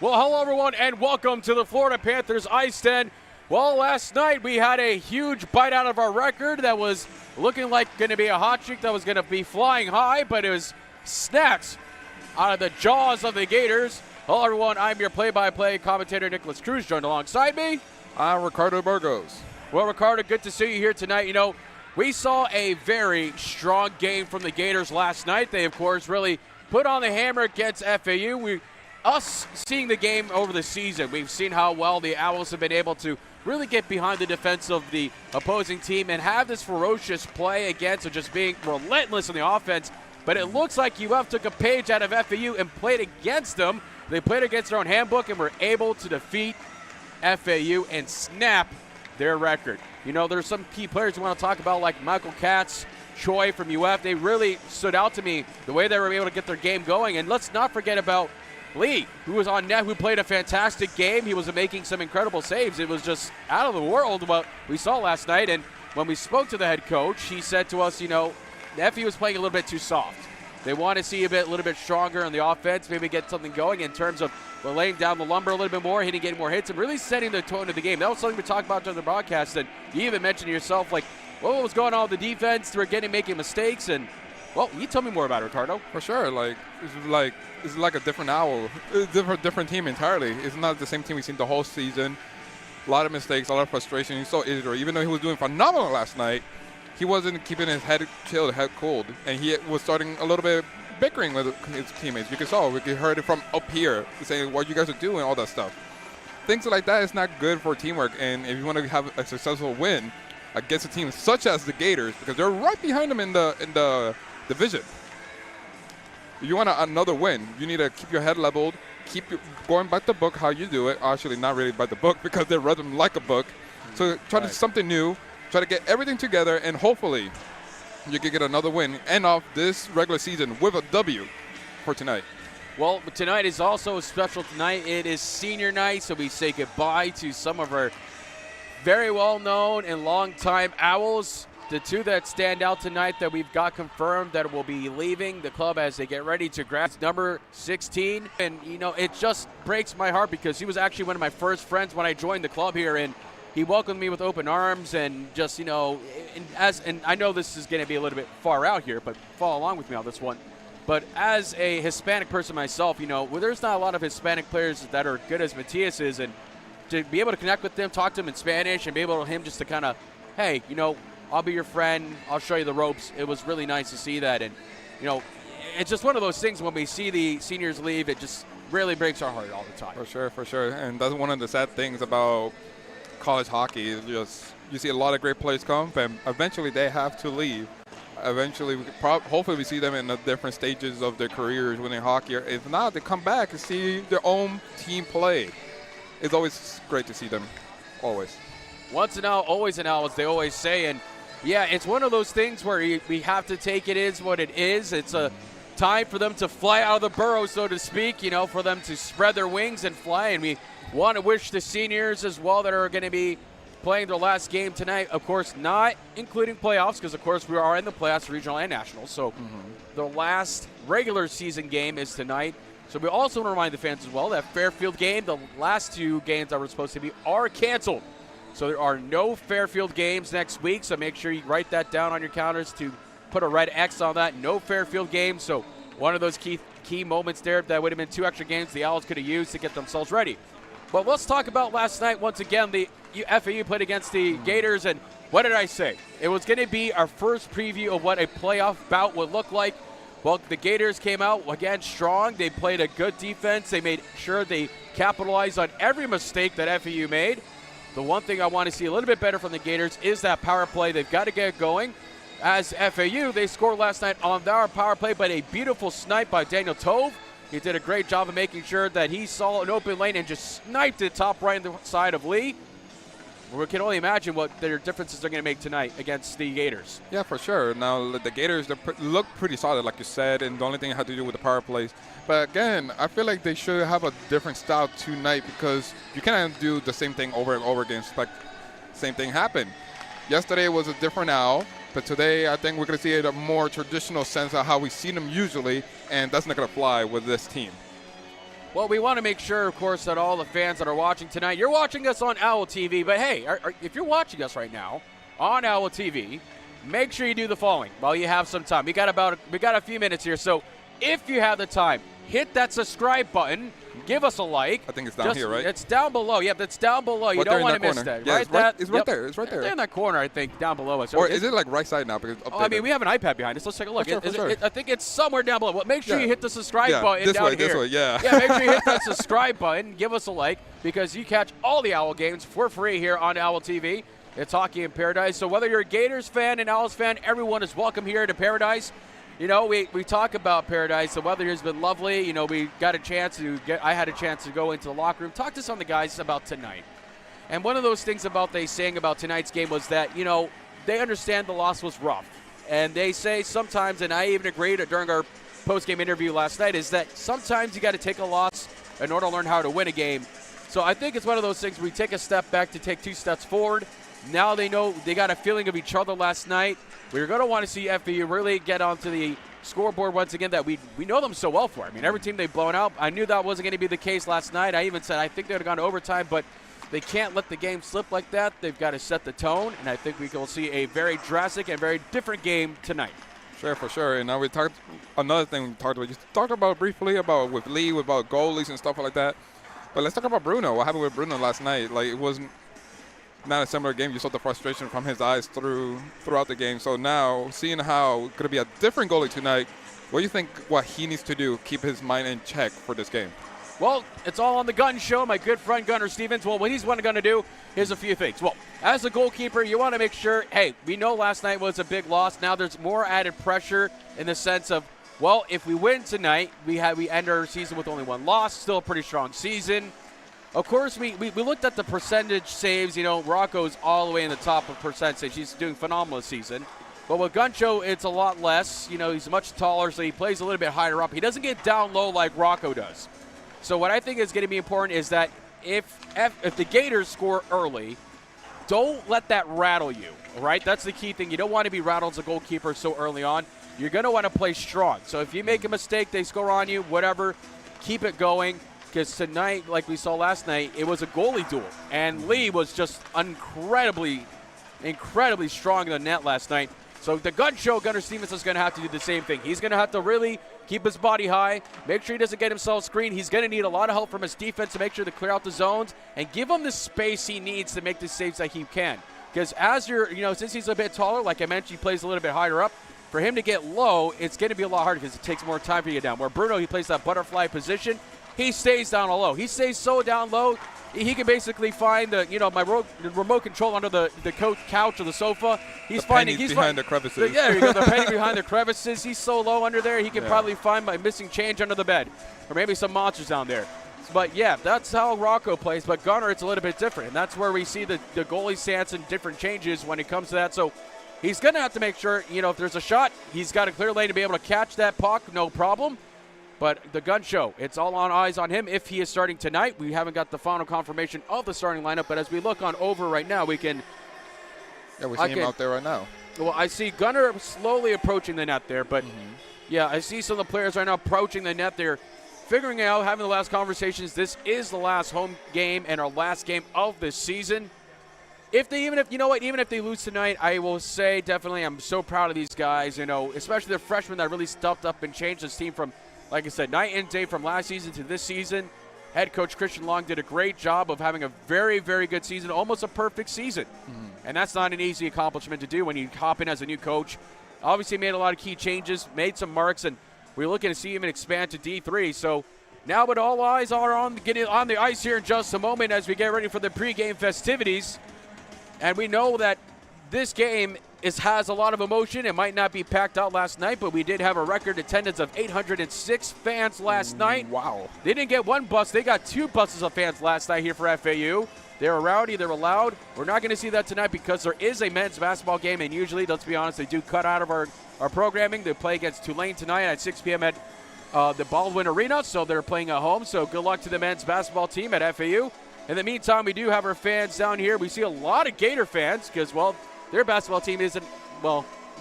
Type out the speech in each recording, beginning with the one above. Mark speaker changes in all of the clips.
Speaker 1: Well, hello, everyone, and welcome to the Florida Panthers Ice Den. Well, last night we had a huge bite out of our record that was looking like going to be a hot streak that was going to be flying high, but it was snatched out of the jaws of the Gators. Hello, everyone. I'm your play-by-play commentator, Nicholas Cruz, joined alongside me.
Speaker 2: I'm Ricardo Burgos.
Speaker 1: Well, Ricardo, good to see you here tonight. You know, we saw a very strong game from the Gators last night. They, of course, really put on the hammer against FAU. Us seeing the game over the season, we've seen how well the Owls have been able to really get behind the defense of the opposing team and have this ferocious play against, or just being relentless on the offense. But it looks like UF took a page out of FAU and played against them. They played against their own handbook and were able to defeat FAU and snap their record. You know, there's some key players you want to talk about, like Michael Katz, Choi from UF. They really stood out to me, the way they were able to get their game going. And let's not forget about Lee, who was on net, who played a fantastic game. He was making some incredible saves. It was just out of the world what we saw last night. And when we spoke to the head coach, he said to us, you know, FAU was playing a little bit too soft. They want to see a little bit stronger on the offense, maybe get something going in terms of laying down the lumber a little bit more, getting more hits, and really setting the tone of the game. That was something we talked about during the broadcast, and you even mentioned to yourself, like, what was going on with the defense? They were making mistakes, and, well, you tell me more about it, Ricardo.
Speaker 2: For sure, it's like a different Owl, different team entirely. It's not the same team we've seen the whole season. A lot of mistakes, a lot of frustration. You saw Isidore, even though he was doing phenomenal last night, he wasn't keeping his head chilled, head cooled, and he was starting a little bit bickering with his teammates. We could heard it from up here, saying what you guys are doing, all that stuff. Things like that is not good for teamwork, and if you want to have a successful win against a team such as the Gators, because they're right behind them in the division. If you want another win, you need to keep your head leveled, keep going by the book how you do it. Actually, not really by the book, because they read them like a book. So try to do something new, try to get everything together, and hopefully you can get another win, end off this regular season with a W for tonight.
Speaker 1: Well, tonight is also special tonight. It is senior night, so we say goodbye to some of our very well-known and long-time Owls. The two that stand out tonight that we've got confirmed that will be leaving the club as they get ready to grasp number 16. And, you know, it just breaks my heart because he was actually one of my first friends when I joined the club here, and he welcomed me with open arms and just, you know, and I know this is going to be a little bit far out here, but follow along with me on this one. But as a Hispanic person myself, you know, there's not a lot of Hispanic players that are good as Matias is, and to be able to connect with them, talk to him in Spanish, and be able to him just to kind of, hey, you know, I'll be your friend, I'll show you the ropes. It was really nice to see that. And, you know, it's just one of those things when we see the seniors leave, it just really breaks our heart all the time.
Speaker 2: For sure. And that's one of the sad things about college hockey. Is just you see a lot of great players come, and eventually they have to leave. Eventually, hopefully we see them in the different stages of their careers winning hockey. If not, they come back and see their own team play. It's always great to see them, always.
Speaker 1: Once an owl, always an owl, as they always say. And, yeah, it's one of those things where we have to take it is what it is. It's a time for them to fly out of the burrow, so to speak, you know, for them to spread their wings and fly. And we want to wish the seniors as well that are going to be playing their last game tonight, of course, not including playoffs, because, of course, we are in the playoffs, regional and national. So the last regular season game is tonight. So we also want to remind the fans as well that Fairfield game, the last two games that were supposed to be, are canceled. So there are no Fairfield games next week, so make sure you write that down on your calendars to put a red X on that. No Fairfield games, so one of those key moments there that would have been 2 extra games the Owls could have used to get themselves ready. But let's talk about last night. Once again, the FAU played against the Gators, and what did I say? It was going to be our first preview of what a playoff bout would look like. Well, the Gators came out, again, strong. They played a good defense. They made sure they capitalized on every mistake that FAU made. The one thing I want to see a little bit better from the Gators is that power play. They've got to get going. As FAU, they scored last night on their power play, but a beautiful snipe by Daniel Tove. He did a great job of making sure that he saw an open lane and just sniped it top right side of Lee. We can only imagine what their differences they're going to make tonight against the Gators.
Speaker 2: Yeah, for sure. Now, the Gators look pretty solid, like you said, and the only thing had to do with the power plays. But again, I feel like they should have a different style tonight, because you cannot do the same thing over and over again. Like, same thing happened. Yesterday was a different Owl, but today I think we're going to see it a more traditional sense of how we see them usually, and that's not going to fly with this team.
Speaker 1: Well, we want to make sure, of course, that all the fans that are watching tonight, you're watching us on Owl TV, but hey, if you're watching us right now on Owl TV, make sure you do the following while you have some time. We got a few minutes here, so if you have the time, hit that subscribe button. Give us a like.
Speaker 2: I think it's down here, right?
Speaker 1: It's down below. Yep, it's down below. You don't want to miss that.
Speaker 2: Yeah,
Speaker 1: right?
Speaker 2: it's right there. It's right there.
Speaker 1: In that corner, I think, down below us.
Speaker 2: Or is it like right side now? Because
Speaker 1: we have an iPad behind us. Let's take a look.
Speaker 2: Sure.
Speaker 1: I think it's somewhere down below. Well, make sure you hit the subscribe button down here.
Speaker 2: This way, yeah.
Speaker 1: Yeah, make sure you hit that subscribe button. Give us a like because you catch all the Owl games for free here on Owl TV. It's Hockey in Paradise. So whether you're a Gators fan, an Owls fan, everyone is welcome here to Paradise. You know, we talk about Paradise. The weather has been lovely. You know, I had a chance to go into the locker room, talk to some of the guys about tonight. And one of those things they saying about tonight's game was that, you know, they understand the loss was rough. And they say sometimes, and I even agreed during our post-game interview last night, is that sometimes you got to take a loss in order to learn how to win a game. So I think it's one of those things where we take a step back to take 2 steps forward. Now they know they got a feeling of each other last night. We're going to want to see FAU really get onto the scoreboard once again that we know them so well for. I mean, every team they've blown out. I knew that wasn't going to be the case last night. I even said I think they would have gone to overtime, but they can't let the game slip like that. They've got to set the tone, and I think we will see a very drastic and very different game tonight.
Speaker 2: Sure, for sure. And now another thing we talked about. You talked about briefly about with Lee, about goalies and stuff like that. But let's talk about Bruno. What happened with Bruno last night? Like, it wasn't not a similar game. You saw the frustration from his eyes throughout the game. So now, seeing how it's going to be a different goalie tonight, what do you think what he needs to do keep his mind in check for this game?
Speaker 1: Well, it's all on the Gun Show. My good friend Gunnar Stevens. Well, what he's going to do, here's a few things. Well, as a goalkeeper, you want to make sure, hey, we know last night was a big loss. Now there's more added pressure in the sense of, well, if we win tonight, we end our season with only 1 loss. Still a pretty strong season. Of course, we looked at the percentage saves. You know, Rocco's all the way in the top of percentage. He's doing phenomenal this season. But with Guncho, it's a lot less. You know, he's much taller, so he plays a little bit higher up. He doesn't get down low like Rocco does. So what I think is going to be important is that if the Gators score early, don't let that rattle you, all right? That's the key thing. You don't want to be rattled as a goalkeeper so early on. You're going to want to play strong. So if you make a mistake, they score on you, whatever, keep it going. Because tonight, like we saw last night, it was a goalie duel. And Lee was just incredibly strong in the net last night. So the Gun Show, Gunnar Stevens is going to have to do the same thing. He's going to have to really keep his body high, make sure he doesn't get himself screened. He's going to need a lot of help from his defense to make sure to clear out the zones and give him the space he needs to make the saves that he can. Because since he's a bit taller, like I mentioned, he plays a little bit higher up. For him to get low, it's going to be a lot harder because it takes more time for you to get down. Where Bruno, he plays that butterfly position. He stays down low. He stays so down low, he can basically find the remote control under the couch or the sofa. He's
Speaker 2: behind the crevices.
Speaker 1: Yeah, you got the penny behind the crevices. He's so low under there, he can probably find my missing change under the bed, or maybe some monsters down there. But yeah, that's how Rocco plays. But Gunnar, it's a little bit different, and that's where we see the goalie stance and different changes when it comes to that. So he's going to have to make sure, if there's a shot, he's got a clear lane to be able to catch that puck, no problem. But the Gun Show, it's all on eyes on him if he is starting tonight. We haven't got the final confirmation of the starting lineup, but as we look on over right now, we can.
Speaker 2: Yeah, we see him out there right now.
Speaker 1: Well, I see Gunnar slowly approaching the net there, but yeah, I see some of the players right now approaching the net there, figuring out, having the last conversations. This is the last home game and our last game of this season. Even if they lose tonight, I will say definitely I'm so proud of these guys, especially the freshmen that really stepped up and changed this team from, like I said, night and day from last season to this season. Head coach Christian Long did a great job of having a very, very good season, almost a perfect season. And that's not an easy accomplishment to do when you hop in as a new coach. Obviously made a lot of key changes, made some marks, and we're looking to see him expand to D3. So now, but all eyes are on getting on the ice here in just a moment as we get ready for the pregame festivities. And we know that this game has a lot of emotion. It might not be packed out last night, but we did have a record attendance of 806 fans last night.
Speaker 2: Wow.
Speaker 1: They didn't get 1 bus. They got 2 buses of fans last night here for FAU. They were rowdy. They were loud. We're not going to see that tonight because there is a men's basketball game, and usually, let's be honest, they do cut out of our programming. They play against Tulane tonight at 6 p.m. at the Baldwin Arena, so they're playing at home. So good luck to the men's basketball team at FAU. In the meantime, we do have our fans down here. We see a lot of Gator fans because, well, their basketball team isn't,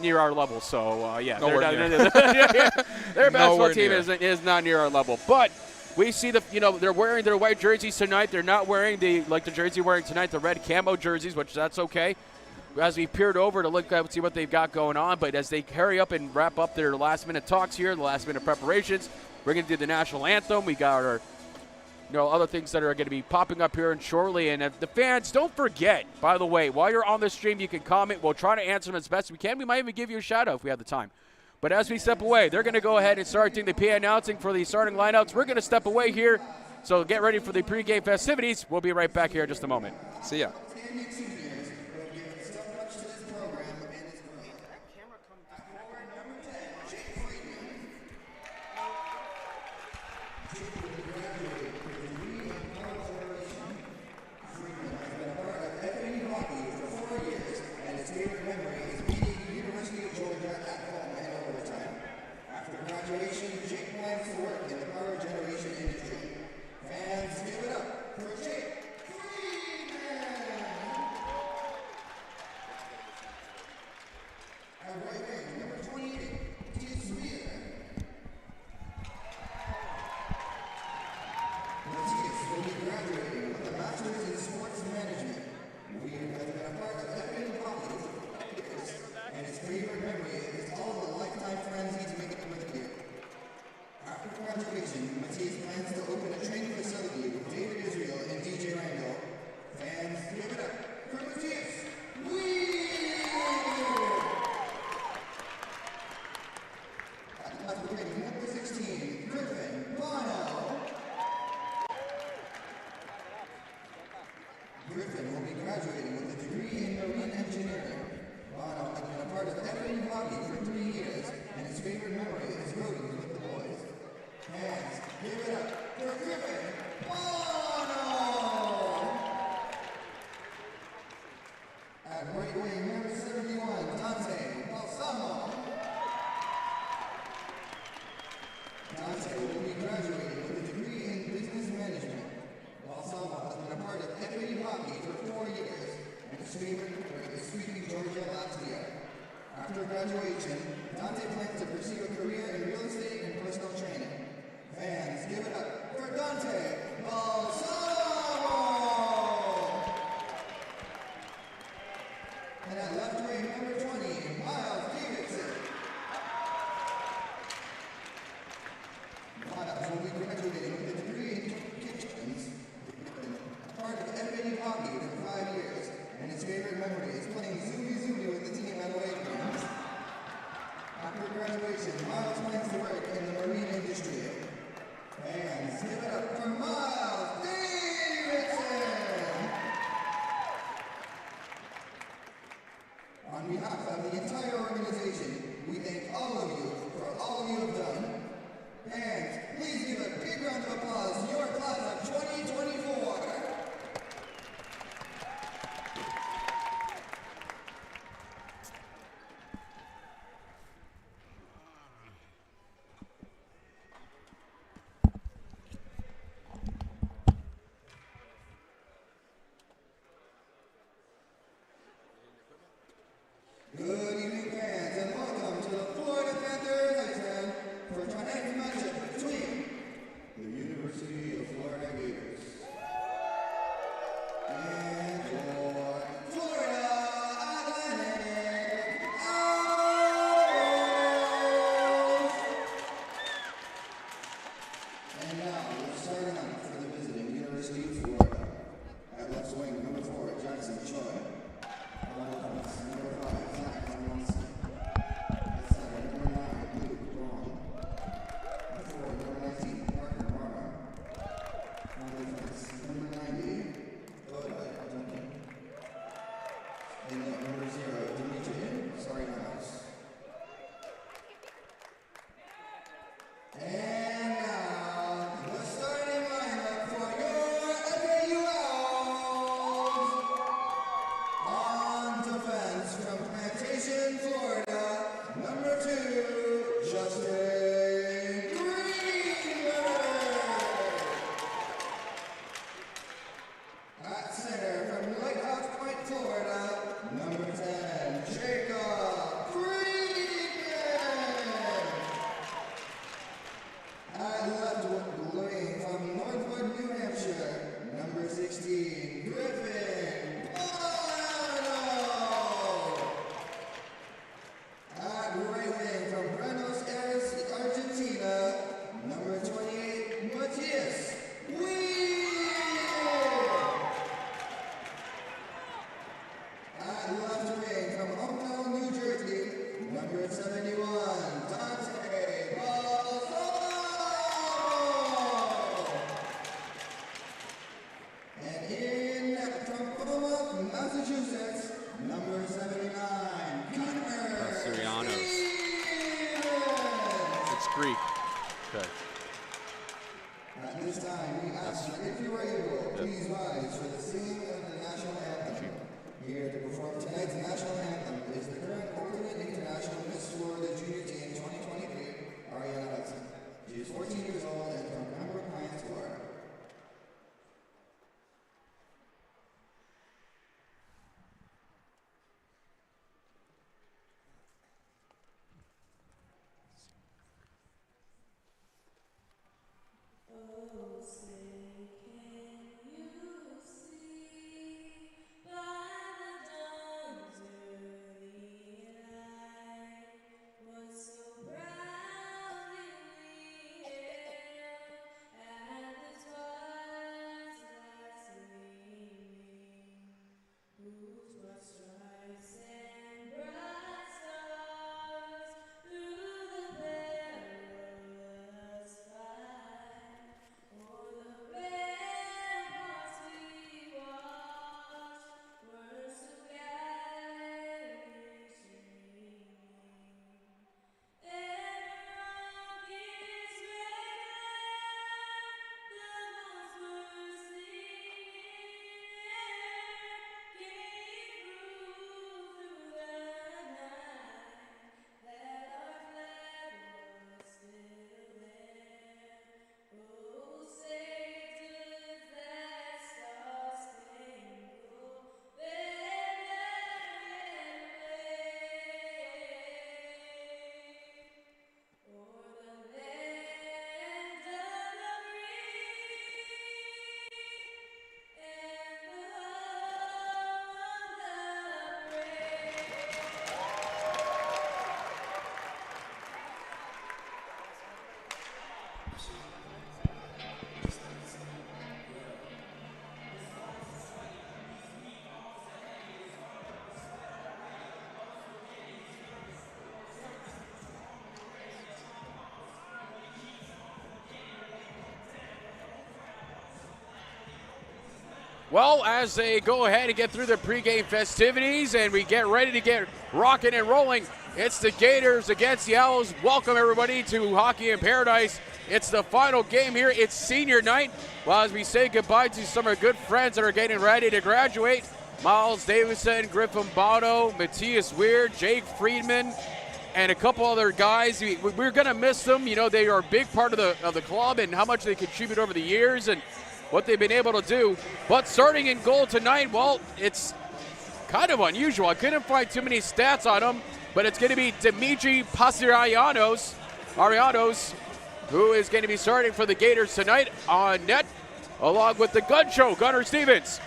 Speaker 1: near our level. So, their basketball team is not near our level. But we see they're wearing their white jerseys tonight. They're not wearing the jersey wearing tonight, the red camo jerseys, which that's okay. As we peered over to look at see what they've got going on, but as they hurry up and wrap up their last-minute talks here, the last-minute preparations, we're going to do the national anthem. We got our other things that are going to be popping up here and shortly. And the fans, don't forget, by the way, while you're on the stream, you can comment. We'll try to answer them as best we can. We might even give you a shout-out if we have the time. But as we step away, they're going to go ahead and start doing the PA announcing for the starting lineouts. We're going to step away here, so get ready for the pregame festivities. We'll be right back here in just a moment.
Speaker 2: See ya.
Speaker 1: 3. Okay.
Speaker 3: At this time, we ask you, if you are able, please rise for the singing of the national anthem. Here to perform tonight's national anthem is the current Ultimate International Miss Florida Junior Team 2023, Ariana Hudson. She is 14 years old and from Pembroke Pines, Florida.
Speaker 1: Well, as they go ahead and get through their pregame festivities and we get ready to get rocking and rolling, it's the Gators against the Owls. Welcome, everybody, to Hockey in Paradise. It's the final game here. It's senior night. Well, as we say goodbye to some of our good friends that are getting ready to graduate, Miles Davison, Griffin Botto, Matthias Weir, Jake Friedman, and a couple other guys. We're going to miss them. You know, they are a big part of the club and how much they contribute over the years and what they've been able to do. But starting in goal tonight, well, it's kind of unusual. I couldn't find too many stats on him, but it's going to be Dimitri Arianos, who is going to be starting for the Gators tonight on net, along with the gun show, Gunnar Stevens.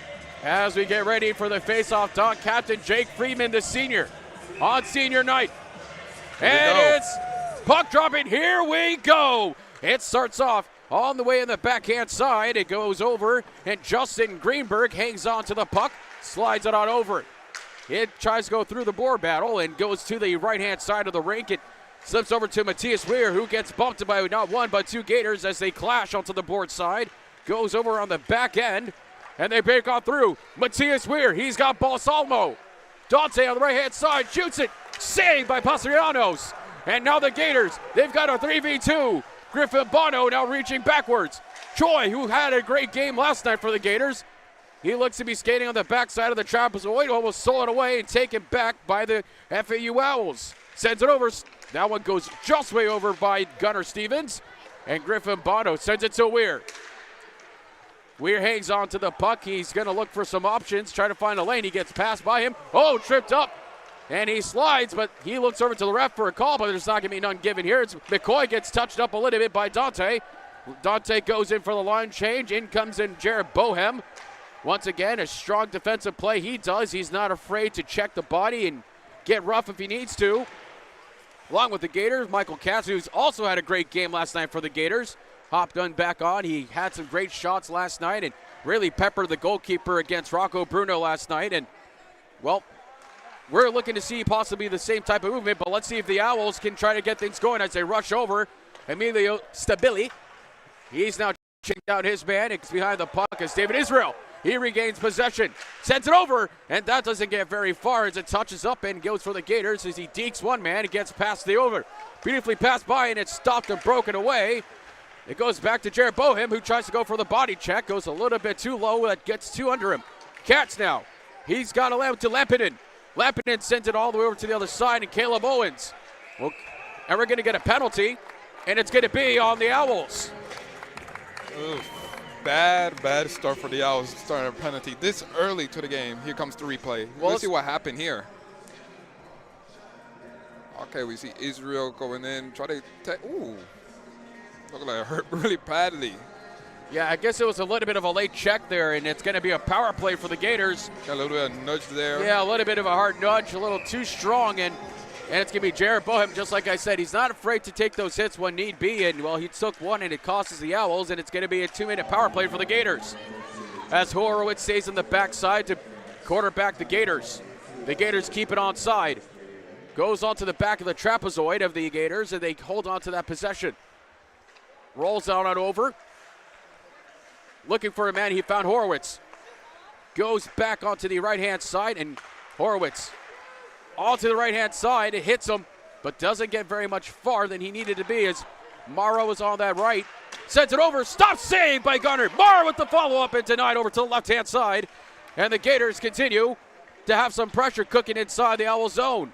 Speaker 1: As we get ready for the face-off talk, Captain Jake Friedman, the senior, on senior night. And it's puck dropping. Here we go. It starts off on the way in the backhand side. It goes over, and Justin Greenberg hangs on to the puck, slides it on over. It tries to go through the board battle and goes to the right-hand side of the rink. It slips over to Matthias Weir, who gets bumped by not one but two Gators as they clash onto the board side. Goes over on the back end, and they break on through. Matthias Weir, he's got Balsamo. Dante on the right-hand side shoots it. Saved by Pastorianos. And now the Gators, they've got a 3v2. Griffin Bono now reaching backwards. Choi, who had a great game last night for the Gators. He looks to be skating on the backside of the trapezoid, almost stolen away and taken back by the FAU Owls. Sends it over. That one goes just way over by Gunnar Stevens. And Griffin Bono sends it to Weir. Weir hangs on to the puck. He's going to look for some options, try to find a lane. He gets passed by him. Oh, tripped up. And he slides, but he looks over to the ref for a call, but there's not going to be none given here. It's McCoy gets touched up a little bit by Dante. Dante goes in for the line change. In comes in Jared Bohem. Once again, a strong defensive play he does. He's not afraid to check the body and get rough if he needs to. Along with the Gators, Michael Cassidy, who's also had a great game last night for the Gators. Hopped on back on. He had some great shots last night and really peppered the goalkeeper against Rocco Bruno last night. And, well, we're looking to see possibly the same type of movement, but let's see if the Owls can try to get things going as they rush over. Emilio Stabili. He's now checking out his man. It's behind the puck as David Israel He regains possession, sends it over, and that doesn't get very far as it touches up and goes for the Gators as he dekes one man. It gets past the over. Beautifully passed by, and it's stopped and broken away. It goes back to Jared Bohem, who tries to go for the body check. Goes a little bit too low. That gets two under him. Cats now. He's got a to Lampinen. Lampinen sends it all the way over to the other side, and Caleb Owens. Well, and we're going to get a penalty, and it's going to be on the Owls.
Speaker 2: Oof. Bad start for the Owls, starting a penalty this early to the game. Here comes the replay.
Speaker 1: Well,
Speaker 2: let's see what happened here. Okay, we see Israel going in, try to ooh. Look like it hurt really badly.
Speaker 1: Yeah, I guess it was a little bit of a late check there, and it's going to be a power play for the Gators.
Speaker 2: Got a little bit of a nudge there.
Speaker 1: Yeah, a little bit of a hard nudge, a little too strong, and it's going to be Jared Bohem. Just like I said, he's not afraid to take those hits when need be, and, well, he took one, and it costs the Owls, and it's going to be a 2-minute power play for the Gators. As Horowitz stays on the backside to quarterback the Gators. The Gators keep it onside. Goes onto the back of the trapezoid of the Gators, and they hold on to that possession. Rolls out and over. Looking for a man, he found Horowitz. Goes back onto the right-hand side, and Horowitz onto the right-hand side. It hits him, but doesn't get very much far than he needed to be as Morrow was on that right. Sends it over, stop save by Gunner. Morrow with the follow-up and denied over to the left-hand side. And the Gators continue to have some pressure cooking inside the Owl zone.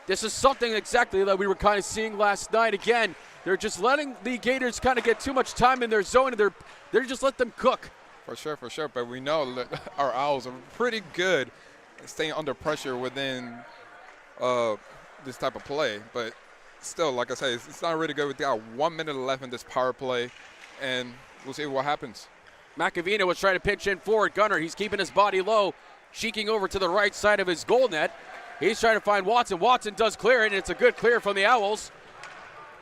Speaker 1: This is something exactly that we were kind of seeing last night again. They're just letting the Gators kind of get too much time in their zone, and they're just let them cook.
Speaker 2: For sure. But we know that our Owls are pretty good at staying under pressure within this type of play. But still, like I say, it's not really good. We got 1 minute left in this power play, and we'll see what happens.
Speaker 1: McAvina was trying to pitch in forward. Gunner, he's keeping his body low, cheeking over to the right side of his goal net. He's trying to find Watson. Watson does clear it, and it's a good clear from the Owls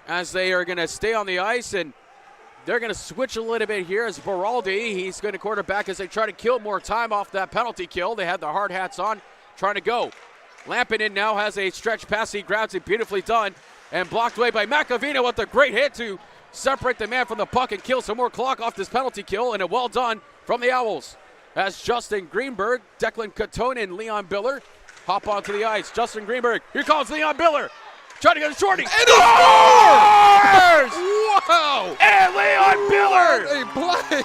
Speaker 1: as they are going to stay on the ice, and they're going to switch a little bit here as Baraldi, he's going to quarterback as they try to kill more time off that penalty kill. They had the hard hats on, trying to go. Lampinen now has a stretch pass. He grabs it, beautifully done, and blocked away by McAvina with a great hit to separate the man from the puck and kill some more clock off this penalty kill, and a well done from the Owls. As Justin Greenberg, Declan Catone, and Leon Biller hop onto the ice. Justin Greenberg, here comes Leon Biller. Trying to get a shorty.
Speaker 2: And he scores! Wow!
Speaker 1: And Leon Biller!
Speaker 2: What a play!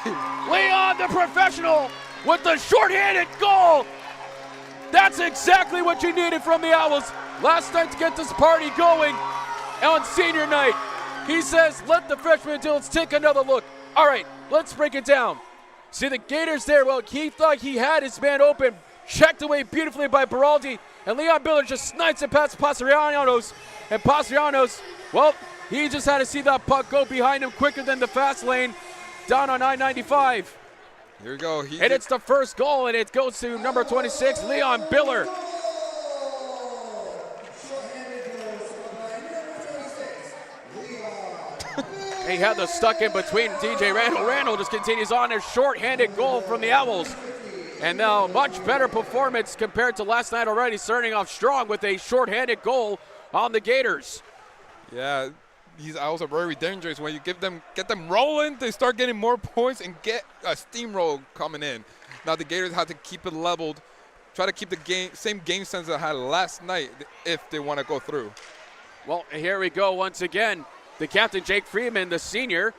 Speaker 1: Leon, the professional, with the shorthanded goal. That's exactly what you needed from the Owls last night to get this party going on senior night. He says, let the freshmen do, let's take another look. All right, let's break it down. See the Gators there, well, he thought he had his man open, checked away beautifully by Baraldi, and Leon Biller just snipes it past Pastrianos. And Pastrianos, well, he just had to see that puck go behind him quicker than the fast lane down on I-95.
Speaker 2: Here we go.
Speaker 1: And it's the first goal, and it goes to number 26, Leon Biller. He had the stuck in between DJ Randall. Randall just continues on a short-handed goal from the Owls. And now much better performance compared to last night already, starting off strong with a short-handed goal on the Gators.
Speaker 2: Yeah, these Owls are very dangerous. When you get them rolling, they start getting more points and get a steamroll coming in. Now the Gators have to keep it leveled, try to keep the same game sense that I had last night if they want to go through.
Speaker 1: Well, here we go once again. The captain, Jake Freeman, the senior,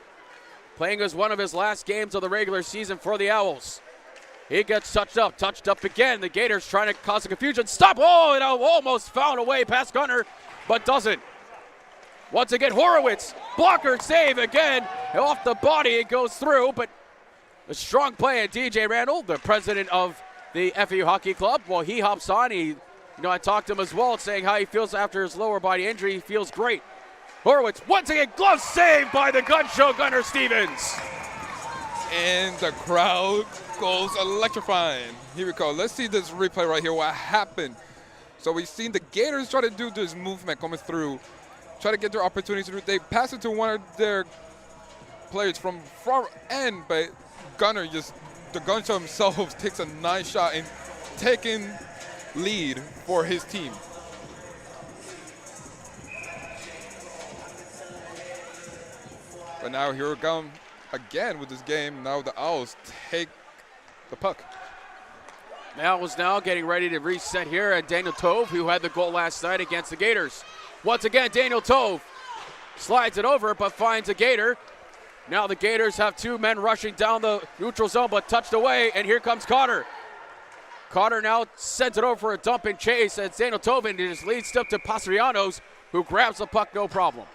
Speaker 1: playing as one of his last games of the regular season for the Owls. He gets touched up again. The Gators trying to cause a confusion. Stop! Oh, it almost found a way past Gunner, but doesn't. Once again, Horowitz, blocker save again. Off the body, it goes through, but a strong play at DJ Randall, the president of the FAU Hockey Club. Well, he hops on. I talked to him as well, saying how he feels after his lower body injury. He feels great. Horowitz, once again, glove save by the gun show Gunnar Stevens.
Speaker 2: And the crowd goes electrifying. Here we go. Let's see this replay right here, what happened. So we've seen the Gators try to do this movement coming through, try to get their opportunities. They pass it to one of their players from far end, but Gunner the gun show himself takes a nice shot and taking lead for his team. But now here we go again with this game. Now the Owls take the puck.
Speaker 1: Owls now getting ready to reset here at Daniel Tove, who had the goal last night against the Gators. Once again, Daniel Tove slides it over, but finds a Gator. Now the Gators have 2 men rushing down the neutral zone, but touched away, and here comes Cotter. Cotter now sends it over for a dump and chase as Daniel Tove, and it just leads up to Pastrianos, who grabs the puck, no problem.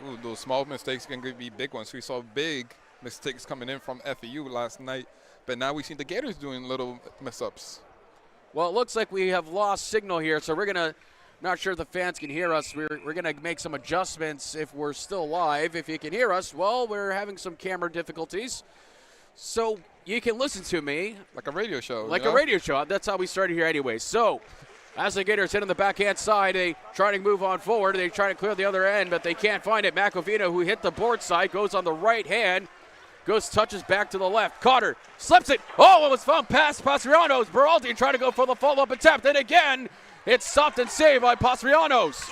Speaker 2: Ooh, those small mistakes can be big ones. We saw big mistakes coming in from FAU last night, but now we've seen the Gators doing little mess-ups.
Speaker 1: Well, it looks like we have lost signal here, so we're going to, not sure if the fans can hear us. We're going to make some adjustments if we're still live. If you can hear us, well, we're having some camera difficulties. So you can listen to me.
Speaker 2: Like a radio show.
Speaker 1: Like a radio show. That's how we started here anyway. So as the Gators hit on the backhand side, they try to move on forward. They try to clear the other end, but they can't find it. Macovino, who hit the board side, goes on the right hand. Touches back to the left. Cotter slips it. Oh, it was found past Pastrianos. Beraldi trying to go for the follow-up attempt. And again, it's stopped and saved by Pastrianos.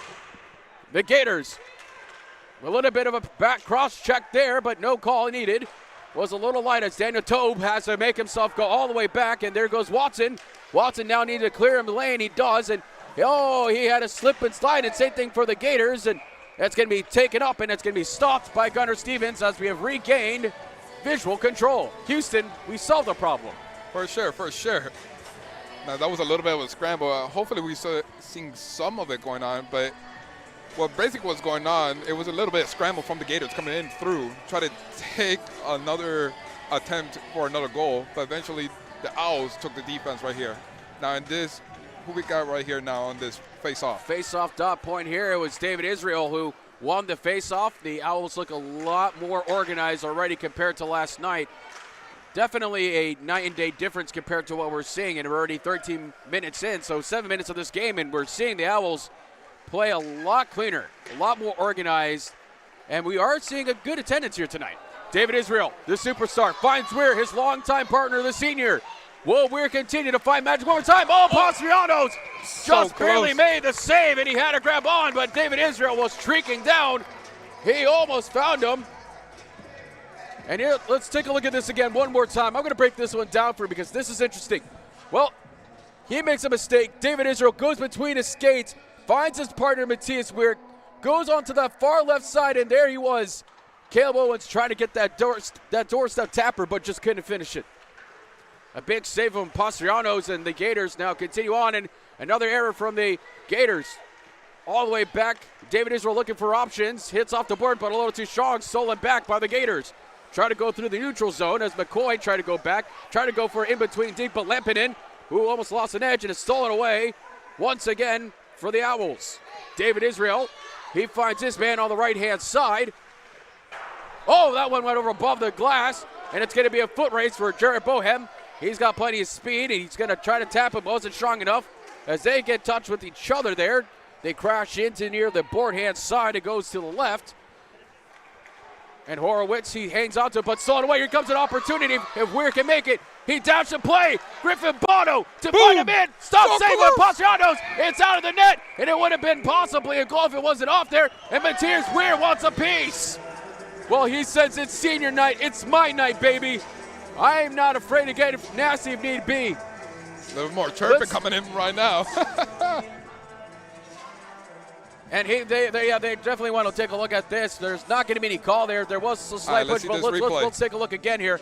Speaker 1: The Gators, a little bit of a back cross check there, but no call needed. Was a little light as Daniel Tobe has to make himself go all the way back. And there goes Watson. Watson now needs to clear him the lane. He does. And, oh, he had a slip and slide. And same thing for the Gators. And that's going to be taken up, and it's going to be stopped by Gunnar Stevens as we have regained visual control. Houston, we solved the problem.
Speaker 2: For sure. Now, that was a little bit of a scramble. Hopefully we saw seeing some of it going on, but what basically was going on, it was a little bit of scramble from the Gators coming in through, try to take another attempt for another goal, but eventually the Owls took the defense right here. Now in this, who we got right here now on this face-off?
Speaker 1: Face-off dot point here. It was David Israel who won the face-off. The Owls look a lot more organized already compared to last night. Definitely a night and day difference compared to what we're seeing, and we're already 13 minutes in, so 7 minutes of this game, and we're seeing the Owls play a lot cleaner, a lot more organized, and we are seeing a good attendance here tonight. David Israel, the superstar, finds Weir, his longtime partner, the senior. Will Weir continue to find magic one more time? Oh, Pastrianos just barely made the save, and he had to grab on, but David Israel was streaking down. He almost found him. And here, let's take a look at this again one more time. I'm going to break this one down for you because this is interesting. Well, he makes a mistake. David Israel goes between his skates, finds his partner, Matthias Weir, goes onto the far left side, and there he was. Caleb Owens trying to get that doorstep tapper, but just couldn't finish it. A big save from Pastrianos, and the Gators now continue on, and another error from the Gators. All the way back, David Israel looking for options, hits off the board, but a little too strong, stolen back by the Gators. Try to go through the neutral zone as McCoy tried to go back, try to go for in-between deep, but Lampinen, who almost lost an edge and is stolen away once again for the Owls. David Israel, he finds this man on the right-hand side. Oh, that one went over above the glass, and it's going to be a foot race for Jared Bohem. He's got plenty of speed, and he's going to try to tap him. Wasn't strong enough. As they get touched with each other there, they crash into near the board hand side. It goes to the left. And Horowitz, he hangs on to it, but stolen away. Here comes an opportunity if Weir can make it. He dashed the play. Griffin Bono to find him in. Stop save by Pastrianos. It's out of the net, and it would have been possibly a goal if it wasn't off there. And Matthias Weir wants a piece. Well, he says it's senior night. It's my night, baby. I am not afraid to get nasty if need be.
Speaker 2: A little more chirping coming in right now.
Speaker 1: And they definitely want to take a look at this. There's not going to be any call there. There was a slight push, but let's take a look again here.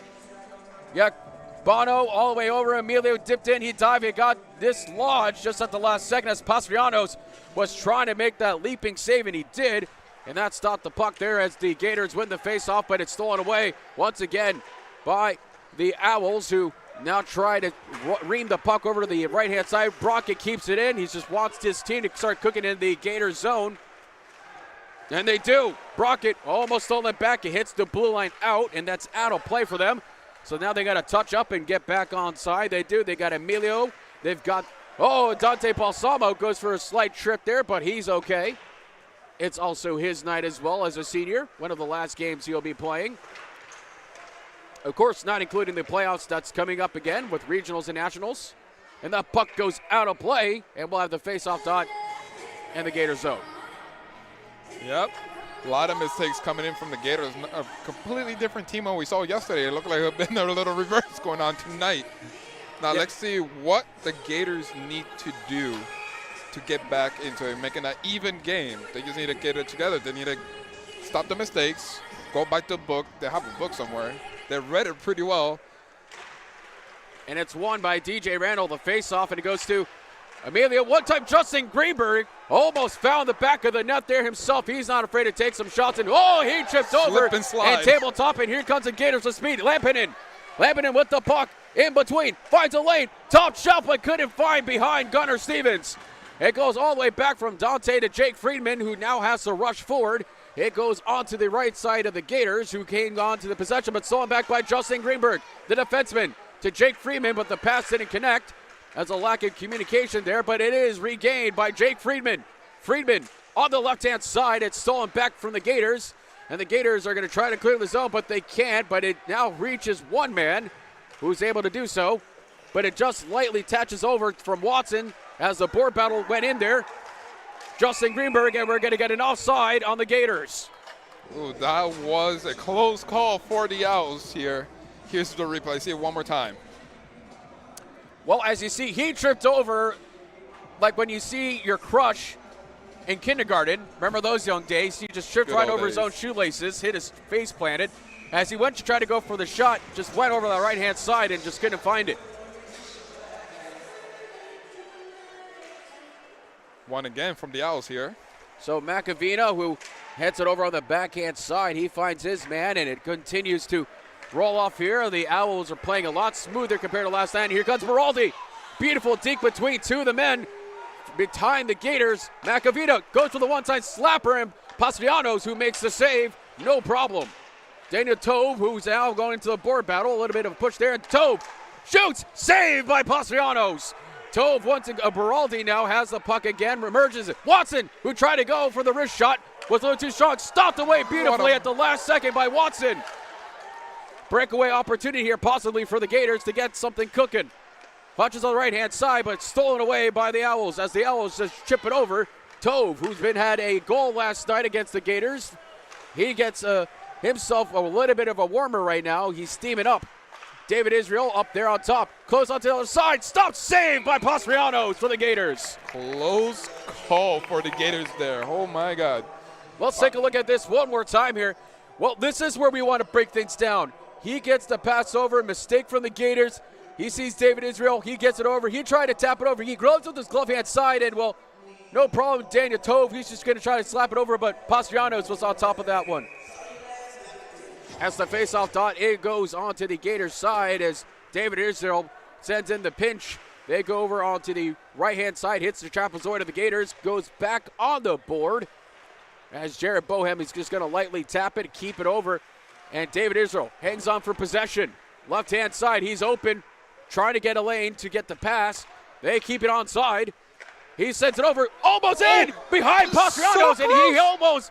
Speaker 1: Yeah, Bono all the way over. Emilio dipped in. He dived. He got dislodged just at the last second as Pastrianos was trying to make that leaping save, and he did. And that stopped the puck there as the Gators win the faceoff, but it's stolen away once again by the Owls, who now try to ream the puck over to the right-hand side. Brockett keeps it in. He just wants his team to start cooking in the Gator zone. And they do. Brockett almost stolen it back. It hits the blue line out, and that's out of play for them. So now they got to touch up and get back onside. They do. They got Emilio. They've got, Dante Balsamo goes for a slight trip there, but he's okay. It's also his night as well as a senior. One of the last games he'll be playing. Of course, not including the playoffs that's coming up again with regionals and nationals. And that puck goes out of play, and we'll have the face-off dot and the Gator zone.
Speaker 2: Yep. A lot of mistakes coming in from the Gators. A completely different team than we saw yesterday. It looked like a little reverse going on tonight. Now
Speaker 1: Yeah.
Speaker 2: let's see what the Gators need to do to get back into it, making an even game. They just need to get it together. They need to stop the mistakes, go back to the book. They have a book somewhere. They read it pretty well.
Speaker 1: And it's won by DJ Randall, the face-off, and it goes to Amelia. One-time Justin Greenberg almost found the back of the net there himself. He's not afraid to take some shots, and he tripped over
Speaker 2: and slide.
Speaker 1: and tabletop, and here comes the Gators with speed. Lampinen with the puck in between, finds a lane, top shot, but couldn't find behind Gunnar Stevens. It goes all the way back from Dante to Jake Friedman, who now has to rush forward. It goes onto the right side of the Gators, who came on to the possession, but stolen back by Justin Greenberg, the defenseman, to Jake Friedman, but the pass didn't connect. There's a lack of communication there, but it is regained by Jake Friedman. Friedman on the left-hand side. It's stolen back from the Gators, and the Gators are going to try to clear the zone, but they can't, but it now reaches one man who's able to do so, but it just lightly touches over from Watson as the board battle went in there. Justin Greenberg, and we're going to get an offside on the Gators.
Speaker 2: Ooh, that was a close call for the Owls here. Here's the replay. See it one more time.
Speaker 1: Well, as you see, he tripped over like when you see your crush in kindergarten. Remember those young days? He just tripped
Speaker 2: Good
Speaker 1: right
Speaker 2: old
Speaker 1: over his
Speaker 2: days.
Speaker 1: own shoelaces, hit his face planted. As he went to try to go for the shot, just went over the right-hand side and just couldn't find it.
Speaker 2: One again from the Owls here.
Speaker 1: So Macavina, who heads it over on the backhand side, he finds his man, and it continues to roll off here. The Owls are playing a lot smoother compared to last night. Here comes Beraldi. Beautiful deke between two of the men behind the Gators. Macavina goes for the one-side slapper, and Pastrianos, who makes the save, no problem. Daniel Tove, who's now going into the board battle. A little bit of a push there, and Tove shoots. Saved by Pastrianos. Tove, once Beraldi now has the puck again, emerges. Watson, who tried to go for the wrist shot, was a little too strong. Stopped away beautifully at the last second by Watson. Breakaway opportunity here possibly for the Gators to get something cooking. Hutchins on the right-hand side, but stolen away by the Owls as the Owls just chip it over. Tove, who's had a goal last night against the Gators. He gets himself a little bit of a warmer right now. He's steaming up. David Israel up there on top. Close onto the other side. Stopped, saved by Pastrianos for the Gators.
Speaker 2: Close call for the Gators there. Oh, my God.
Speaker 1: Let's take a look at this one more time here. Well, this is where we want to break things down. He gets the pass over, mistake from the Gators. He sees David Israel. He gets it over. He tried to tap it over. He gloves with his glove hand side, and, well, no problem. Daniel Tove, he's just going to try to slap it over, but Pastrianos was on top of that one. As the faceoff dot, it goes onto the Gators side as David Israel sends in the pinch. They go over onto the right-hand side, hits the trapezoid of the Gators, goes back on the board as Jared Bohem is just going to lightly tap it, keep it over, and David Israel hangs on for possession. Left-hand side, he's open, trying to get a lane to get the pass. They keep it onside. He sends it over, almost in, behind Pastrianos, and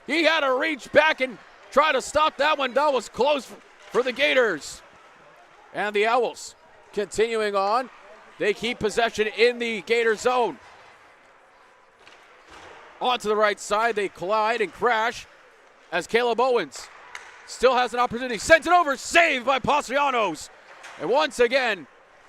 Speaker 1: he had to reach back and try to stop that one. That was close for the Gators. And the Owls continuing on. They keep possession in the Gator zone. Onto the right side, they collide and crash as Caleb Owens still has an opportunity. Sends it over, saved by Pastrianos. And once again,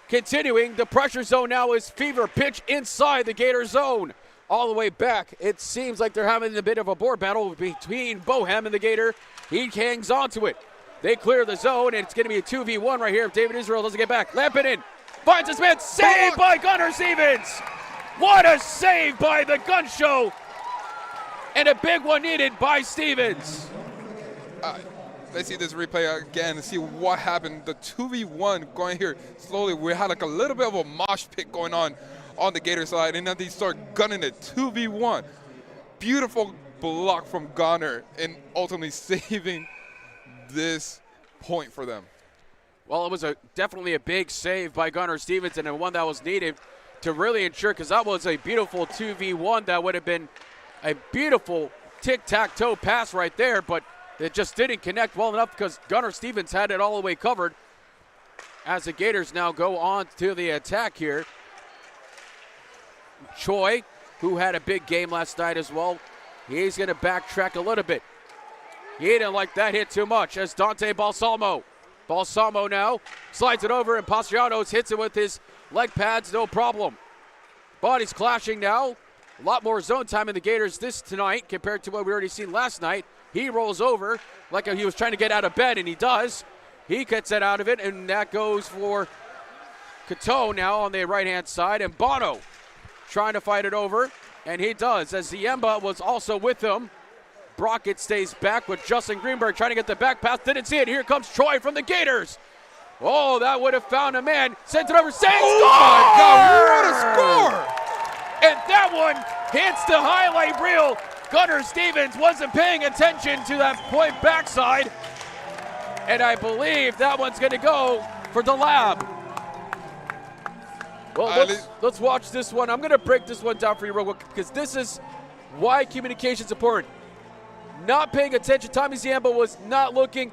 Speaker 1: continuing, the pressure zone now is fever pitch inside the Gator zone. All the way back, it seems like they're having a bit of a board battle between Bohem and the Gator. He hangs on to it. They clear the zone, and it's going to be a 2v1 right here if David Israel doesn't get back. Lampinen finds his man, saved by Gunnar Stevens. What a save by the Gun Show. And a big one needed by Stevens.
Speaker 2: Let's see this replay again and see what happened. The 2v1 going here slowly. We had like a little bit of a mosh pit going on the Gator side, and then they start gunning it 2v1. Beautiful block from Gunnar and ultimately saving this point for them.
Speaker 1: Well, it was definitely a big save by Gunnar Stevenson, and one that was needed to really ensure, because that was a beautiful 2v1. That would have been a beautiful tic-tac-toe pass right there, but it just didn't connect well enough because Gunnar Stevens had it all the way covered. As the Gators now go on to the attack here. Choi, who had a big game last night as well, he's going to backtrack a little bit. He didn't like that hit too much as Dante Balsamo Balsamo now slides it over, and Pastrianos hits it with his leg pads, no problem. Bodies clashing now. A lot more zone time in the Gators tonight compared to what we already seen last night. He rolls over like he was trying to get out of bed, and he does. He gets it out of it, and that goes for Cateau now on the right-hand side. And Bono trying to fight it over, and he does, as Ziemba was also with him. Brockett stays back with Justin Greenberg trying to get the back pass. Didn't see it. Here comes Troy from the Gators. Oh, that would have found a man. Sends it over. Save score!
Speaker 2: My God, what a score!
Speaker 1: And that one hits the highlight reel. Gunnar Stevens wasn't paying attention to that point backside. And I believe that one's going to go for the lab. Well, let's watch this one. I'm going to break this one down for you real quick because this is why communication is important. Not paying attention. Tommy Ziemba was not looking.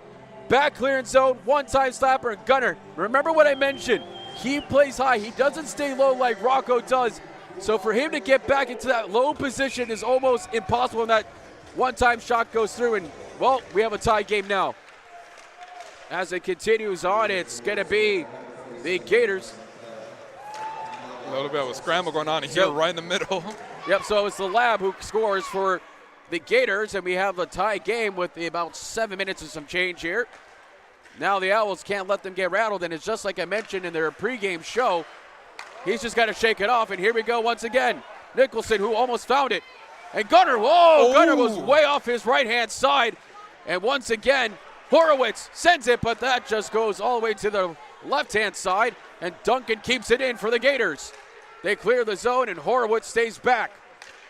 Speaker 1: Back clearance zone, one-time slapper, and Gunnar. Remember what I mentioned. He plays high. He doesn't stay low like Rocco does. So for him to get back into that low position is almost impossible when that one-time shot goes through. And, well, we have a tie game now. As it continues on, it's going to be the Gators.
Speaker 2: A little bit of a scramble going on here, right in the middle.
Speaker 1: Yep, so it's the Lab who scores for the Gators, and we have a tie game with about 7 minutes and some change here. Now the Owls can't let them get rattled, and it's just like I mentioned in their pregame show. He's just got to shake it off, and here we go once again. Nicholson, who almost found it. And Gunnar, whoa, Gunnar was way off his right-hand side. And once again, Horowitz sends it, but that just goes all the way to the left-hand side, and Duncan keeps it in for the Gators. They clear the zone, and Horowitz stays back.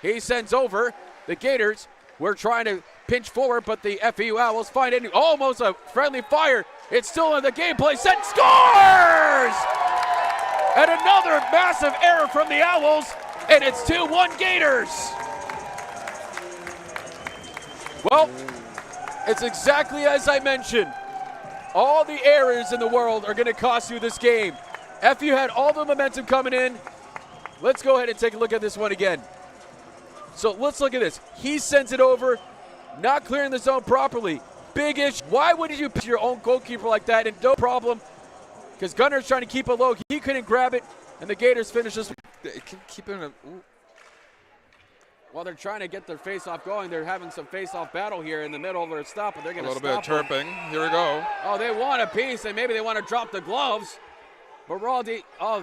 Speaker 1: He sends over. The Gators were trying to pinch forward, but the FEU Owls find it. Almost a friendly fire. It's still in the gameplay. Set scores! And another massive error from the Owls, and it's 2-1 Gators. Well, it's exactly as I mentioned. All the errors in the world are going to cost you this game. FEU had all the momentum coming in. Let's go ahead and take a look at this one again. So let's look at this. He sends it over, not clearing the zone properly. Big issue. Why wouldn't you pick your own goalkeeper like that? And no problem, because Gunnar's trying to keep it low. He couldn't grab it, and the Gators finish this.
Speaker 2: Keep it in a,
Speaker 1: While they're trying to get their face-off going, they're having some face-off battle here in the middle of their stop, but they're going to stop.
Speaker 2: A little bit of chirping. Here we go.
Speaker 1: Oh, they want a piece, and maybe they want to drop the gloves. But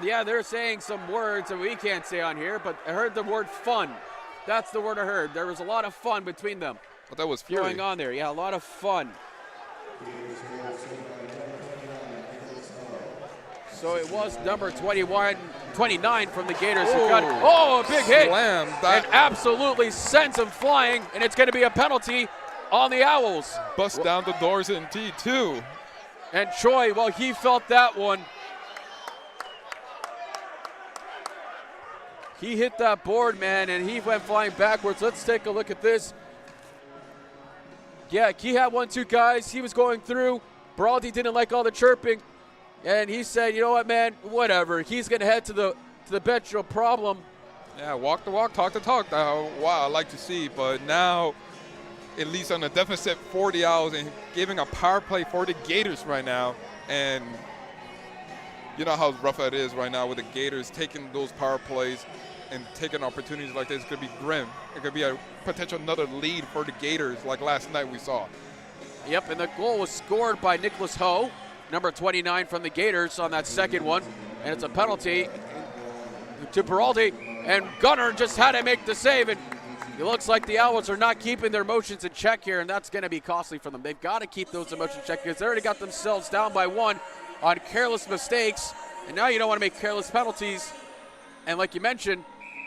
Speaker 1: yeah, they're saying some words that we can't say on here, but I heard the word fun. That's the word I heard. There was a lot of fun between them.
Speaker 2: But that was fury.
Speaker 1: Going on there. Yeah, a lot of fun. So it was number 29 from the Gators who got it. Oh, a big hit.
Speaker 2: Slam.
Speaker 1: And absolutely sends him flying, and it's going to be a penalty on the Owls.
Speaker 2: Bust down the doors indeed, too.
Speaker 1: And Troy, well, he felt that one. He hit that board, man, and he went flying backwards. Let's take a look at this. Yeah, he had 1-2 guys. He was going through. Beraldi didn't like all the chirping. And he said, you know what, man, whatever. He's going to head to the bench, no problem.
Speaker 2: Yeah, walk the walk, talk the talk. Wow, I like to see. But now, at least on a deficit 40 Owls and giving a power play for the Gators right now. And you know how rough it is right now with the Gators taking those power plays and taking opportunities like this. It could be grim. It could be a potential another lead for the Gators like last night we saw.
Speaker 1: Yep, and the goal was scored by Nicholas Ho, number 29 from the Gators on that second one. And it's a penalty to Beraldi. And Gunnar just had to make the save. And it looks like the Owls are not keeping their emotions in check here, and that's going to be costly for them. They've got to keep those emotions in check because they already got themselves down by 1 on careless mistakes. And now you don't want to make careless penalties. And like you mentioned,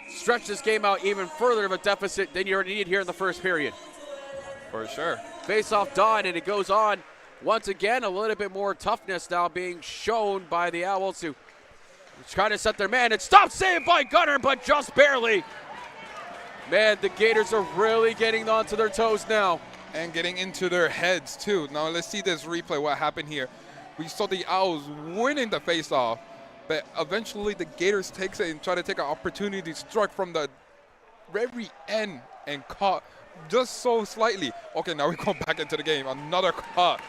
Speaker 1: stretch this game out even further of a deficit than you already need here in the first period.
Speaker 2: For sure.
Speaker 1: Face-off done, and it goes on. Once again, a little bit more toughness now being shown by the Owls who trying to set their man. It's stopped, saved by Gunnar, but just barely. Man, the Gators are really getting onto their toes now.
Speaker 2: And getting into their heads, too. Now, let's see this replay, what happened here. We saw the Owls winning the face-off, but eventually the Gators takes it and try to take an opportunity, struck from the very end and caught just so slightly. Okay, now we go back into the game. Another cut.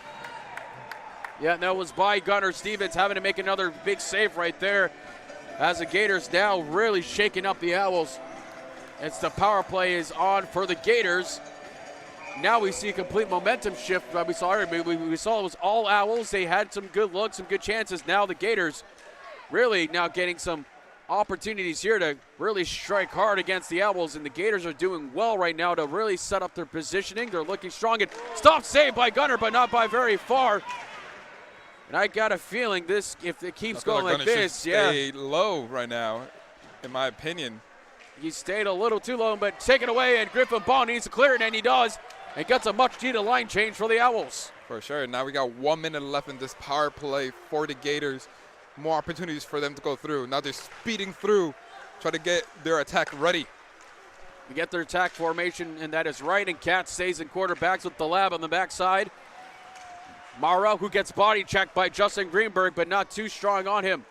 Speaker 1: Yeah, that was by Gunnar Stevens having to make another big save right there as the Gators now really shaking up the Owls. It's the power play is on for the Gators. Now we see a complete momentum shift. We saw it was all Owls. They had some good looks, some good chances. Now the Gators really now getting some opportunities here to really strike hard against the Owls, and the Gators are doing well right now to really set up their positioning. They're looking strong, and stop save by Gunnar, but not by very far. And I got a feeling this, if it keeps going like this,
Speaker 2: stay low right now, in my opinion.
Speaker 1: He stayed a little too low, but taken away, and Griffin Ball needs to clear it, and he does, and gets a much-needed line change for the Owls.
Speaker 2: For sure. Now we got 1 minute left in this power play for the Gators. More opportunities for them to go through. Now they're speeding through, try to get their attack ready.
Speaker 1: We get their attack formation, and that is right, and Cat stays in quarterbacks with the lab on the backside. Mara, who gets body checked by Justin Greenberg, but not too strong on him.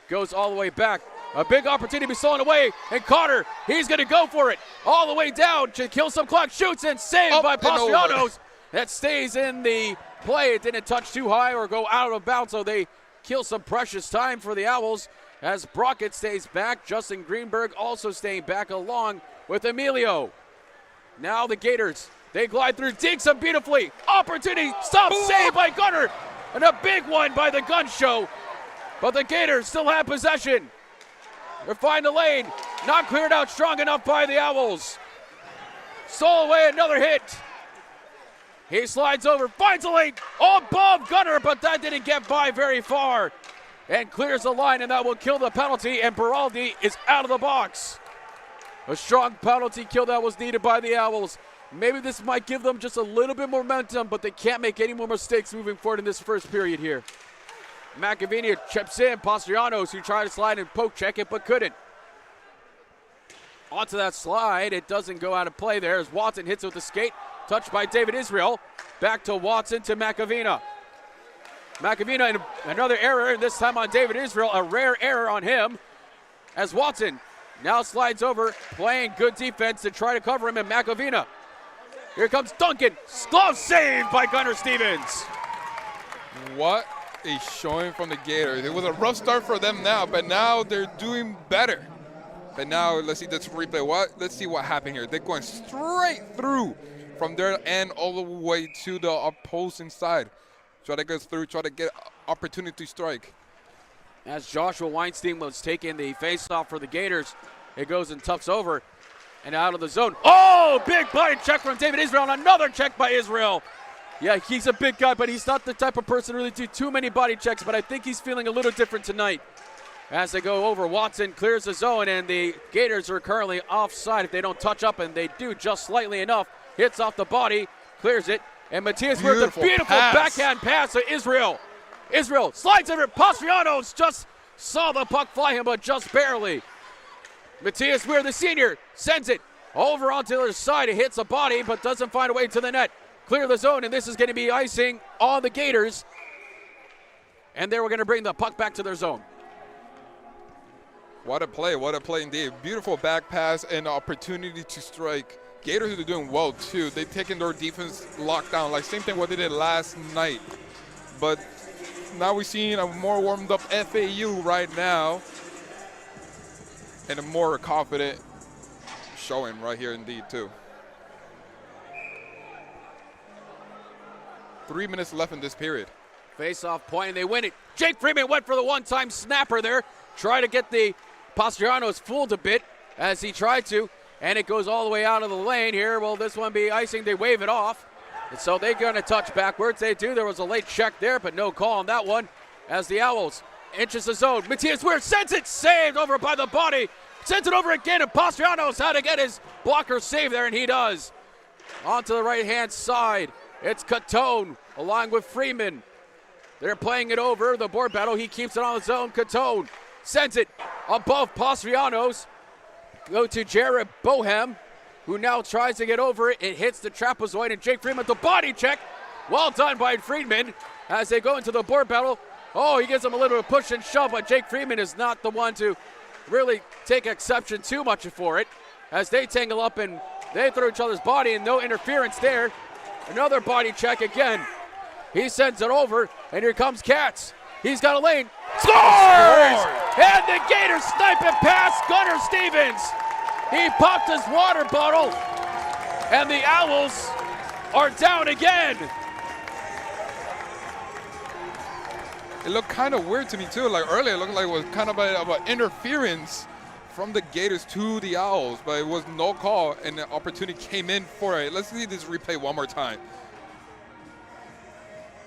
Speaker 1: Goes all the way back. A big opportunity to be stolen away, and Carter, he's going to go for it. All the way down to kill some clock, shoots, and saved by Pastrianos. That stays in the play. It didn't touch too high or go out of bounds, so they kill some precious time for the Owls as Brockett stays back. Justin Greenberg also staying back along with Emilio. Now the Gators, they glide through, digs them beautifully. Opportunity, stop, save by Gunnar. And a big one by the gun show. But the Gators still have possession. They're finding the lane. Not cleared out strong enough by the Owls. Stole away another hit. He slides over, finds a lane, above Gunnar, but that didn't get by very far. And clears the line, and that will kill the penalty, and Beraldi is out of the box. A strong penalty kill that was needed by the Owls. Maybe this might give them just a little bit more momentum, but they can't make any more mistakes moving forward in this first period here. McAvenia chips in, Pastrianos, who tried to slide and poke check it, but couldn't. Onto that slide, it doesn't go out of play there as Watson hits it with the skate. Touched by David Israel. Back to Watson to McAvina. McAvina and another error, and this time on David Israel. A rare error on him as Watson now slides over, playing good defense to try to cover him, and McAvina. Here comes Duncan. Glove saved by Gunnar Stevens.
Speaker 2: What a showing from the Gators. It was a rough start for them now, but now they're doing better. But now let's see this replay. Let's see what happened here. They're going straight through from their end all the way to the opposing side. Try to get through, try to get opportunity to strike.
Speaker 1: As Joshua Weinstein was taking the face-off for the Gators, it goes and tucks over and out of the zone. Oh, big body check from David Israel, and another check by Israel. Yeah, he's a big guy, but he's not the type of person to really do too many body checks, but I think he's feeling a little different tonight. As they go over, Watson clears the zone, and the Gators are currently offside if they don't touch up, and they do just slightly enough. Hits off the body, clears it, and Matthias with a beautiful backhand pass to Israel. Israel slides over. Pastrianos just saw the puck fly him, but just barely. Matthias Weir, the senior, sends it over onto the other side. It hits the body, but doesn't find a way to the net. Clear the zone, and this is going to be icing on the Gators. And they were going to bring the puck back to their zone.
Speaker 2: What a play indeed. Beautiful back pass and opportunity to strike. Gators are doing well too. They've taken their defense locked down, like same thing what they did last night. But now we're seeing a more warmed up FAU right now. And a more confident showing right here indeed too. 3 minutes left in this period.
Speaker 1: Face-off point, and they win it. Jake Freeman went for the one-time snapper there. Try to get the Pastrianos fooled a bit as he tried to, and it goes all the way out of the lane here. Will this one be icing? They wave it off, and so they're going to touch backwards. They do. There was a late check there, but no call on that one as the Owls inches the zone. Matthias Weir sends it, saved over by the body. Sends it over again, and Pastrianos had to get his blocker saved there, and he does. Onto the right-hand side, it's Catone along with Freeman. They're playing it over, the board battle. He keeps it on the zone. Catone sends it above Pastrianos. Go to Jared Bohem, who now tries to get over it. It hits the trapezoid, and Jake Freeman, the body check. Well done by Friedman as they go into the board battle. Oh, he gives him a little push and shove, but Jake Freeman is not the one to really take exception too much for it as they tangle up and they throw each other's body, and no interference there. Another body check again. He sends it over, and here comes Katz. He's got a lane. Scores! And the Gators snipe it past Gunnar Stevens. He popped his water bottle, and the Owls are down again.
Speaker 2: It looked kind of weird to me too. Like earlier, it looked like it was kind of about interference from the Gators to the Owls, but it was no call, and the opportunity came in for it. Let's see this replay one more time.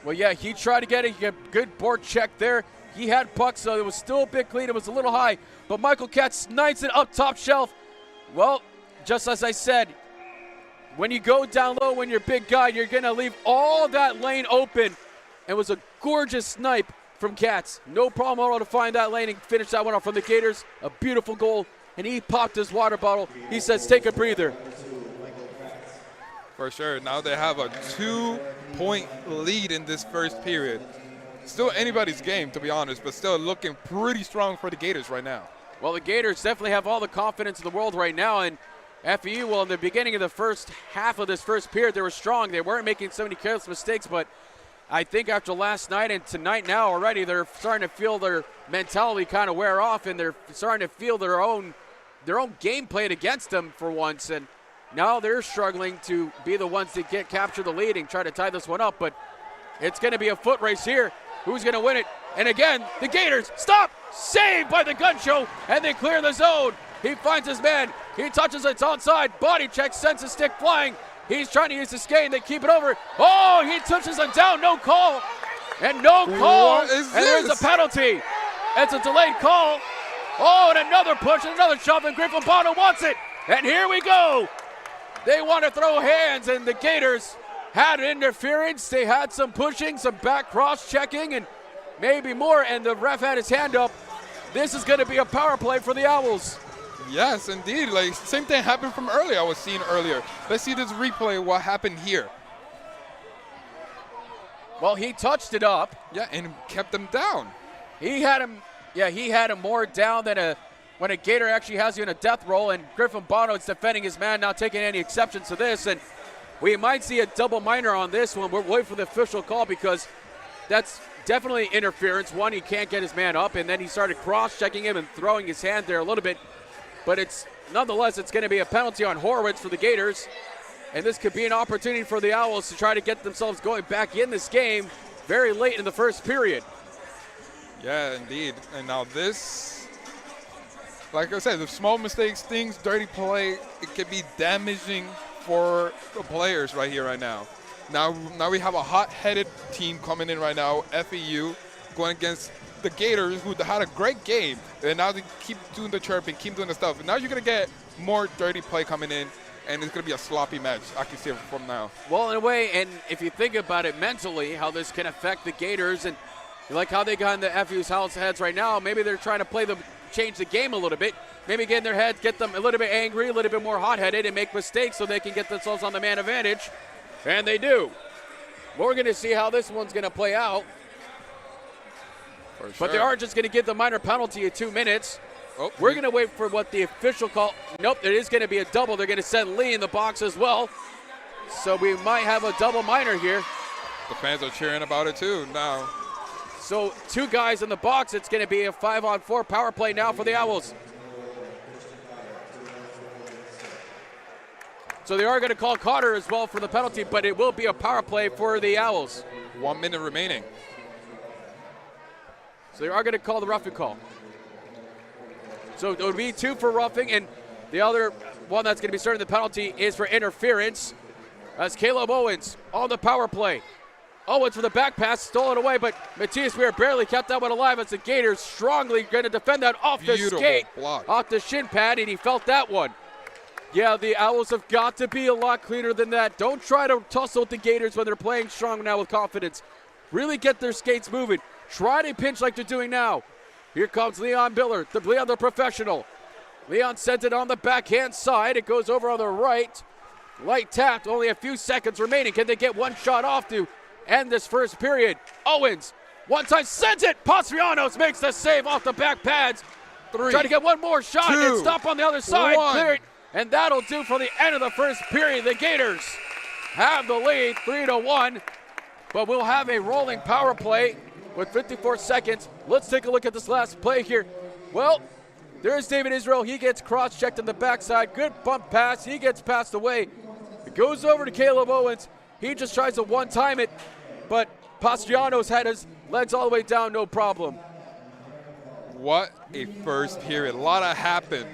Speaker 1: Well, yeah, he tried to get a good board check there. He had pucks, so it was still a bit clean. It was a little high, but Michael Katz snipes it up top shelf. Well, just as I said, when you go down low, when you're a big guy, you're going to leave all that lane open. It was a gorgeous snipe from Katz. No problem at all to find that lane and finish that one off from the Gators. A beautiful goal, and he popped his water bottle. He says, take a breather.
Speaker 2: For sure. Now they have a 2-point lead in this first period. Still anybody's game, to be honest, but still looking pretty strong for the Gators right now.
Speaker 1: Well, the Gators definitely have all the confidence in the world right now, and FEU, well, in the beginning of the first half of this first period, they were strong. They weren't making so many careless mistakes, but I think after last night and tonight now already, they're starting to feel their mentality kind of wear off, and they're starting to feel their own game played against them for once, and now they're struggling to be the ones that capture the lead and try to tie this one up, but it's going to be a foot race here. Who's going to win it? And again, the Gators stop, saved by the gun show, and they clear the zone. He finds his man. He touches it outside. Body check, sends a stick flying. He's trying to use the skate, and they keep it over. Oh, he touches him down. No call. And no call.
Speaker 2: What is
Speaker 1: and
Speaker 2: this?
Speaker 1: there's a penalty. It's a delayed call. Oh, and another push, and another shove, and Griffin Bono wants it. And here we go. They want to throw hands, and the Gators had interference. They had some pushing, some back cross-checking, and maybe more, and the ref had his hand up. This is going to be a power play for the Owls.
Speaker 2: Yes, indeed. Like, same thing happened from earlier. I was seeing earlier. Let's see this replay, what happened here.
Speaker 1: Well, he touched it up.
Speaker 2: Yeah, and kept them down.
Speaker 1: He had him more down than when a Gator actually has you in a death roll, and Griffin Bono is defending his man, not taking any exceptions to this, and we might see a double minor on this one. We're waiting for the official call because that's definitely interference. One, he can't get his man up, and then he started cross-checking him and throwing his hand there a little bit. But nonetheless, it's going to be a penalty on Horowitz for the Gators. And this could be an opportunity for the Owls to try to get themselves going back in this game very late in the first period.
Speaker 2: Yeah, indeed. And now this, like I said, the small mistakes, things, dirty play, it could be damaging for the players right here, right now. Now we have a hot-headed team coming in right now, FEU, going against the Gators, who had a great game, and now they keep doing the chirping, keep doing the stuff. And now you're going to get more dirty play coming in, and it's going to be a sloppy match. I can see it from now.
Speaker 1: Well, in a way, and if you think about it mentally, how this can affect the Gators, and like how they got in the FEU's heads right now, maybe they're trying to change the game a little bit. Maybe get in their head, get them a little bit angry, a little bit more hot-headed, and make mistakes so they can get themselves on the man advantage. And they do. We're going to see how this one's going to play out.
Speaker 2: For sure.
Speaker 1: But they are just going to give the minor penalty at 2 minutes.
Speaker 2: Oh,
Speaker 1: We're going to wait for what the official call. Nope, there is going to be a double. They're going to send Lee in the box as well. So we might have a double minor here.
Speaker 2: The fans are cheering about it too now.
Speaker 1: So 2 guys in the box. It's going to be a 5-on-4 power play now for the Owls. So they are going to call Carter as well for the penalty, but it will be a power play for the Owls.
Speaker 2: 1 minute remaining.
Speaker 1: So they are going to call the roughing call. So it would be 2 for roughing, and the other one that's going to be starting the penalty is for interference. That's Caleb Owens on the power play. Owens for the back pass, stolen away, but Matthias Weir barely kept that one alive as the Gators strongly going to defend that off the skate,
Speaker 2: block.
Speaker 1: off the shin pad, and he felt that one. Yeah, the Owls have got to be a lot cleaner than that. Don't try to tussle with the Gators when they're playing strong now with confidence. Really get their skates moving. Try to pinch like they're doing now. Here comes Leon Biller, Leon the professional. Leon sends it on the backhand side. It goes over on the right. Light tapped, only a few seconds remaining. Can they get one shot off to end this first period? Owens, one time sends it. Pastrianos makes the save off the back pads.
Speaker 2: 3,
Speaker 1: Try to get one more shot
Speaker 2: 2,
Speaker 1: and stop on the other side.
Speaker 2: 1.
Speaker 1: Cleared. And that'll do for the end of the first period. The Gators have the lead 3-1. but we'll have a rolling power play with 54 seconds. Let's take a look at this last play here. Well, there's David Israel. He gets cross-checked on the backside. Good bump pass. He gets passed away. It goes over to Caleb Owens. He just tries to one-time it, but Pastriano's had his legs all the way down, no problem.
Speaker 2: What a first period. A lot happened.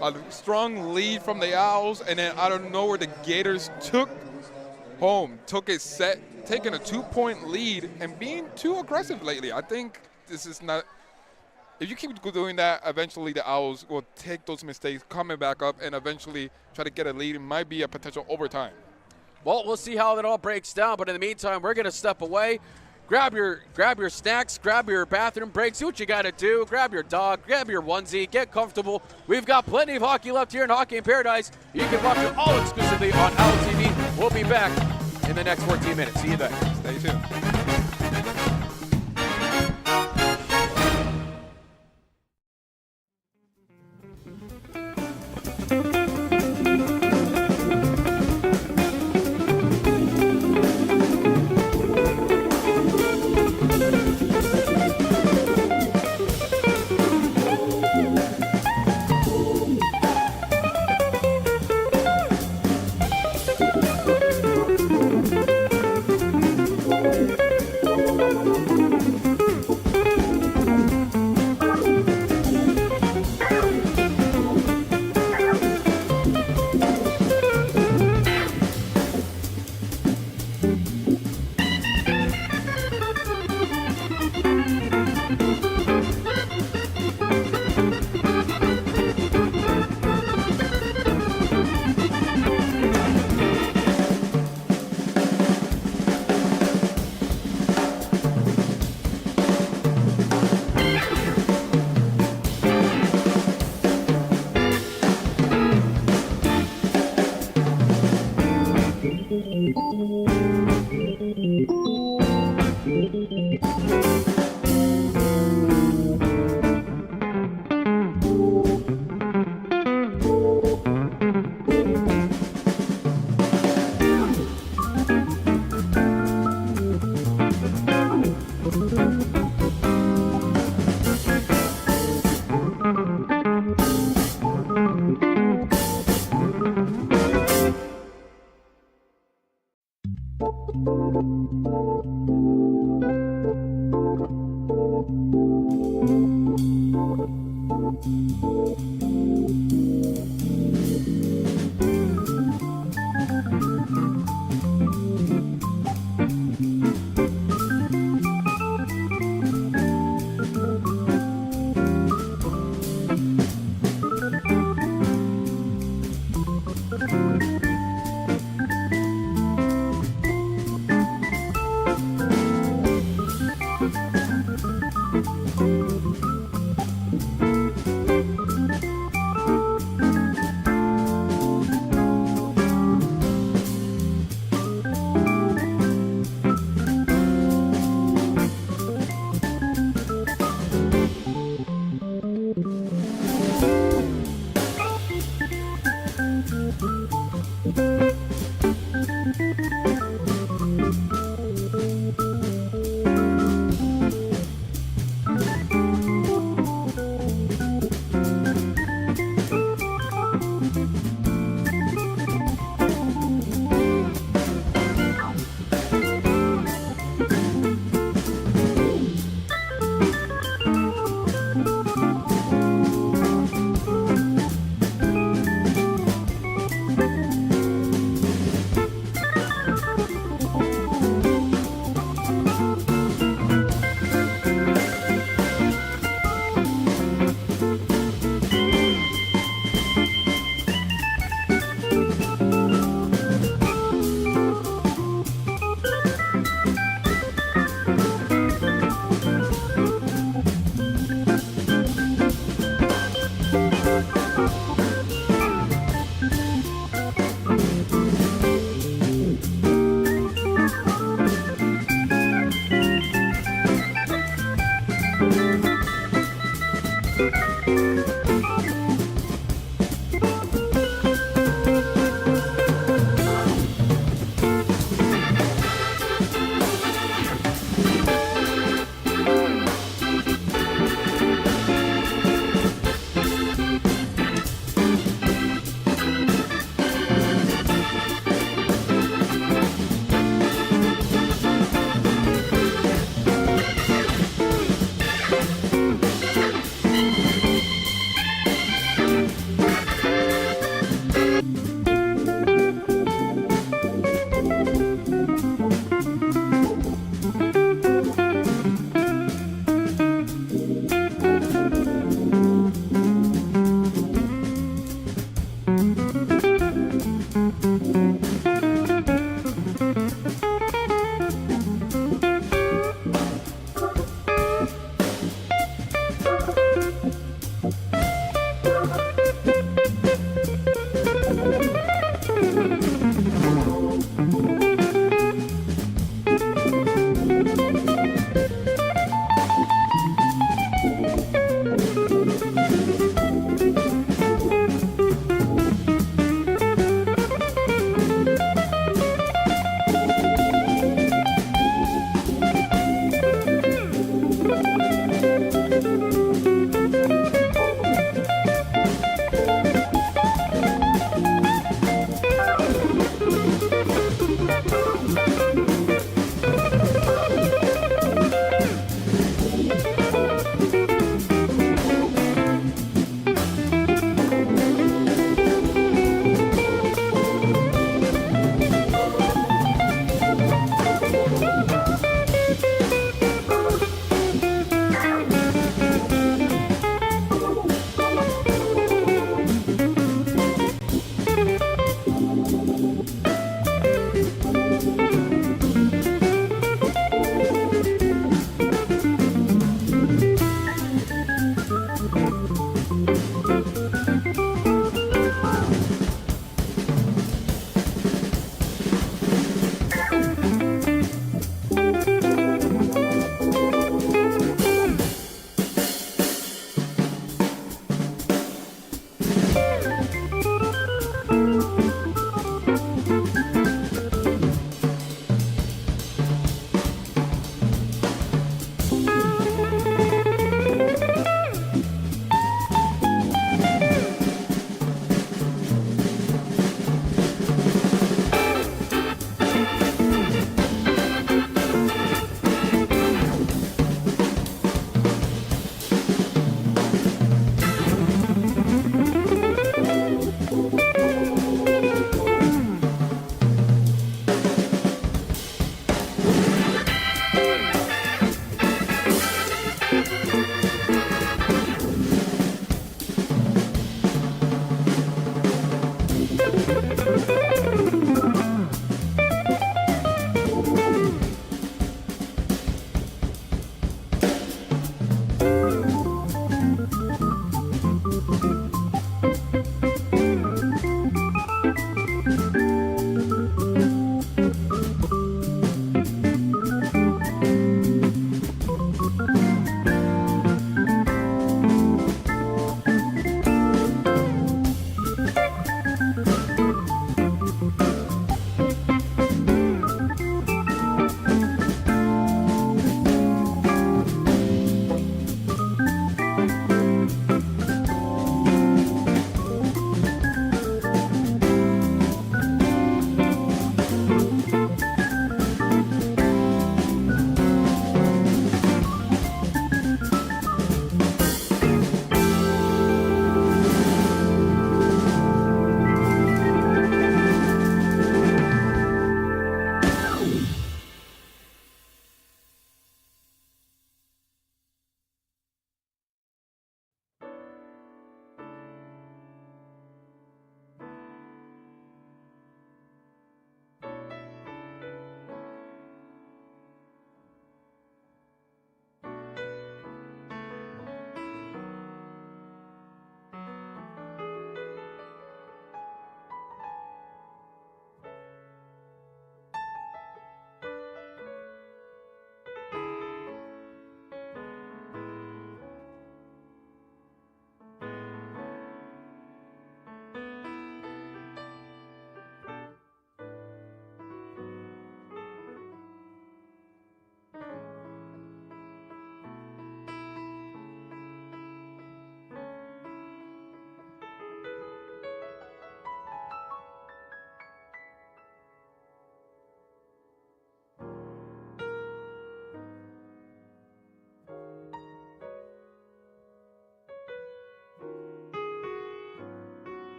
Speaker 2: A strong lead from the Owls, and then out of nowhere, the Gators took a set, taking a 2-point lead and being too aggressive lately. I think this is not – if you keep doing that, eventually the Owls will take those mistakes, coming back up, and eventually try to get a lead. It might be a potential overtime.
Speaker 1: Well, we'll see how that all breaks down, but in the meantime, we're going to step away. Grab your snacks, grab your bathroom break, see what you got to do. Grab your dog, grab your onesie, get comfortable. We've got plenty of hockey left here in Hockey in Paradise. You can watch it all exclusively on Owl TV. We'll be back in the next 14 minutes. See you then.
Speaker 2: Stay tuned.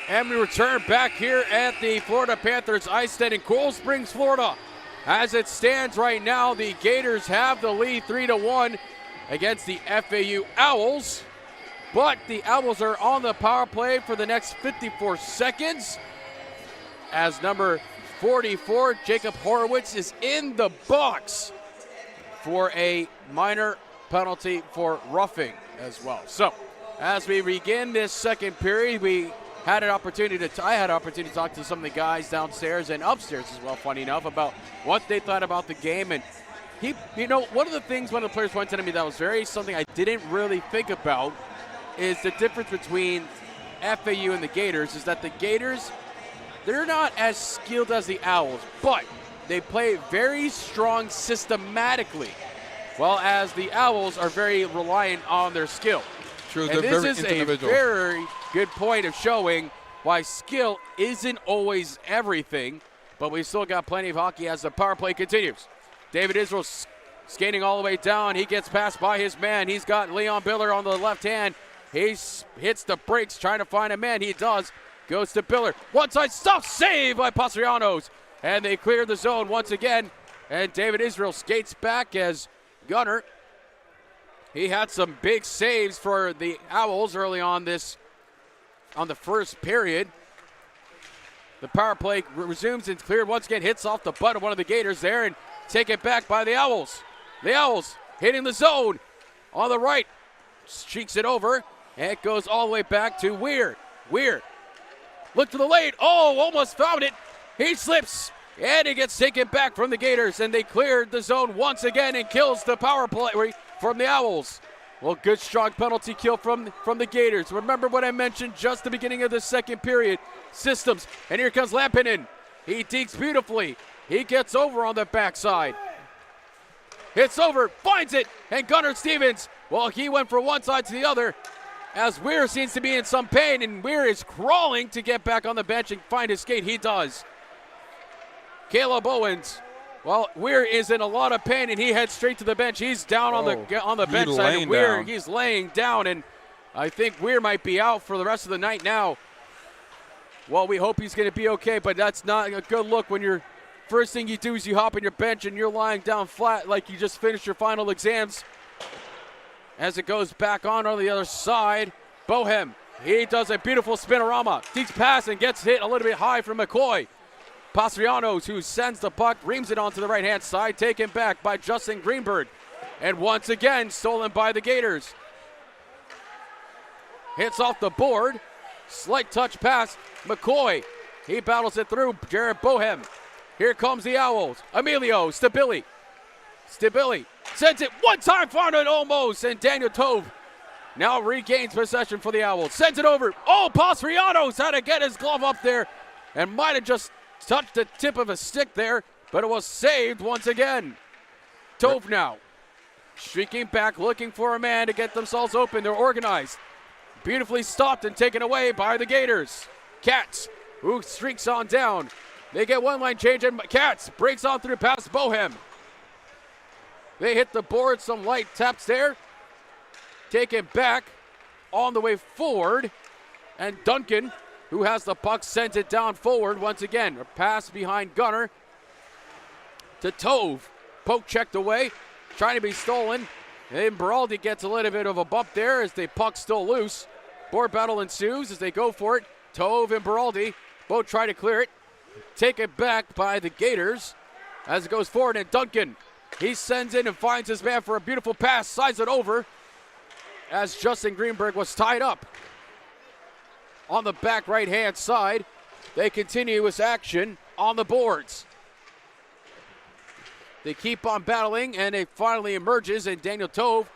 Speaker 1: And we return back here at the Florida Panthers ice tent in Coral Springs, Florida. As it stands right now, the Gators have the lead 3-1 against the FAU Owls. But the Owls are on the power play for the next 54 seconds. As number 44, Jacob Horowitz, is in the box for a minor penalty for roughing as well. So, as we begin this second period, I had an opportunity to talk to some of the guys downstairs and upstairs as well, funny enough, about what they thought about the game. And one of the things one of the players pointed to me that was something I didn't really think about is the difference between FAU and the Gators is that the Gators, they're not as skilled as the Owls, but they play very strong systematically, while as the Owls are very reliant on their skill.
Speaker 2: True,
Speaker 1: and
Speaker 2: they're
Speaker 1: this
Speaker 2: very
Speaker 1: is a very good point of showing why skill isn't always everything, but we still got plenty of hockey as the power play continues. David Israel skating all the way down. He gets passed by his man. He's got Leon Biller on the left hand. He hits the brakes trying to find a man. He does. Goes to Biller. One side stop, save by Pastrianos. And they clear the zone once again. And David Israel skates back as Gunner. He had some big saves for the Owls early on the first period. The power play resumes and cleared once again. Hits off the butt of one of the Gators there and taken back by the Owls. The Owls hitting the zone on the right. Streaks it over. And it goes all the way back to Weir. Weir. Look to the lane. Oh, almost found it. He slips. And it gets taken back from the Gators. And they cleared the zone once again and kills the power play from the Owls. Well, good strong penalty kill from the Gators. Remember what I mentioned just the beginning of the second period. Systems. And here comes Lampinen. He dekes beautifully. He gets over on the backside. Hits over, finds it, and Gunnar Stevens, well, he went from one side to the other as Weir seems to be in some pain, and Weir is crawling to get back on the bench and find his skate. He does. Caleb Owens, well, Weir is in a lot of pain, and he heads straight to the bench. He's down on the bench side, and Weir, he's laying down, and I think Weir might be out for the rest of the night now. Well, we hope he's going to be okay, but that's not a good look when you're first thing you do is you hop on your bench and you're lying down flat like you just finished your final exams. As it goes back on the other side, Bohem, he does a beautiful spinorama. Deeks pass and gets hit a little bit high from McCoy. Pastrianos, who sends the puck, reams it onto the right-hand side, taken back by Justin Greenberg. And once again, stolen by the Gators. Hits off the board. Slight touch pass. McCoy He battles it through. Jared Bohem. Here comes the Owls. Emilio Stabili. Stabili sends it one time, found it almost, and Daniel Tove now regains possession for the Owls. Sends it over. Oh, Pastrianos had to get his glove up there and might have just touched the tip of a stick there, but it was saved once again. Tove now streaking back, looking for a man to get themselves open. They're organized. Beautifully stopped and taken away by the Gators. Katz, who streaks on down. They get one line change, and Katz breaks on through past Bohem. They hit the board, some light taps there. Take it back on the way forward. And Duncan, who has the puck, sends it down forward once again. A pass behind Gunner to Tove. Poke checked away, trying to be stolen. And Beraldi gets a little bit of a bump there as the puck's still loose. Board battle ensues as they go for it. Tove and Beraldi both try to clear it. Take it back by the Gators as it goes forward, and Duncan, he sends in and finds his man for a beautiful pass, sides it over as Justin Greenberg was tied up. On the back right-hand side, they continue this action on the boards. They keep on battling, and it finally emerges, and Daniel Tove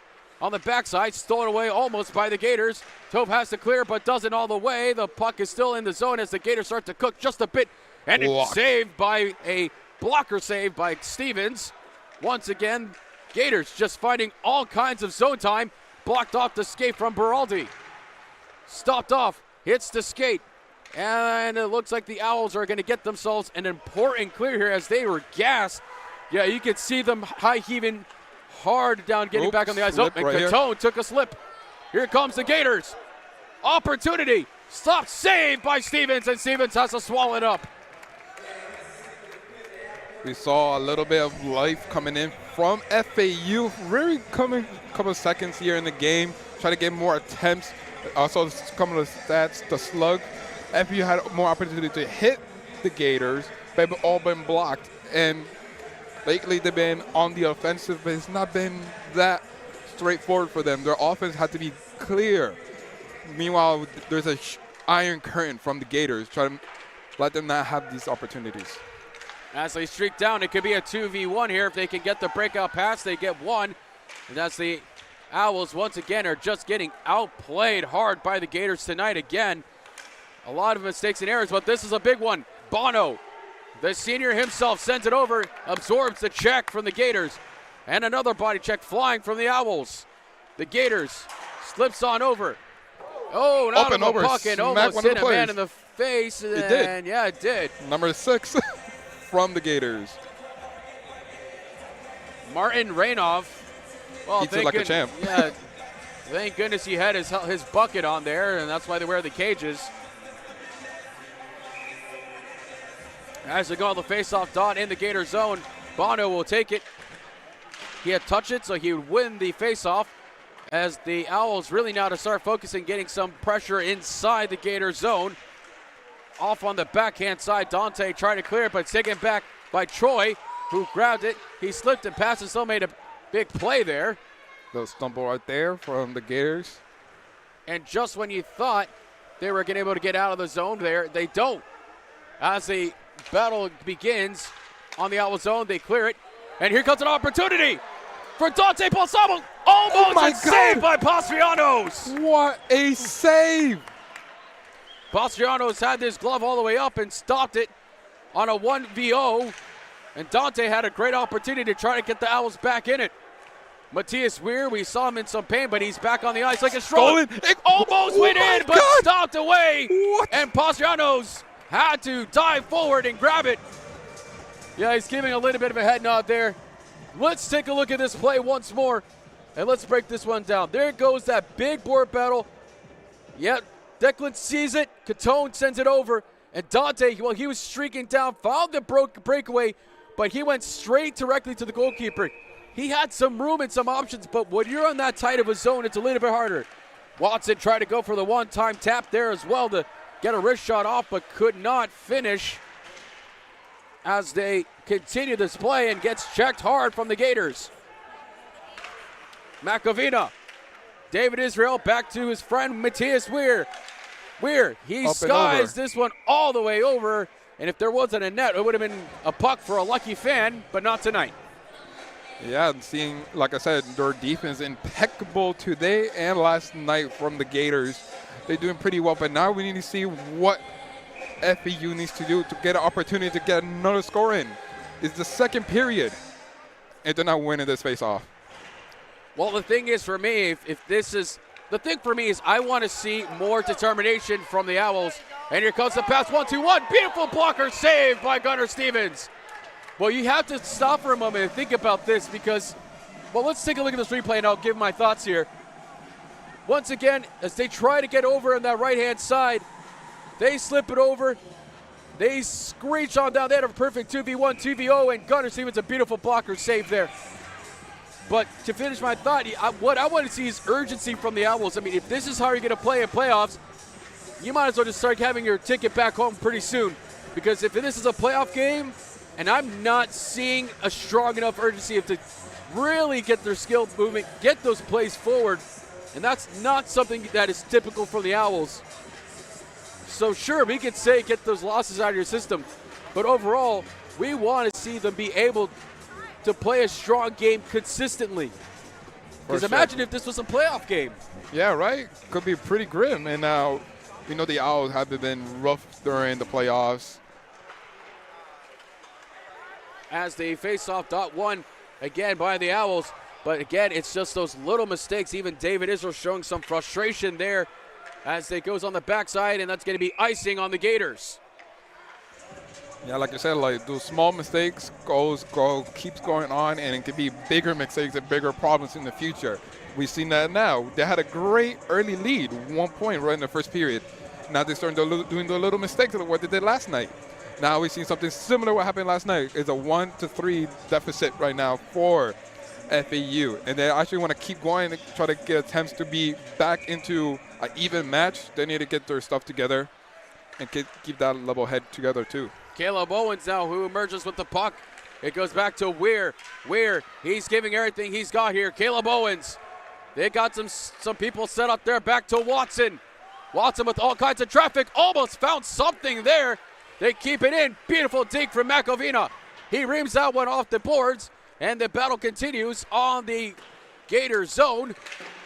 Speaker 1: on the backside, stolen away almost by the Gators. Tove has to clear, but doesn't all the way. The puck is still in the zone as the Gators start to cook just a bit, and it's saved by a blocker save by Stevens. Once again, Gators just finding all kinds of zone time. Blocked off the skate from Beraldi. Stopped off, hits the skate, and it looks like the Owls are going to get themselves an important clear here as they were gassed. Yeah, you could see them high heaving hard down, getting back on the ice. Oh, and
Speaker 2: right
Speaker 1: Catone took a slip. Here comes the Gators. Opportunity. Stop, saved by Stevens, and Stevens has to swallow it up.
Speaker 2: We saw a little bit of life coming in from FAU. Really coming a couple of seconds here in the game. Try to get more attempts. Also, some of the stats, the slug. FAU had more opportunity to hit the Gators, but they've all been blocked. And lately, they've been on the offensive, but it's not been that straightforward for them. Their offense had to be clear. Meanwhile, there's a iron curtain from the Gators trying to let them not have these opportunities.
Speaker 1: As they streak down, it could be a 2v1 here. If they can get the breakout pass, they get one. And that's the Owls once again are just getting outplayed hard by the Gators tonight again. A lot of mistakes and errors, but this is a big one. Bono, the senior himself, sends it over, absorbs the check from the Gators. And another body check flying from the Owls. The Gators slips on over. Oh, not in the pocket. Almost hit a man in the face.
Speaker 2: It did.
Speaker 1: Yeah, it did.
Speaker 2: Number 6 from the Gators.
Speaker 1: Martin Rainoff. Well,
Speaker 2: Eats it like a champ.
Speaker 1: Yeah, thank goodness he had his bucket on there, and that's why they wear the cages. As they go on the face-off dot in the Gator zone, Bono will take it. He had touched it, so he would win the face-off. As the Owls really now to start focusing, getting some pressure inside the Gator zone. Off on the backhand side, Dante trying to clear it, but it's taken back by Troy, who grabbed it. He slipped and passed and still made a big play there.
Speaker 2: Little stumble right there from the Gators.
Speaker 1: And just when you thought they were going to be able to get out of the zone there, they don't. As the battle begins on the Owl zone, they clear it. And here comes an opportunity for Dante Balsamo. Almost saved by Pastrianos.
Speaker 2: What a save.
Speaker 1: Pastrianos had this glove all the way up and stopped it on a 1v0. And Dante had a great opportunity to try to get the Owls back in it. Matthias Weir, we saw him in some pain, but he's back on the ice like a stroller. It almost went in, but stopped away.
Speaker 2: What?
Speaker 1: And Pastrianos had to dive forward and grab it. Yeah, he's giving a little bit of a head nod there. Let's take a look at this play once more, and let's break this one down. There goes that big board battle. Yep, Declan sees it. Catone sends it over. And Dante, well, he was streaking down, found the breakaway, but he went straight directly to the goalkeeper. He had some room and some options, but when you're on that tight of a zone, it's a little bit harder. Watson tried to go for the one-time tap there as well to get a wrist shot off, but could not finish as they continue this play and gets checked hard from the Gators. Makovina. David Israel back to his friend Matthias Weir. Weir, he
Speaker 2: Up and
Speaker 1: skies
Speaker 2: over.
Speaker 1: this one all the way over. And if there wasn't a net, it would have been a puck for a lucky fan, but not tonight.
Speaker 2: Yeah, and seeing, like I said, their defense impeccable today and last night from the Gators. They're doing pretty well, but now we need to see what FEU needs to do to get an opportunity to get another score in. It's the second period, and they're not winning this face-off.
Speaker 1: Well, the thing is for me, the thing for me is I want to see more determination from the Owls. And here comes the pass, 1-2-1, beautiful blocker save by Gunnar Stevens. Well, you have to stop for a moment and think about this because, well, let's take a look at this replay and I'll give my thoughts here. Once again, as they try to get over on that right-hand side, they slip it over. They screech on down. They had a perfect 2v1, 2v0, and Gunnar Stevens, a beautiful blocker save there. But to finish my thought, what I want to see is urgency from the Owls. I mean, if this is how you're going to play in playoffs, you might as well just start having your ticket back home pretty soon. Because if this is a playoff game, and I'm not seeing a strong enough urgency to really get their skill movement, get those plays forward, and that's not something that is typical for the Owls. So sure, we could say get those losses out of your system, but overall, we want to see them be able to play a strong game consistently. Because imagine if this was a playoff game.
Speaker 2: Yeah, right? Could be pretty grim. And now, we know the Owls have been rough during the playoffs.
Speaker 1: As they face off .1 again by the Owls. But again, it's just those little mistakes. Even David Israel showing some frustration there as it goes on the backside, and that's going to be icing on the Gators.
Speaker 2: Yeah, like I said, like those small mistakes keeps going on, and it could be bigger mistakes and bigger problems in the future. We've seen that now. They had a great early lead, 1 point right in the first period. Now they're starting to doing the little mistakes of what they did last night. Now we've seen something similar to what happened last night. It's a 1-3 deficit right now for FAU, and they actually want to keep going and try to get attempts to be back into an even match. They need to get their stuff together and keep that level head together too.
Speaker 1: Caleb Owens now, who emerges with the puck. It goes back to Weir. Weir, he's giving everything he's got here. Caleb Owens. They got some people set up there. Back to Watson. Watson with all kinds of traffic. Almost found something there. They keep it in. Beautiful deke from Makovina. He reams that one off the boards. And the battle continues on the Gators zone.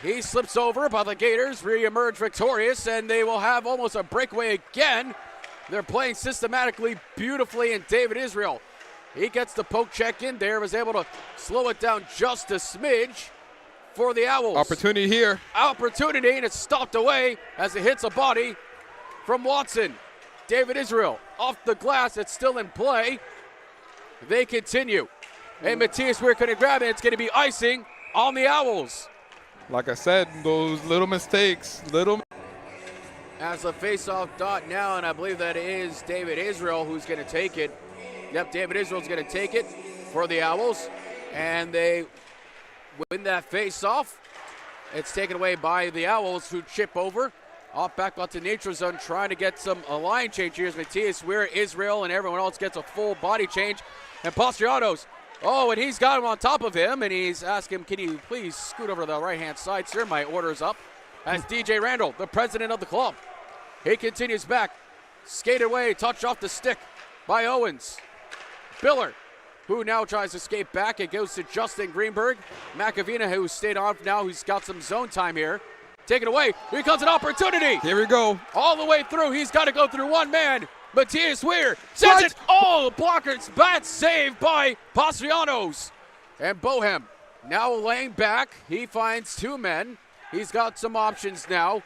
Speaker 1: He slips over, but the Gators re-emerge victorious, and they will have almost a breakaway again. They're playing systematically, beautifully, and David Israel, he gets the poke check in there, was able to slow it down just a smidge for the Owls.
Speaker 2: Opportunity here.
Speaker 1: Opportunity, and it's stopped away as it hits a body from Watson. David Israel off the glass, it's still in play. They continue. And Matthias Weir couldn't grab it. It's going to be icing on the Owls.
Speaker 2: Like I said, those little mistakes,
Speaker 1: As a face-off dot now, and I believe that is David Israel who's going to take it. Yep, David Israel's going to take it for the Owls. And they win that face-off. It's taken away by the Owls, who chip over. Off back onto neutral zone, trying to get a line change here as Matthias Weir, Israel, and everyone else gets a full body change. And Pastrianos, oh, and he's got him on top of him, and he's asking him, can you please scoot over to the right-hand side, sir? My order's up. As DJ Randall, the president of the club. He continues back. Skated away, touched off the stick by Owens. Biller, who now tries to skate back. It goes to Justin Greenberg. Makovina, who stayed on now, who's got some zone time here. Take it away. Here comes an opportunity.
Speaker 2: Here we go.
Speaker 1: All the way through. He's got to go through one man. Matthias Weir sends it. Oh, blockers. Bad save by Pastrianos. And Bohem now laying back. He finds two men. He's got some options now.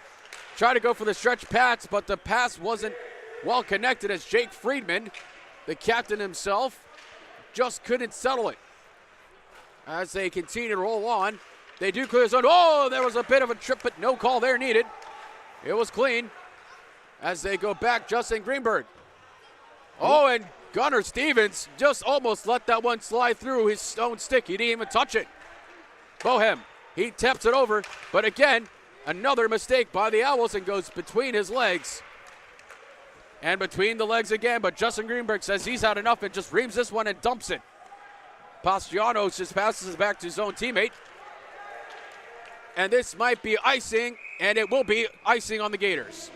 Speaker 1: Try to go for the stretch pass, but the pass wasn't well connected as Jake Friedman, the captain himself, just couldn't settle it. As they continue to roll on, they do clear the zone. Oh, there was a bit of a trip, but no call there needed. It was clean. As they go back, Justin Greenberg. Oh, and Gunnar Stevens just almost let that one slide through his stone stick. He didn't even touch it. Bohem, he taps it over, but again, another mistake by the Owls and goes between his legs. And between the legs again, but Justin Greenberg says he's had enough and just reams this one and dumps it. Pastrianos just passes it back to his own teammate. And this might be icing, and it will be icing on the Gators.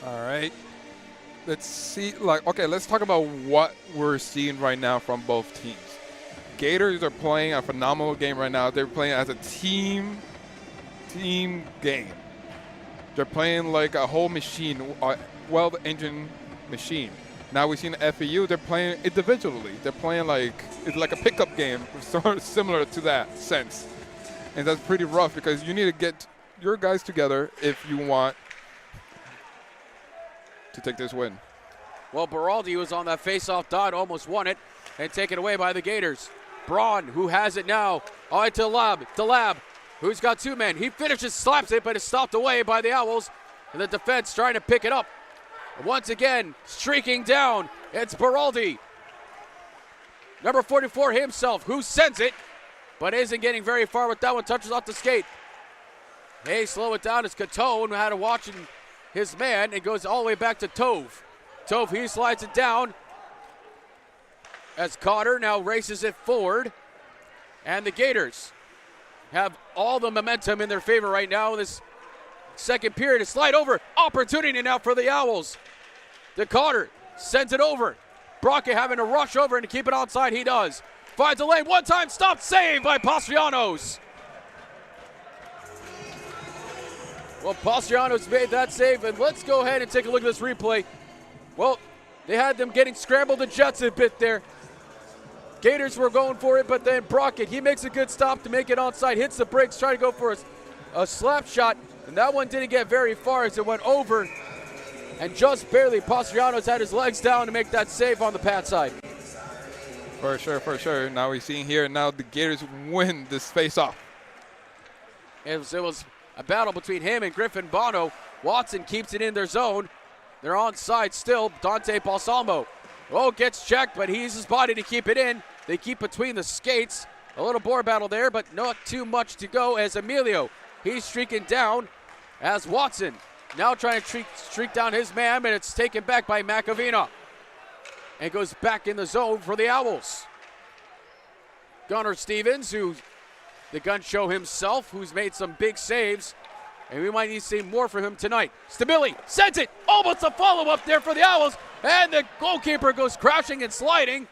Speaker 2: All right. Let's see. Let's talk about what we're seeing right now from both teams. Gators are playing a phenomenal game right now. They're playing as a team game. They're playing like a whole machine, a well-engined machine. Now we've seen FAU, they're playing individually. They're playing it's like a pickup game, sort of similar to that sense. And that's pretty rough because you need to get your guys together if you want to take this win.
Speaker 1: Well, Beraldi was on that face-off dot, almost won it, and taken away by the Gators. Braun, who has it now, all right to Lab, who's got two men. He finishes, slaps it, but is stopped away by the Owls, and the defense trying to pick it up. Once again, streaking down, it's Beraldi. Number 44 himself, who sends it, but isn't getting very far with that one, touches off the skate. Hey, slow it down as Catone had to watch his man. It goes all the way back to Tove. Tove, he slides it down as Cotter now races it forward. And the Gators have all the momentum in their favor right now in this second period. A slide over, opportunity now for the Owls. The Cotter sends it over. Brockett having to rush over and to keep it outside, he does. Finds a lane, one time stop, saved by Pastrianos. Well, Pastrianos made that save, and let's go ahead and take a look at this replay. Well, they had them getting scrambled the Jets a bit there. Gators were going for it, but then Brockett, he makes a good stop to make it onside, hits the brakes, trying to go for a slap shot, and that one didn't get very far as it went over, and just barely Pastrianos had his legs down to make that save on the pad side.
Speaker 2: For sure. Now we're seeing here, now the Gators win this face-off.
Speaker 1: It was a battle between him and Griffin Bono. Watson keeps it in their zone. They're onside still. Dante Balsamo. Oh, gets checked, but he uses his body to keep it in. They keep between the skates. A little boar battle there, but not too much to go as Emilio. He's streaking down as Watson. Now trying to streak down his man, but it's taken back by Macavina. And goes back in the zone for the Owls. Gunnar Stevens, who the gun show himself, who's made some big saves. And we might need to see more from him tonight. Stabili sends it. Almost a follow-up there for the Owls. And the goalkeeper goes crashing and sliding.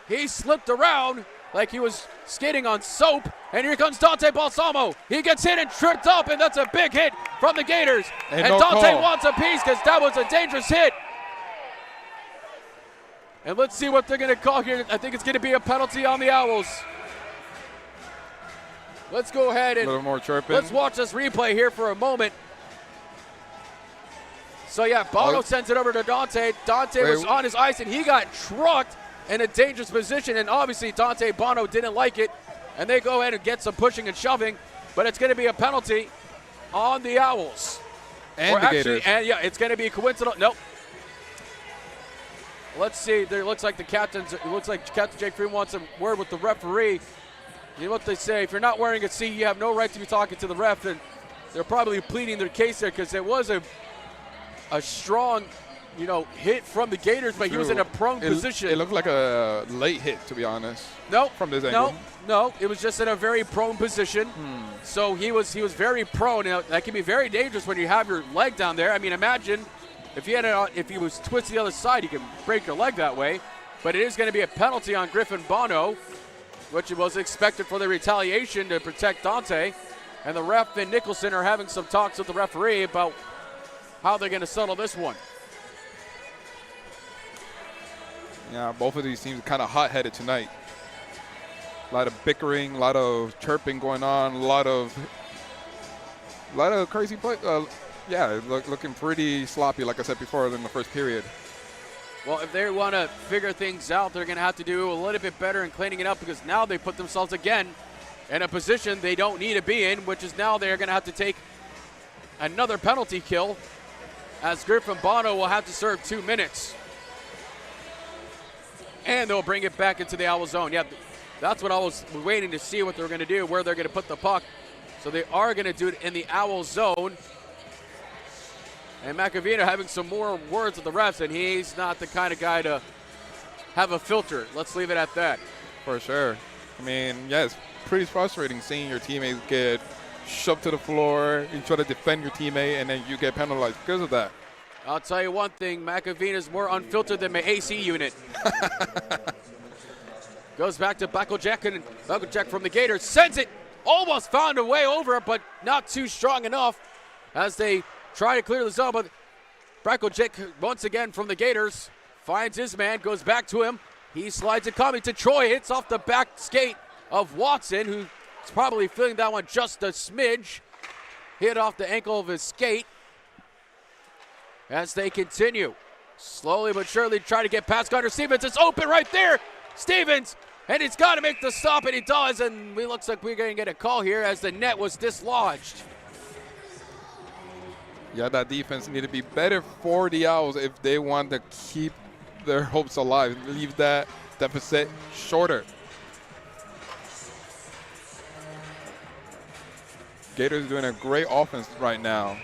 Speaker 1: He slipped around like he was skating on soap. And here comes Dante Balsamo. He gets hit and tripped up, and that's a big hit from the Gators. And
Speaker 2: no
Speaker 1: Dante
Speaker 2: call.
Speaker 1: wants a piece because that was a dangerous hit. And let's see what they're going to call here. I think it's going to be a penalty on the Owls. Let's go ahead and
Speaker 2: a little more chirping.
Speaker 1: let's watch this replay here for a moment. So yeah, Bono sends it over to Dante. Dante was on his ice and he got trucked in a dangerous position, and obviously Dante Bono didn't like it, and they go ahead and get some pushing and shoving, but it's going to be a penalty on the Owls.
Speaker 2: And the Gators.
Speaker 1: And yeah, it's going to be coincidental. Nope. Let's see. There looks like Captain Jake Freeman wants a word with the referee. You know what they say, if you're not wearing a C, you have no right to be talking to the ref, and they're probably pleading their case there because it was a strong, hit from the Gators, but he was in a prone position.
Speaker 2: It looked like a late hit, to be honest.
Speaker 1: Nope.
Speaker 2: From this angle.
Speaker 1: No, it was just in a very prone position. So he was very prone. Now, that can be very dangerous when you have your leg down there. I mean, imagine if he was twisted the other side, you can break your leg that way. But it is going to be a penalty on Griffin Bono, which was expected for the retaliation to protect Dante. And the ref and Nicholson are having some talks with the referee about how they're going to settle this one.
Speaker 2: Yeah, both of these teams are kind of hot-headed tonight. A lot of bickering, a lot of chirping going on, a lot of crazy play. Looking pretty sloppy, like I said before, in the first period.
Speaker 1: Well, if they want to figure things out, they're going to have to do a little bit better in cleaning it up, because now they put themselves again in a position they don't need to be in, which is now they're going to have to take another penalty kill, as Griffin Bono will have to serve 2 minutes. And they'll bring it back into the Owl zone. Yeah, that's what I was waiting to see what they're going to do, where they're going to put the puck. So they are going to do it in the Owl zone. And Macavino having some more words with the refs, and he's not the kind of guy to have a filter. Let's leave it at that.
Speaker 2: For sure. I mean, yeah, it's pretty frustrating seeing your teammates get shoved to the floor. You try to defend your teammate, and then you get penalized because of that.
Speaker 1: I'll tell you one thing, McAveen is more unfiltered than my AC unit. Goes back to Bakojack, and Bakojack from the Gators sends it. Almost found a way over it, but not too strong enough as they try to clear the zone. But Bakojack, once again from the Gators, finds his man, goes back to him. He slides it coming to Troy, hits off the back skate of Watson, who's probably feeling that one just a smidge. Hit off the ankle of his skate. As they continue, slowly but surely try to get past Gunnar Stevens. It's open right there. Stevens, and he's got to make the stop, and he does, and it looks like we're going to get a call here as the net was dislodged.
Speaker 2: Yeah, that defense need to be better for the Owls if they want to keep their hopes alive, leave that deficit shorter. Gators doing a great offense right now.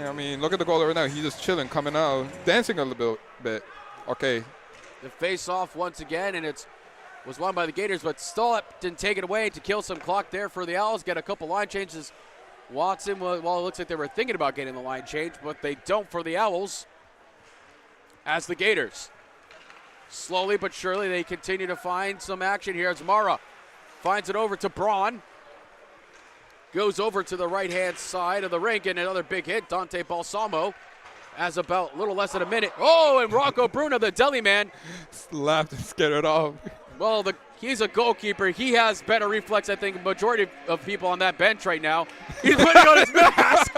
Speaker 2: I mean, look at the goalie right now. He's just chilling, coming out, dancing a little bit. Okay.
Speaker 1: The face-off once again, and it was won by the Gators, but Stollop didn't take it away to kill some clock there for the Owls. Get a couple line changes. Watson, well, it looks like they were thinking about getting the line change, but they don't for the Owls. As the Gators, slowly but surely, they continue to find some action here as Mara finds it over to Braun. Goes over to the right-hand side of the rink, and another big hit. Dante Balsamo as about a little less than a minute. Oh, and Rocco Bruno, the deli man.
Speaker 2: Laughed and scared it off.
Speaker 1: Well, he's a goalkeeper. He has better reflex, I think, majority of people on that bench right now. He's putting on his mask.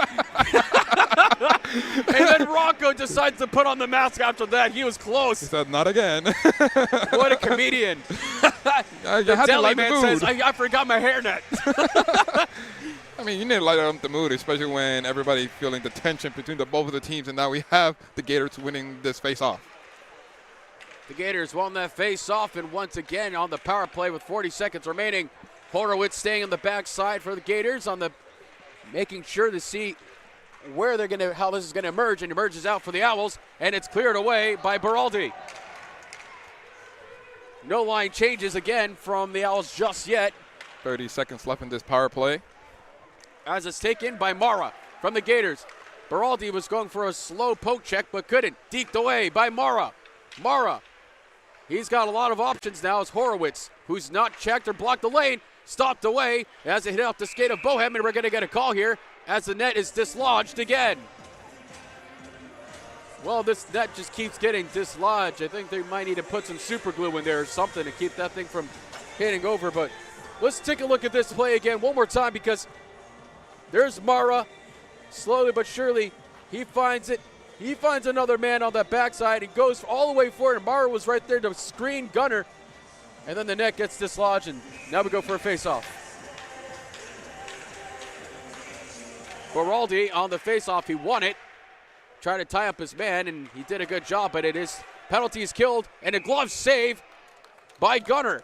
Speaker 1: And then Rocco decides to put on the mask after that. He was close.
Speaker 2: He said, not again.
Speaker 1: What a comedian. The deli man says, I forgot my hairnet.
Speaker 2: I mean, you need to light up the mood, especially when everybody feeling the tension between both of the teams, and now we have the Gators winning this face-off.
Speaker 1: The Gators won that face-off, and once again on the power play with 40 seconds remaining, Horowitz staying on the backside for the Gators, making sure to see where how this is gonna emerge, and emerges out for the Owls, and it's cleared away by Beraldi. No line changes again from the Owls just yet.
Speaker 2: 30 seconds left in this power play.
Speaker 1: As it's taken by Mara from the Gators. Beraldi was going for a slow poke check, but couldn't. Deked away by Mara. Mara, he's got a lot of options now as Horowitz, who's not checked or blocked the lane, stopped away as it hit off the skate of Bohem, and we're going to get a call here as the net is dislodged again. Well, this net just keeps getting dislodged. I think they might need to put some super glue in there or something to keep that thing from hitting over, but let's take a look at this play again one more time, because there's Mara. Slowly but surely, he finds it. He finds another man on that backside. He goes all the way forward, and Mara was right there to screen Gunner. And then the net gets dislodged, and now we go for a face-off. Beraldi on the face-off, he won it. Tried to tie up his man, and he did a good job, but it is penalties killed, and a glove save by Gunner.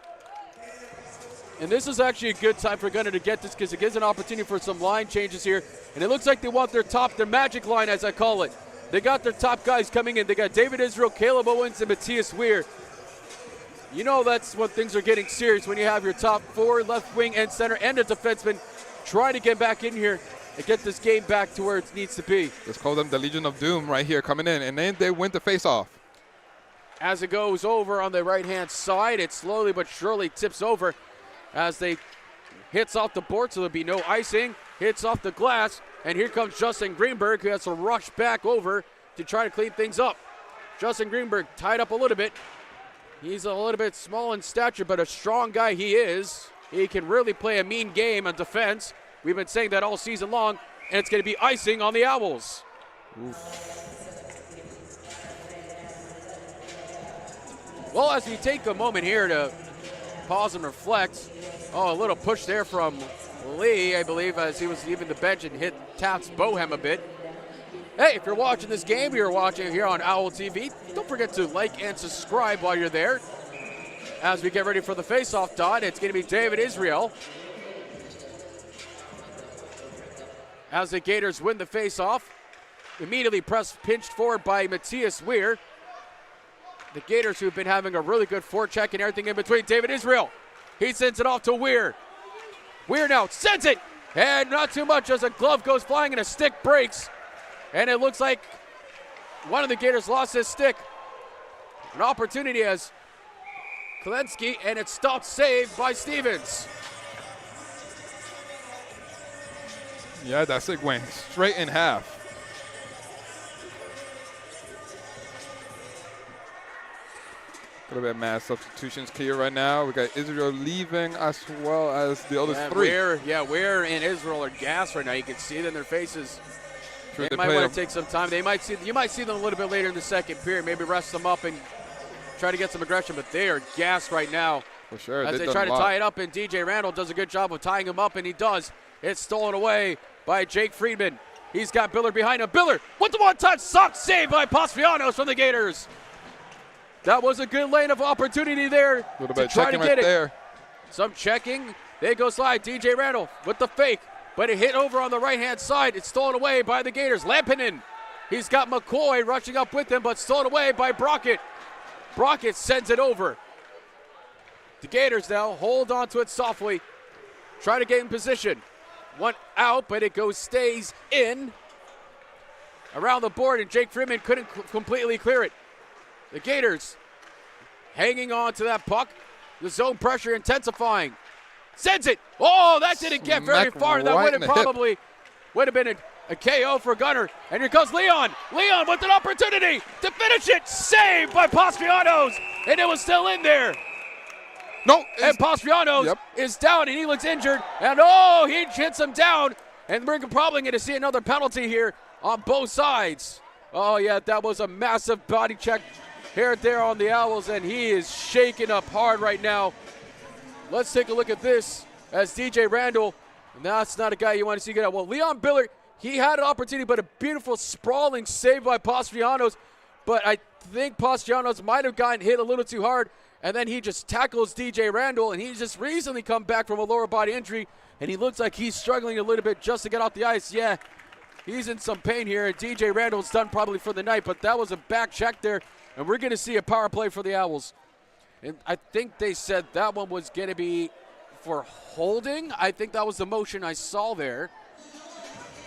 Speaker 1: And this is actually a good time for Gunner to get this, because it gives an opportunity for some line changes here. And it looks like they want their magic line, as I call it. They got their top guys coming in. They got David Israel, Caleb Owens, and Matthias Weir. You know that's when things are getting serious, when you have your top four, left wing and center, and a defenseman trying to get back in here and get this game back to where it needs to be.
Speaker 2: Let's call them the Legion of Doom right here coming in, and then they win the face-off.
Speaker 1: As it goes over on the right-hand side, it slowly but surely tips over as they hits off the board, so there'll be no icing. Hits off the glass, and here comes Justin Greenberg, who has to rush back over to try to clean things up. Justin Greenberg tied up a little bit. He's a little bit small in stature, but a strong guy he is. He can really play a mean game on defense. We've been saying that all season long, and it's going to be icing on the Owls. Well, as we take a moment here to pause and reflect. Oh, a little push there from Lee, I believe, as he was leaving the bench and taps Bohem a bit. Hey, if you're watching this game, you're watching here on Owl TV, don't forget to like and subscribe while you're there. As we get ready for the face-off, Todd, it's going to be David Israel. As the Gators win the face-off, immediately pinched forward by Matthias Weir. The Gators, who've been having a really good forecheck and everything in between. David Israel, he sends it off to Weir. Weir now sends it, and not too much as a glove goes flying and a stick breaks. And it looks like one of the Gators lost his stick. An opportunity as Kolensky, and it's stopped, saved by Stevens.
Speaker 2: Yeah, that stick went straight in half. A little bit of mass substitutions here right now. We got Israel leaving as well as the other three.
Speaker 1: Ware and Israel are gassed right now. You can see it in their faces.
Speaker 2: Sure,
Speaker 1: They might want to take some time. You might see them a little bit later in the second period. Maybe rest them up and try to get some aggression. But they are gassed right now.
Speaker 2: For sure.
Speaker 1: As they try to tie it up, and DJ Randall does a good job of tying him up, and he does. It's stolen away by Jake Friedman. He's got Biller behind him. Biller with the one-touch sock save by Pastrianos from the Gators. That was a good lane of opportunity there.
Speaker 2: A little bit
Speaker 1: to try to get it.
Speaker 2: There.
Speaker 1: Some checking. They go slide. DJ Randall with the fake, but it hit over on the right-hand side. It's stolen away by the Gators. Lampinen. He's got McCoy rushing up with him, but stolen away by Brockett. Brockett sends it over. The Gators now hold on to it softly. Try to get in position. One out, but it stays in. Around the board, and Jake Freeman couldn't completely clear it. The Gators hanging on to that puck. The zone pressure intensifying. Sends it. Oh, that didn't get very far. That would have been a KO for Gunner. And here comes Leon. Leon with an opportunity to finish it. Saved by Pastrianos. And it was still in there.
Speaker 2: No.
Speaker 1: And Pastrianos is down, and he looks injured. And he hits him down. And we're probably going to see another penalty here on both sides. Oh, yeah, that was a massive body check here there on the Owls, and he is shaking up hard right now. Let's take a look at this as DJ Randall, and that's not a guy you want to see get out. Well, Leon Biller, he had an opportunity, but a beautiful sprawling save by Pastrianos, but I think Pastrianos might have gotten hit a little too hard, and then he just tackles DJ Randall, and he's just recently come back from a lower body injury, and he looks like he's struggling a little bit just to get off the ice. Yeah, he's in some pain here, and DJ Randall's done probably for the night, but that was a back check there. And we're going to see a power play for the Owls. And I think they said that one was going to be for holding. I think that was the motion I saw there.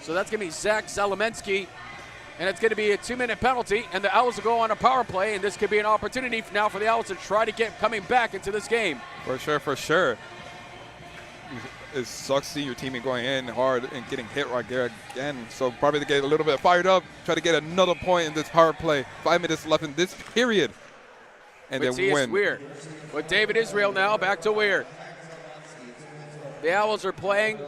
Speaker 1: So that's going to be Zach Salamensky. And it's going to be a 2-minute penalty. And the Owls will go on a power play. And this could be an opportunity now for the Owls to try to get coming back into this game.
Speaker 2: For sure, for sure. It sucks to see your team going in hard and getting hit right there again. So probably to get a little bit fired up, try to get another point in this power play. 5 minutes left in this period. And then win.
Speaker 1: Weir. With David Israel now, back to Weir. The Owls are playing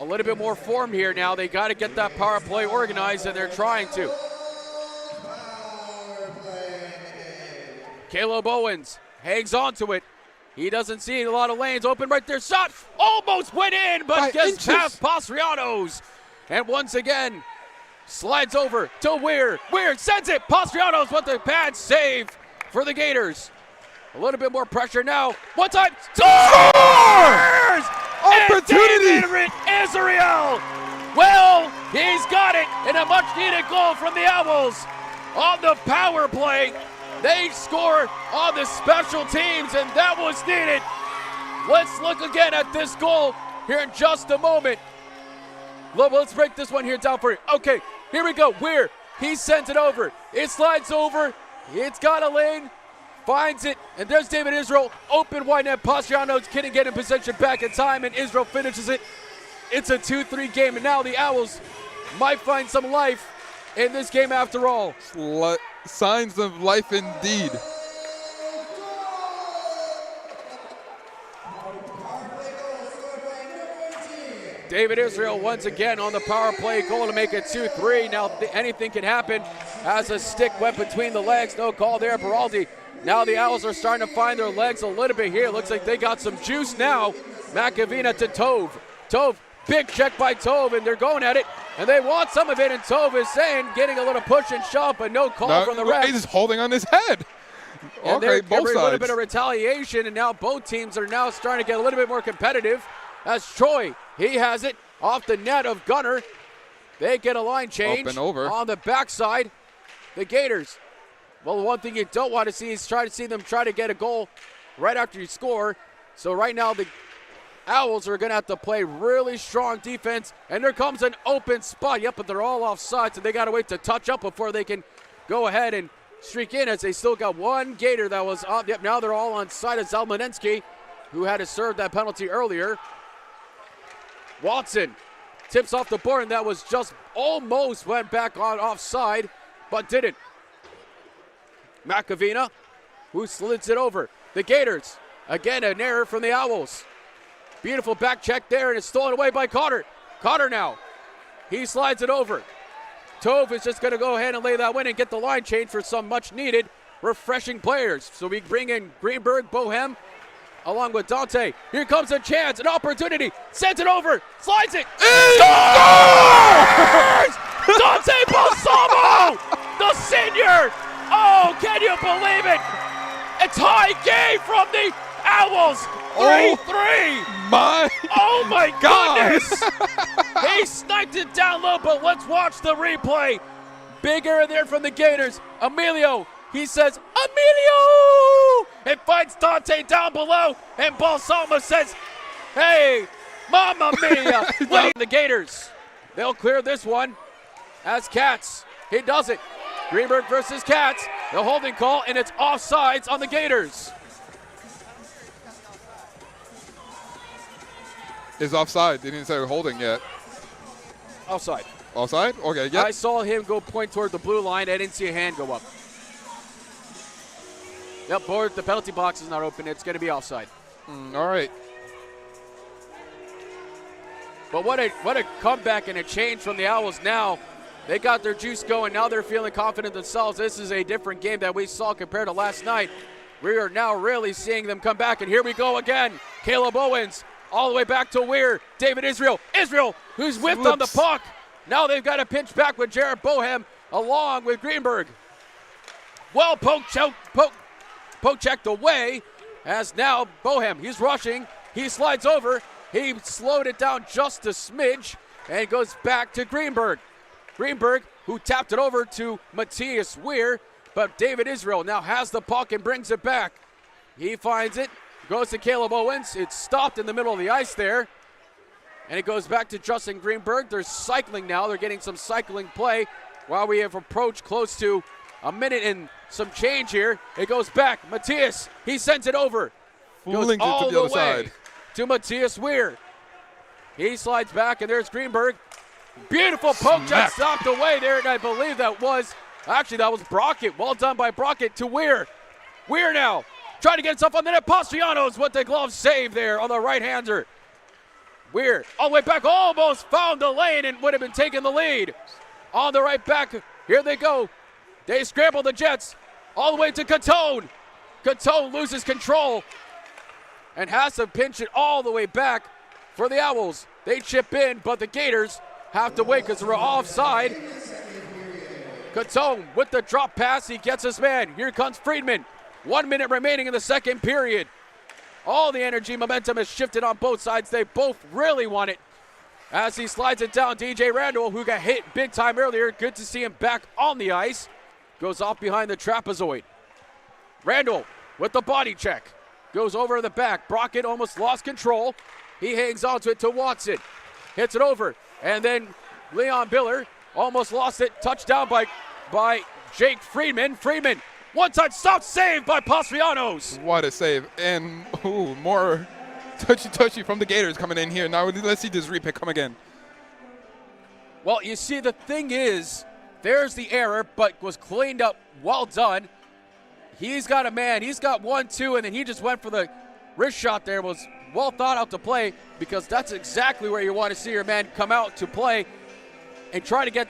Speaker 1: a little bit more form here now. They got to get that power play organized, and they're trying to. Caleb Owens hangs on to it. He doesn't see a lot of lanes open right there. Shot almost went in, but gets past Pastrianos. And once again, slides over to Weir. Weir sends it. Pastrianos with the pad save for the Gators. A little bit more pressure now. One time. Scores!
Speaker 2: Opportunity!
Speaker 1: Israel. Well, he's got it. And a much-needed goal from the Owls on the power play. They score on the special teams, and that was needed. Let's look again at this goal here in just a moment. Let's break this one here down for you. Okay, here we go. Weir, he sends it over. It slides over. It's got a lane. Finds it, and there's David Israel. Open wide net. Pastrianos couldn't get in possession back in time, and Israel finishes it. It's a 2-3 game, and now the Owls might find some life in this game after all.
Speaker 2: Signs of life indeed.
Speaker 1: David Israel once again on the power play goal to make it 2-3. Now anything can happen as a stick went between the legs. No call there, Beraldi. Now the Owls are starting to find their legs a little bit here. Looks like they got some juice now. McAvina to Tove. Tove, big check by Tove, and they're going at it. And they want some of it, and Tove is saying, getting a little push and shove, but no call from the ref.
Speaker 2: He's holding on his head.
Speaker 1: And
Speaker 2: okay, both sides.
Speaker 1: A little bit of retaliation, and now both teams are now starting to get a little bit more competitive. As Troy, he has it off the net of Gunner. They get a line change
Speaker 2: up and over
Speaker 1: on the backside. The Gators. Well, one thing you don't want to see is try to see them try to get a goal right after you score. So right now the Owls are going to have to play really strong defense, and there comes an open spot. Yep, but they're all offside, so they got to wait to touch up before they can go ahead and streak in, as they still got one Gator that was off. Yep, now they're all on side of Zalmanensky, who had to serve that penalty earlier. Watson tips off the board, and that was just almost went back on offside, but didn't. McAvina, who slids it over. The Gators, again, an error from the Owls. Beautiful back check there, and it's stolen away by Cotter. Cotter now, he slides it over. Tove is just going to go ahead and lay that win and get the line change for some much-needed refreshing players. So we bring in Greenberg, Bohem, along with Dante. Here comes a chance, an opportunity. Sends it over, slides it. Scores! Dante Balsamo, the senior. Oh, can you believe it? A tie game from the Owls. 3-3. Oh my goodness! He sniped it down low, but let's watch the replay. Bigger in there from the Gators. Emilio, he says, Emilio! And finds Dante down below, and Balsamo says, hey, Mamma Mia! Winning the Gators. They'll clear this one as Katz. He does it. Greenberg versus Katz. The holding call, and it's offsides on the Gators.
Speaker 2: Is offside. They didn't say holding yet.
Speaker 1: Offside.
Speaker 2: Offside? Okay, yeah.
Speaker 1: I saw him go point toward the blue line. I didn't see a hand go up. Yep, board. The penalty box is not open. It's going to be offside.
Speaker 2: All right.
Speaker 1: But what a comeback and a change from the Owls now. They got their juice going. Now they're feeling confident themselves. This is a different game that we saw compared to last night. We are now really seeing them come back. And here we go again. Caleb Owens. All the way back to Weir. David Israel. Israel, who's whipped on the puck. Now they've got to pinch back with Jared Bohem along with Greenberg. Well, poke checked away as now Bohem, he's rushing. He slides over. He slowed it down just a smidge and goes back to Greenberg. Greenberg, who tapped it over to Matthias Weir, but David Israel now has the puck and brings it back. He finds it. Goes to Caleb Owens. It's stopped in the middle of the ice there. And it goes back to Justin Greenberg. They're cycling now. They're getting some cycling play while we have approached close to a minute and some change here. It goes back. Matthias, he sends it over.
Speaker 2: Goes all to the other side.
Speaker 1: To Matthias Weir. He slides back, and there's Greenberg. Beautiful poke check stopped away there, and I believe that was Brockett. Well done by Brockett to Weir. Weir now. Trying to get himself on the net. Pastrianos with the glove save there on the right-hander. Weir all the way back, almost found the lane and would have been taking the lead. On the right back, here they go. They scramble the Jets all the way to Catone. Catone loses control and has to pinch it all the way back for the Owls. They chip in, but the Gators have to wait because they're offside. Catone with the drop pass, he gets his man. Here comes Friedman. 1 minute remaining in the second period. All the energy, momentum has shifted on both sides. They both really want it. As he slides it down, DJ Randall, who got hit big time earlier. Good to see him back on the ice. Goes off behind the trapezoid. Randall with the body check. Goes over the back. Brockett almost lost control. He hangs onto it to Watson. Hits it over. And then Leon Biller almost lost it. Touchdown by Jake Friedman. Friedman. One-touch stop save by Pastrianos.
Speaker 2: What a save. And more touchy from the Gators coming in here. Now let's see this repick come again.
Speaker 1: Well, you see, the thing is, there's the error, but was cleaned up. Well done. He's got a man. He's got 1-2, and then he just went for the wrist shot there. Was well thought out to play because that's exactly where you want to see your man come out to play and try to get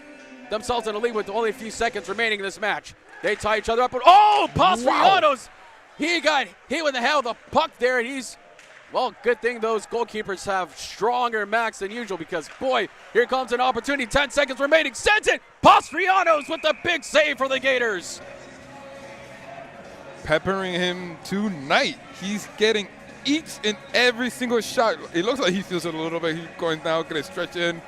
Speaker 1: themselves in a lead with only a few seconds remaining in this match. They tie each other up. Pastrianos! Wow. He got hit with the hell of the puck there, and he's, well, good thing those goalkeepers have stronger max than usual because, boy, here comes an opportunity. 10 seconds remaining. Sends it! Pastrianos with the big save for the Gators.
Speaker 2: Peppering him tonight. He's getting each and every single shot. It looks like he feels it a little bit. He's going down, going to stretch in.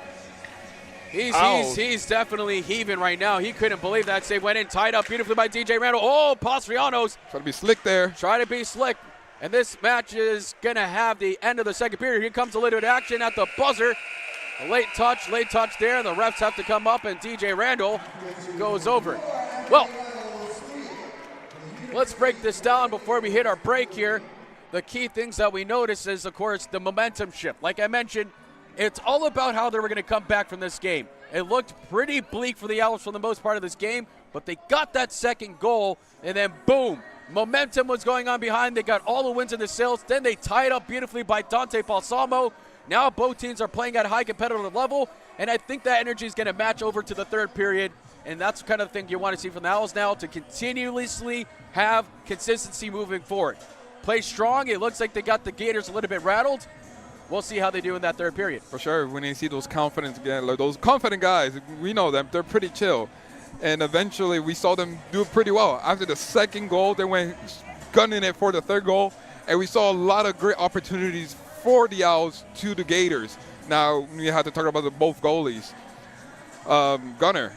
Speaker 1: He's definitely heaving right now. He couldn't believe that save went in, tied up beautifully by DJ Randall. Oh, Pastrianos.
Speaker 2: Trying to be slick there.
Speaker 1: Trying to be slick. And this match is going to have the end of the second period. Here comes a little bit of action at the buzzer. A late touch there, and the refs have to come up, and DJ Randall goes over. Well, let's break this down before we hit our break here. The key things that we notice is, of course, the momentum shift. Like I mentioned, it's all about how they were going to come back from this game. It looked pretty bleak for the Owls for the most part of this game, but they got that second goal, and then boom, momentum was going on behind. They got all the wins in the sails. Then they tied up beautifully by Dante Balsamo. Now both teams are playing at a high competitive level, and I think that energy is going to match over to the third period, and that's the kind of thing you want to see from the Owls now, to continuously have consistency moving forward. Play strong. It looks like they got the Gators a little bit rattled. We'll see how they do in that third period.
Speaker 2: For sure, when you see those confident guys, we know them. They're pretty chill. And eventually we saw them do it pretty well. After the second goal, they went gunning it for the third goal. And we saw a lot of great opportunities for the Owls to the Gators. Now, we have to talk about both goalies. Gunner,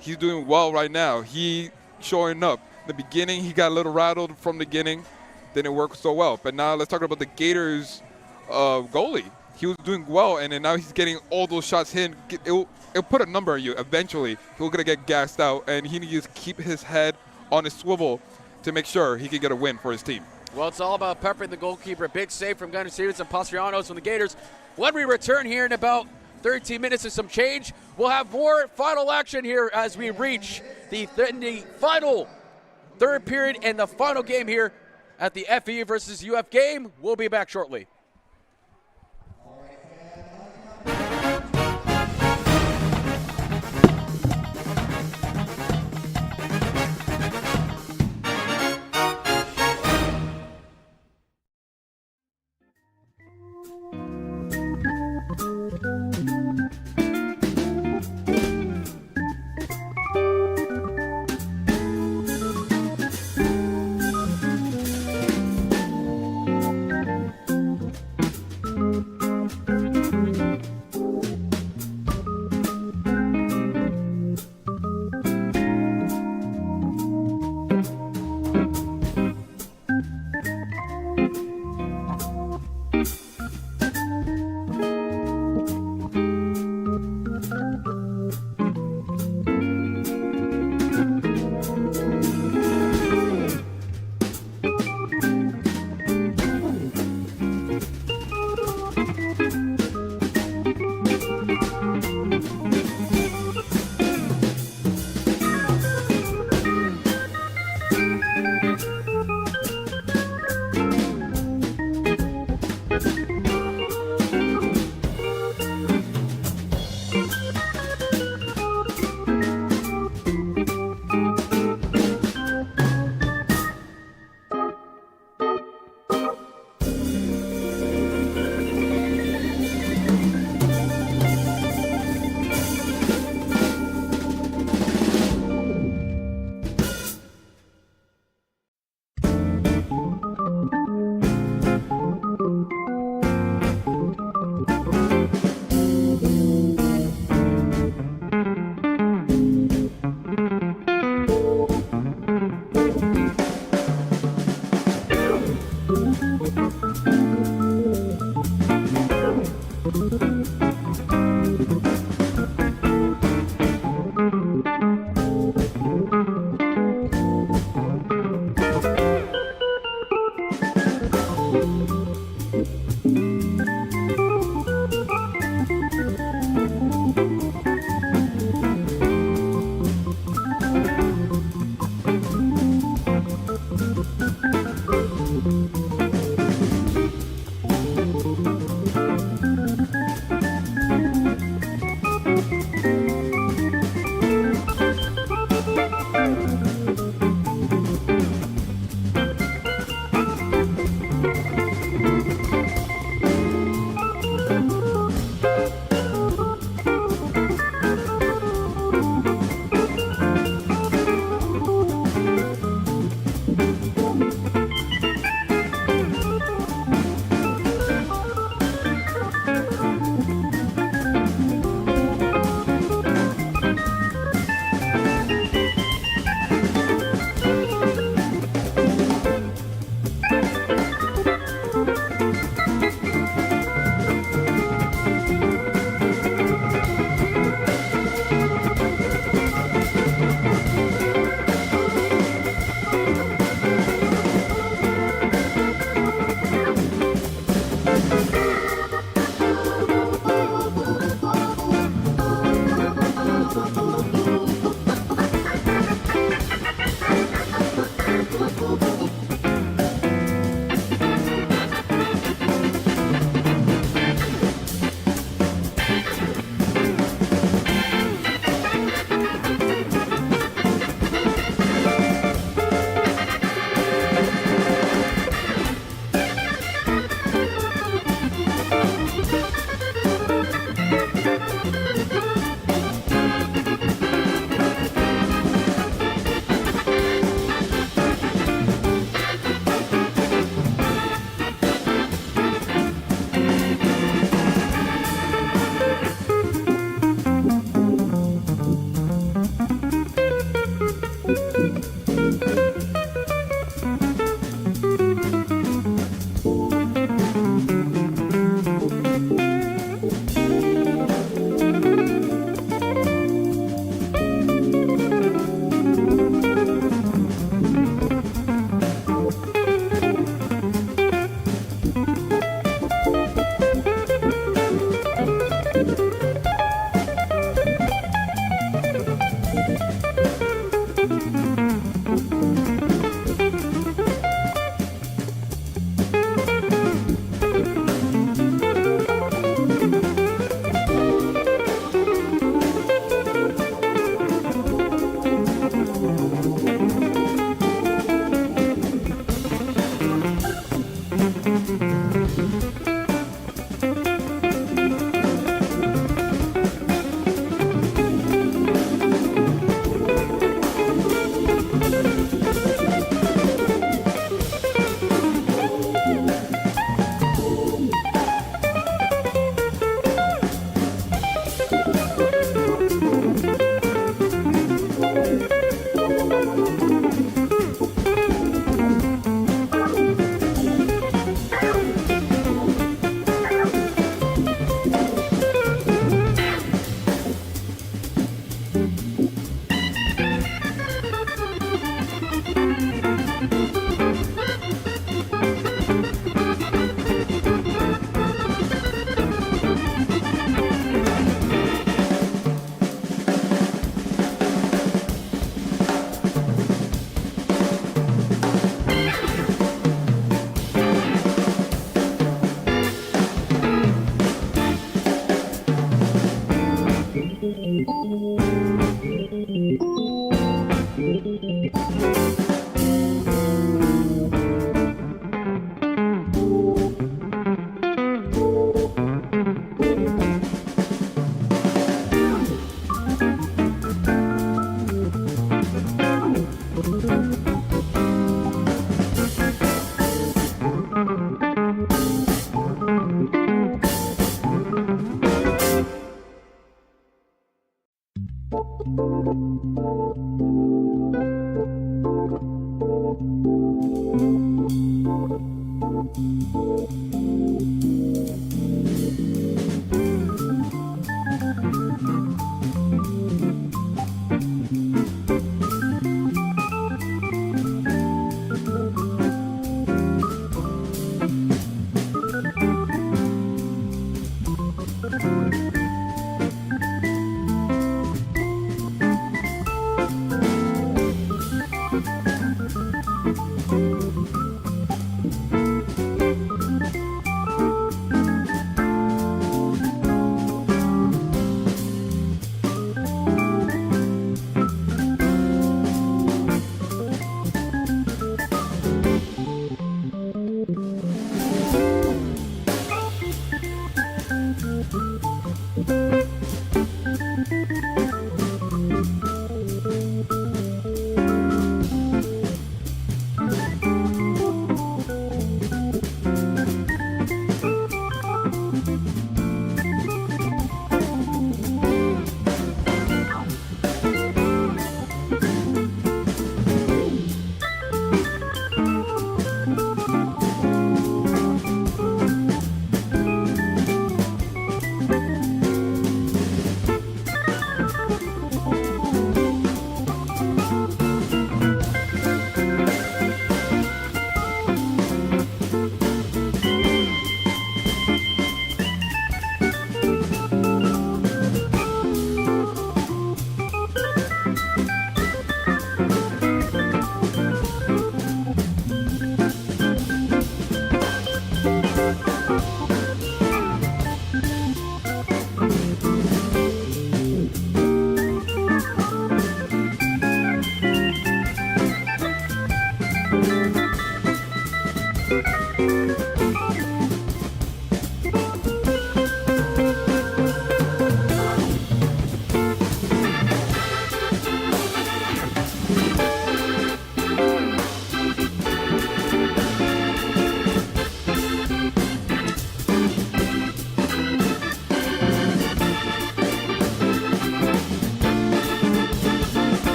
Speaker 2: he's doing well right now. He showing up. The beginning, he got a little rattled from the beginning. Didn't work so well. But now let's talk about the Gators goalie. He was doing well, and then now he's getting all those shots in. It'll put a number on you. Eventually, he's going to get gassed out, and he needs to keep his head on his swivel to make sure he can get a win for his team.
Speaker 1: Well, it's all about peppering the goalkeeper. Big save from Gunnar Stevens and Pastrianos from the Gators. When we return here in about 13 minutes and some change, we'll have more final action here as we reach the final third period and the final game here at the FEU versus UF game. We'll be back shortly.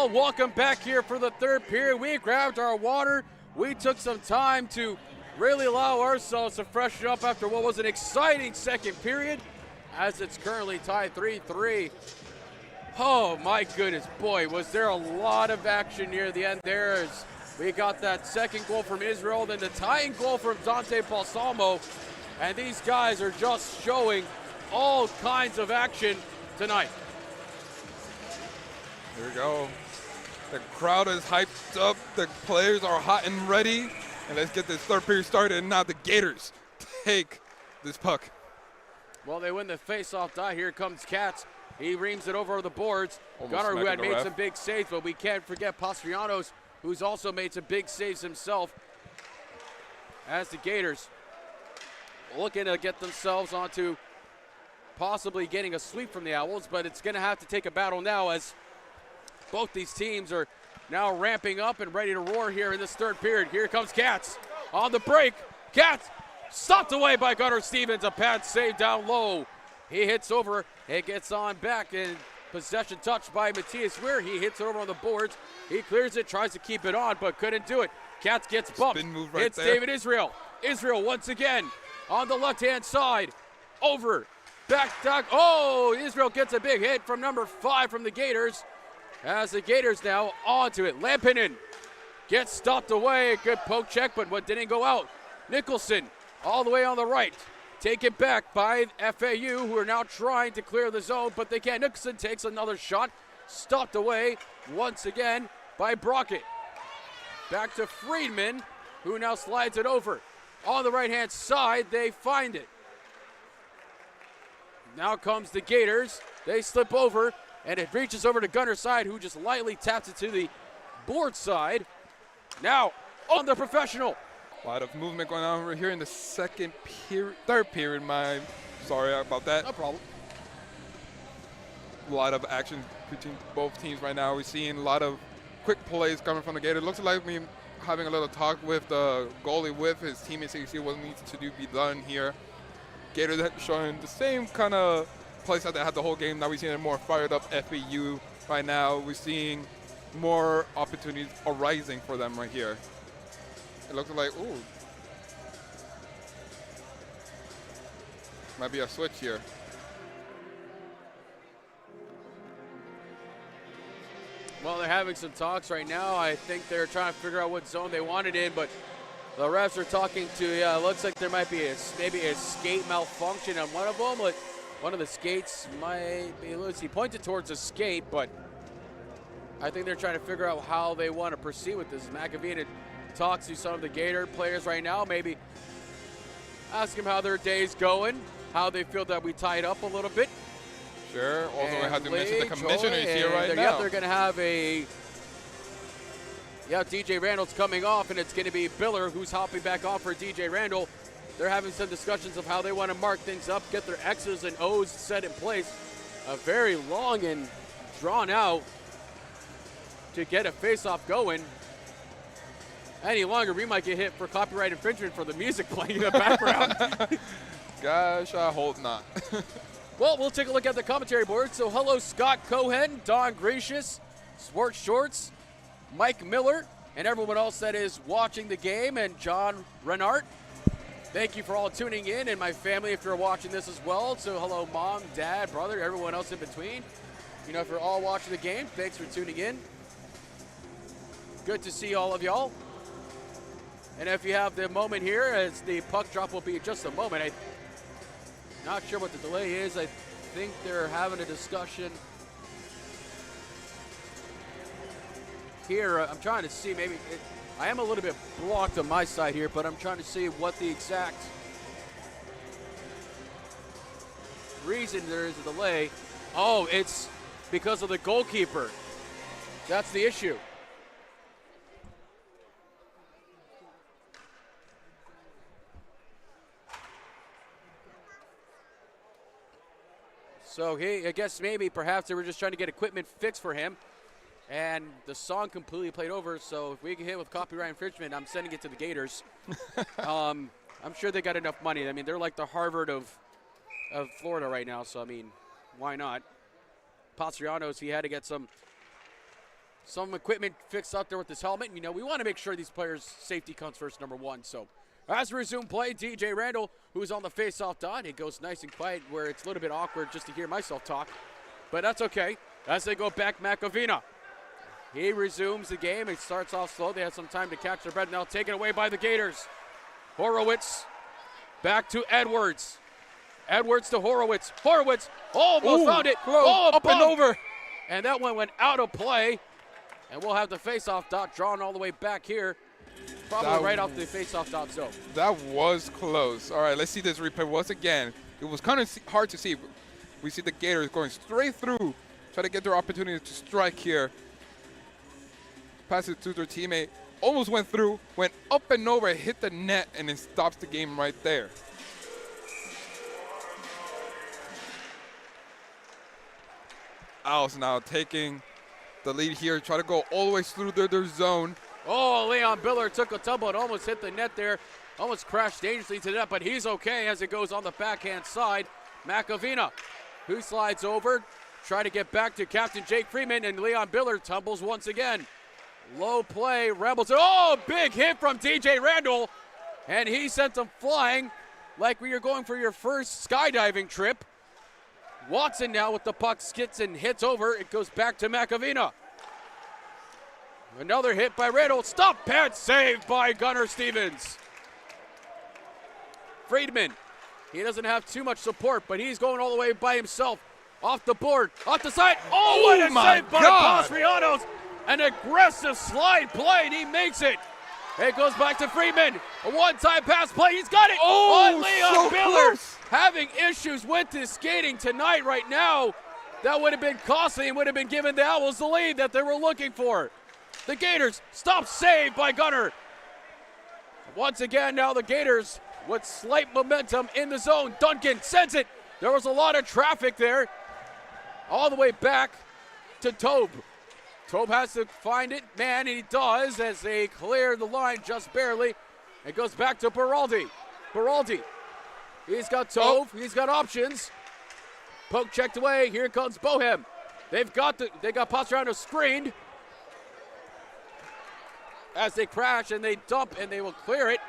Speaker 1: all. Welcome back here for the third period. We grabbed our water. We took some time to really allow ourselves to freshen up after what was an exciting second period, as it's currently tied 3-3. Oh my goodness, boy, was there a lot of action near the end there as we got that second goal from Israel, then the tying goal from Dante Balsamo, and these guys are just showing all kinds of action tonight.
Speaker 2: Here we go. The crowd is hyped up. The players are hot and ready. And let's get this third period started. And now the Gators take this puck.
Speaker 1: Well, they win the face-off die. Here comes Katz. He reams it over the boards.
Speaker 2: Almost
Speaker 1: Gunnar, who had
Speaker 2: smacking the
Speaker 1: made
Speaker 2: ref.
Speaker 1: some big saves, but we can't forget Pastrianos, who's also made some big saves himself. As the Gators looking to get themselves onto possibly getting a sweep from the Owls, but it's going to have to take a battle now as both these teams are now ramping up and ready to roar here in this third period. Here comes Katz on the break. Katz stopped away by Gunnar Stevens. A pad save down low. He hits over. It gets on back, and possession touched by Matthias Weir. He hits it over on the boards. He clears it, tries to keep it on, but couldn't do it. Katz gets bumped.
Speaker 2: Spin move right
Speaker 1: Hits
Speaker 2: there.
Speaker 1: David Israel. Israel once again on the left-hand side. Over. Back. Oh, Israel gets a big hit from number 5 from the Gators. As the Gators now onto it. Lampinen gets stopped away. Good poke check, but what didn't go out. Nicholson all the way on the right. Taken back by FAU, who are now trying to clear the zone, but they can't. Nicholson takes another shot. Stopped away once again by Brockett. Back to Friedman, who now slides it over. On the right-hand side, they find it. Now comes the Gators. They slip over, and it reaches over to Gunner's side, who just lightly taps it to the board side. Now, on the professional.
Speaker 2: A lot of movement going on over here in the third period. Sorry about that.
Speaker 1: No problem.
Speaker 2: A lot of action between both teams right now. We're seeing a lot of quick plays coming from the Gators. Looks like me having a little talk with the goalie, with his teammates, to see what needs to be done here. Gators showing the same kind of plays that they had the whole game. Now we're seeing a more fired up FAU right now. We're seeing more opportunities arising for them right here. It looks like, ooh, might be a switch here.
Speaker 1: Well, they're having some talks right now. I think they're trying to figure out what zone they want it in, but the refs are talking to, looks like there might be maybe a skate malfunction on one of them. Like one of the skates might be loose. He pointed towards a skate, but I think they're trying to figure out how they want to proceed with this. McAveen talks to some of the Gator players right now, maybe ask them how their day's going, how they feel that we tied up a little bit.
Speaker 2: Sure. Also, I have to
Speaker 1: Lee,
Speaker 2: mention the commissioner is here right now.
Speaker 1: Yep, they're going to have DJ Randall's coming off, and it's going to be Biller who's hopping back off for DJ Randall. They're having some discussions of how they want to mark things up, get their X's and O's set in place. A very long and drawn out to get a face-off going. Any longer, we might get hit for copyright infringement for the music playing in the background.
Speaker 2: Gosh, I hope not.
Speaker 1: Well, we'll take a look at the commentary board. So hello, Scott Cohen, Don Gracious, Sports Shorts, Mike Miller, and everyone else that is watching the game, and John Renart. Thank you for all tuning in, and my family if you're watching this as well. So hello, Mom, Dad, brother, everyone else in between. You know, if you're all watching the game, thanks for tuning in. Good to see all of y'all. And if you have the moment here, as the puck drop will be in just a moment. I'm not sure what the delay is. I think they're having a discussion here. I'm trying to see, I am a little bit blocked on my side here, but I'm trying to see what the exact reason there is a delay. Oh, it's because of the goalkeeper. That's the issue. So I guess perhaps they were just trying to get equipment fixed for him, and the song completely played over. So if we get hit with copyright infringement, I'm sending it to the Gators. I'm sure they got enough money. I mean, they're like the Harvard of Florida right now. So I mean, why not? Pastrianos, he had to get some some equipment fixed out there with his helmet. You know, we want to make sure these players' safety comes first, number one. So as we resume play, DJ Randall, who's on the face-off dot, it goes nice and quiet where it's a little bit awkward just to hear myself talk. But that's okay. As they go back, McAvina. He resumes the game. It starts off slow. They had some time to catch their breath. Now taken away by the Gators. Horowitz back to Edwards. Edwards to Horowitz. Horowitz almost found it.
Speaker 2: Close.
Speaker 1: Oh,
Speaker 2: Up and over.
Speaker 1: And that one went out of play. And we'll have the face-off dot drawn all the way back here. Probably right off the face-off dot zone.
Speaker 2: That was close. All right, let's see this replay once again. It was kind of hard to see. We see the Gators going straight through, try to get their opportunity to strike here. Pass it to their teammate. Almost went through, went up and over, hit the net, and it stops the game right there. Owls now taking the lead here, try to go all the way through their zone.
Speaker 1: Oh, Leon Biller took a tumble and almost hit the net there. Almost crashed dangerously to the net, but he's okay as it goes on the backhand side. McAvina, who slides over, try to get back to Captain Jake Freeman, and Leon Biller tumbles once again. Low play, Rebels. Oh, big hit from DJ Randall, and he sent them flying like when you're going for your first skydiving trip. Watson now with the puck skits and hits over. It goes back to McAvina. Another hit by Randall. Stop pad saved by Gunnar Stevens. Friedman, he doesn't have too much support, but he's going all the way by himself. Off the board, off the side. Oh, what a save by Pastrianos. An aggressive slide play, and he makes it. It goes back to Friedman. A one-time pass play. He's got it.
Speaker 2: Oh,
Speaker 1: Leon
Speaker 2: so
Speaker 1: Biller
Speaker 2: close.
Speaker 1: having issues with his skating tonight right now. That would have been costly and would have been giving the Owls the lead that they were looking for. The Gators stop save by Gunnar. Once again, now the Gators with slight momentum in the zone. Duncan sends it. There was a lot of traffic there. All the way back to Tobe. Tobe has to find it, man, and he does as they clear the line just barely. It goes back to Beraldi. Beraldi, he's got Tobe, he's got options. Poke checked away, here comes Bohem. They got Pastrano screened. As they crash and they dump and they will clear it.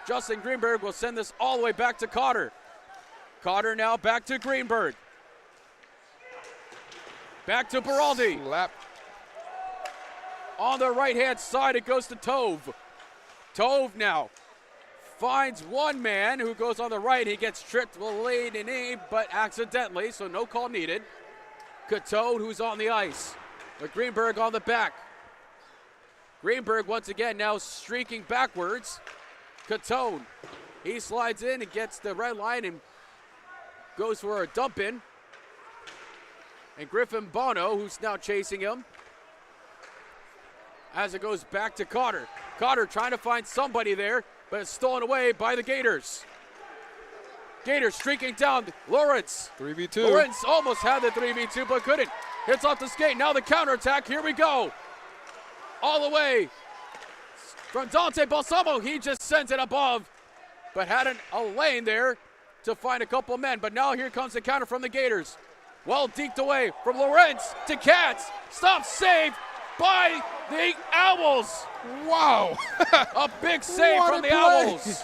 Speaker 1: Justin Greenberg will send this all the way back to Cotter. Cotter now back to Greenberg. Back to Beraldi.
Speaker 2: Slap.
Speaker 1: On the right-hand side, it goes to Tove. Tove now finds one man who goes on the right. He gets tripped with a lead and knee, but accidentally, so no call needed. Catone, who's on the ice. But Greenberg on the back. Greenberg once again now streaking backwards. Catone, he slides in and gets the red line and goes for a dump in. And Griffin Bono, who's now chasing him. As it goes back to Cotter. Cotter trying to find somebody there, but it's stolen away by the Gators. Gators streaking down. Lawrence.
Speaker 2: 3v2.
Speaker 1: Lawrence almost had the 3v2, but couldn't. Hits off the skate. Now the counterattack. Here we go. All the way from Dante Balsamo. He just sends it above, but had a lane there to find a couple men. But now here comes the counter from the Gators. Well deked away from Lawrence to Katz. Stop save by the Owls.
Speaker 2: Wow.
Speaker 1: A big save
Speaker 2: What
Speaker 1: from
Speaker 2: a
Speaker 1: the
Speaker 2: play.
Speaker 1: Owls.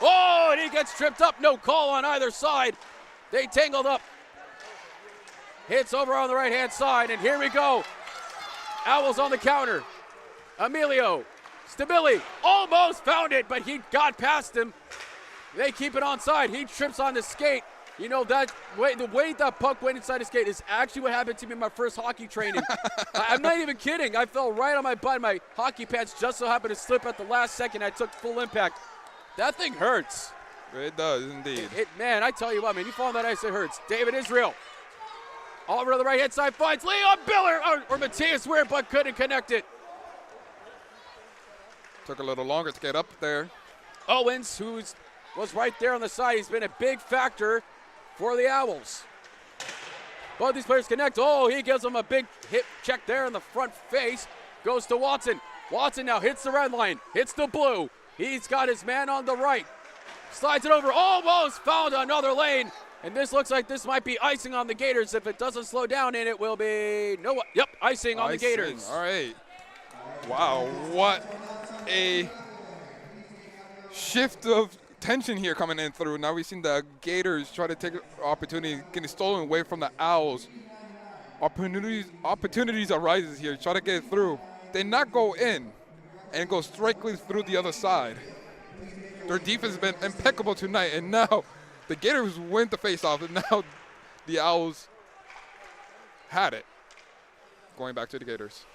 Speaker 1: Oh, and he gets tripped up. No call on either side. They tangled up. Hits over on the right-hand side, and here we go. Owls on the counter. Emilio Stabili almost found it, but he got past him. They keep it onside. He trips on the skate. You know, the way that puck went inside the skate is actually what happened to me in my first hockey training. I'm not even kidding. I fell right on my butt. My hockey pants just so happened to slip at the last second. I took full impact. That thing hurts.
Speaker 2: It does indeed.
Speaker 1: Man, I tell you what, man, you fall on that ice, it hurts. David Israel. All over to the right-hand side, finds Leon Biller, or Matthias Weir, but couldn't connect it.
Speaker 2: Took a little longer to get up there.
Speaker 1: Owens, who was right there on the side, he's been a big factor for the Owls. Both these players connect. Oh, he gives them a big hit check there in the front face. Goes to Watson. Watson now hits the red line, hits the blue. He's got his man on the right. Slides it over, almost found another lane. And this looks like this might be icing on the Gators if it doesn't slow down, and it will be icing on the Gators.
Speaker 2: All right. Wow, what a shift of tension here coming in through. Now we've seen the Gators try to take an opportunity, getting stolen away from the Owls. Opportunities arises here, try to get it through. They not go in and go straightly through the other side. Their defense has been impeccable tonight, and now the Gators win the face-off, and now the Owls had it. Going back to the Gators.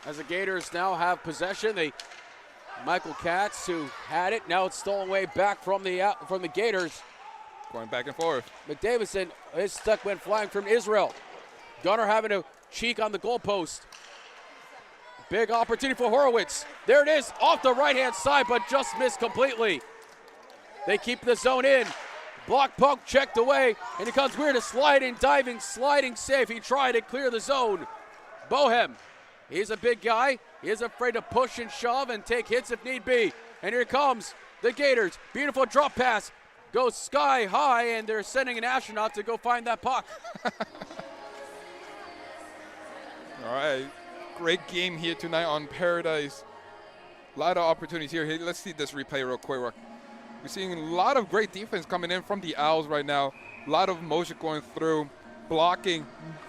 Speaker 1: As the Gators now have possession, Michael Katz, who had it, now it's stolen away back from the Gators.
Speaker 2: Going back and forth.
Speaker 1: McDavidson, his stick went flying from Israel. Gunner having to cheek on the goalpost. Big opportunity for Horowitz. There it is, off the right-hand side, but just missed completely. They keep the zone in. Block poke checked away, and it comes weird, a sliding, diving, sliding save. He tried to clear the zone. Bohem, he's a big guy. He is afraid to push and shove and take hits if need be. And here comes the Gators. Beautiful drop pass. Goes sky high, and they're sending an astronaut to go find that puck.
Speaker 2: All right. Great game here tonight on Paradise. A lot of opportunities here. Hey, let's see this replay real quick. We're seeing a lot of great defense coming in from the Owls right now. A lot of motion going through, blocking.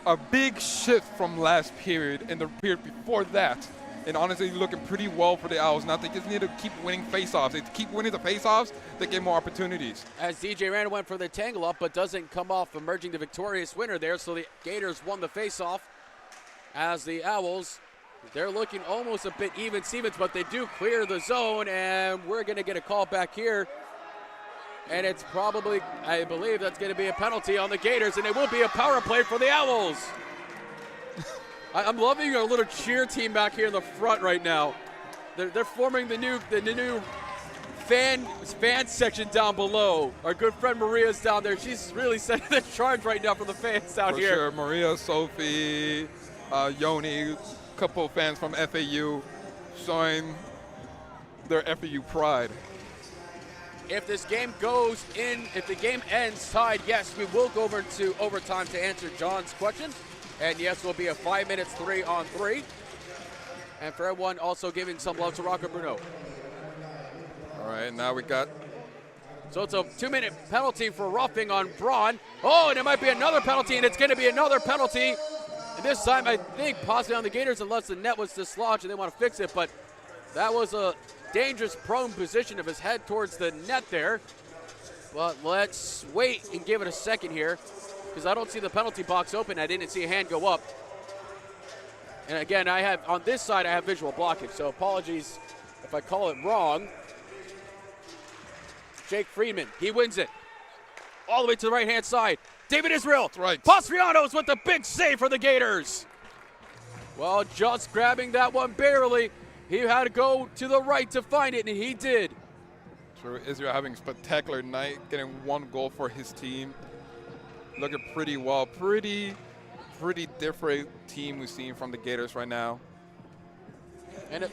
Speaker 2: A big shift from last period and the period before that. And honestly, looking pretty well for the Owls. Now they just need to keep winning faceoffs. They keep winning the faceoffs, they get more opportunities.
Speaker 1: As DJ Randall went for the tangle up, but doesn't come off emerging the victorious winner there. So the Gators won the faceoff. As the Owls, they're looking almost a bit even Stevens, but they do clear the zone, and we're going to get a call back here. And it's probably, I believe that's going to be a penalty on the Gators, and it will be a power play for the Owls. I'm loving our little cheer team back here in the front right now. They're forming the new fan section down below. Our good friend Maria's down there. She's really setting the charge right now for the fans down here.
Speaker 2: For sure, Maria, Sophie, Yoni, a couple of fans from FAU showing their FAU pride.
Speaker 1: If this game goes in, if the game ends tied, yes, we will go over to overtime to answer John's question. And yes, will be a 5 minutes 3-on-3. And for everyone also giving some love to Rocco Bruno.
Speaker 2: All right, now we got.
Speaker 1: So it's a 2-minute penalty for roughing on Braun. Oh, and it might be another penalty, and it's going to be another penalty. And this time, I think, possibly on the Gators, unless the net was dislodged and they want to fix it. But that was a dangerous prone position of his head towards the net there. But let's wait and give it a second here, because I don't see the penalty box open. I didn't see a hand go up. And again, I have on this side, I have visual blocking, so apologies if I call it wrong. Jake Friedman, he wins it. All the way to the right-hand side. David Israel.
Speaker 2: That's right.
Speaker 1: Pastrianos with the big save for the Gators. Well, just grabbing that one barely. He had to go to the right to find it, and he did.
Speaker 2: True, Israel having a spectacular night, getting one goal for his team. Looking pretty well. Pretty different team we've seen from the Gators right now.
Speaker 1: And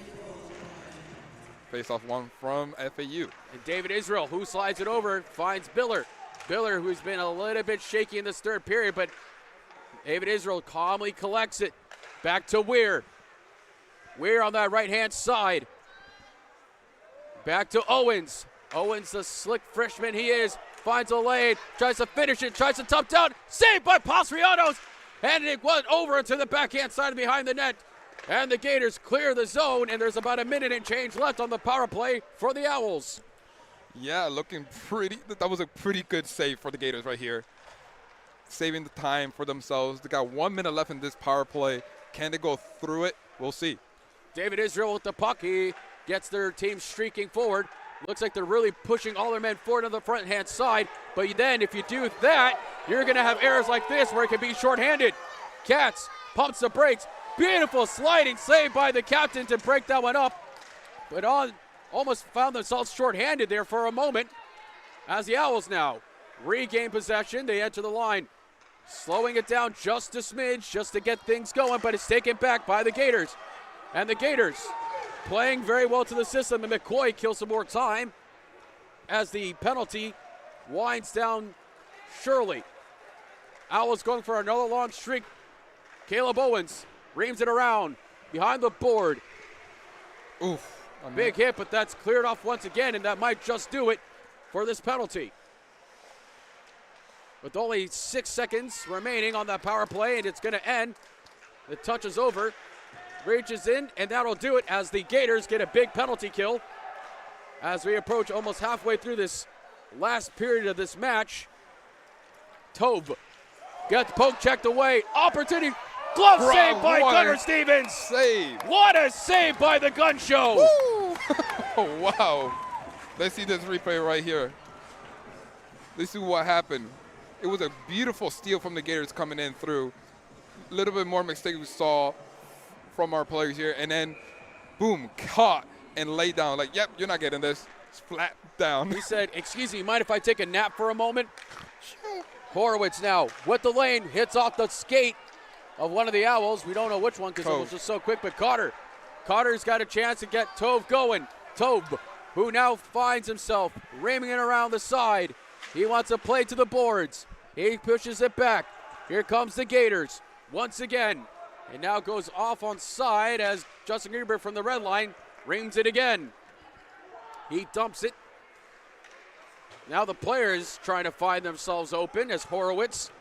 Speaker 2: Face-off one from FAU.
Speaker 1: And David Israel, who slides it over, finds Biller. Biller, who's been a little bit shaky in this third period, but David Israel calmly collects it. Back to Weir. Weir on that right-hand side. Back to Owens. Owens, the slick freshman he is, finds a lane, tries to finish it, tries to top down. Saved by Pastrianos. And it went over to the backhand side and behind the net. And the Gators clear the zone, and there's about a minute and change left on the power play for the Owls.
Speaker 2: Yeah, looking pretty. That was a pretty good save for the Gators right here. Saving the time for themselves. They got 1 minute left in this power play. Can they go through it? We'll see.
Speaker 1: David Israel with the puck. He gets their team streaking forward. Looks like they're really pushing all their men forward on the front-hand side. But then if you do that, you're going to have errors like this where it can be shorthanded. Katz pumps the brakes. Beautiful sliding save by the captain to break that one up. But almost found themselves shorthanded there for a moment. As the Owls now regain possession, they enter the line. Slowing it down just a smidge just to get things going, but it's taken back by the Gators. And the Gators playing very well to the system, and McCoy kills some more time as the penalty winds down surely. Owls going for another long streak. Caleb Owens reams it around behind the board.
Speaker 2: Oof.
Speaker 1: Big hit, but that's cleared off once again, and that might just do it for this penalty. With only 6 seconds remaining on that power play, and it's going to end. The touch is over. Reaches in, and that'll do it as the Gators get a big penalty kill. As we approach almost halfway through this last period of this match. Tove gets poke checked away. Opportunity. Glove save by Gunnar Stevens.
Speaker 2: Save.
Speaker 1: What a save by the Gun Show.
Speaker 2: Oh, wow. Let's see this replay right here. Let's see what happened. It was a beautiful steal from the Gators coming in through. A little bit more mistake we saw from our players here. And then, boom, caught and laid down. Like, yep, you're not getting this. Splat down.
Speaker 1: He said, excuse me, mind if I take a nap for a moment? Horowitz now with the lane. Hits off the skate of one of the Owls. We don't know which one because it was just so quick, but Carter's got a chance to get Tove going. Tove, who now finds himself ramming it around the side. He wants to play to the boards. He pushes it back. Here comes the Gators once again. And now goes off on side as Justin Greenberg from the red line reams it again. He dumps it. Now the players trying to find themselves open as Horowitz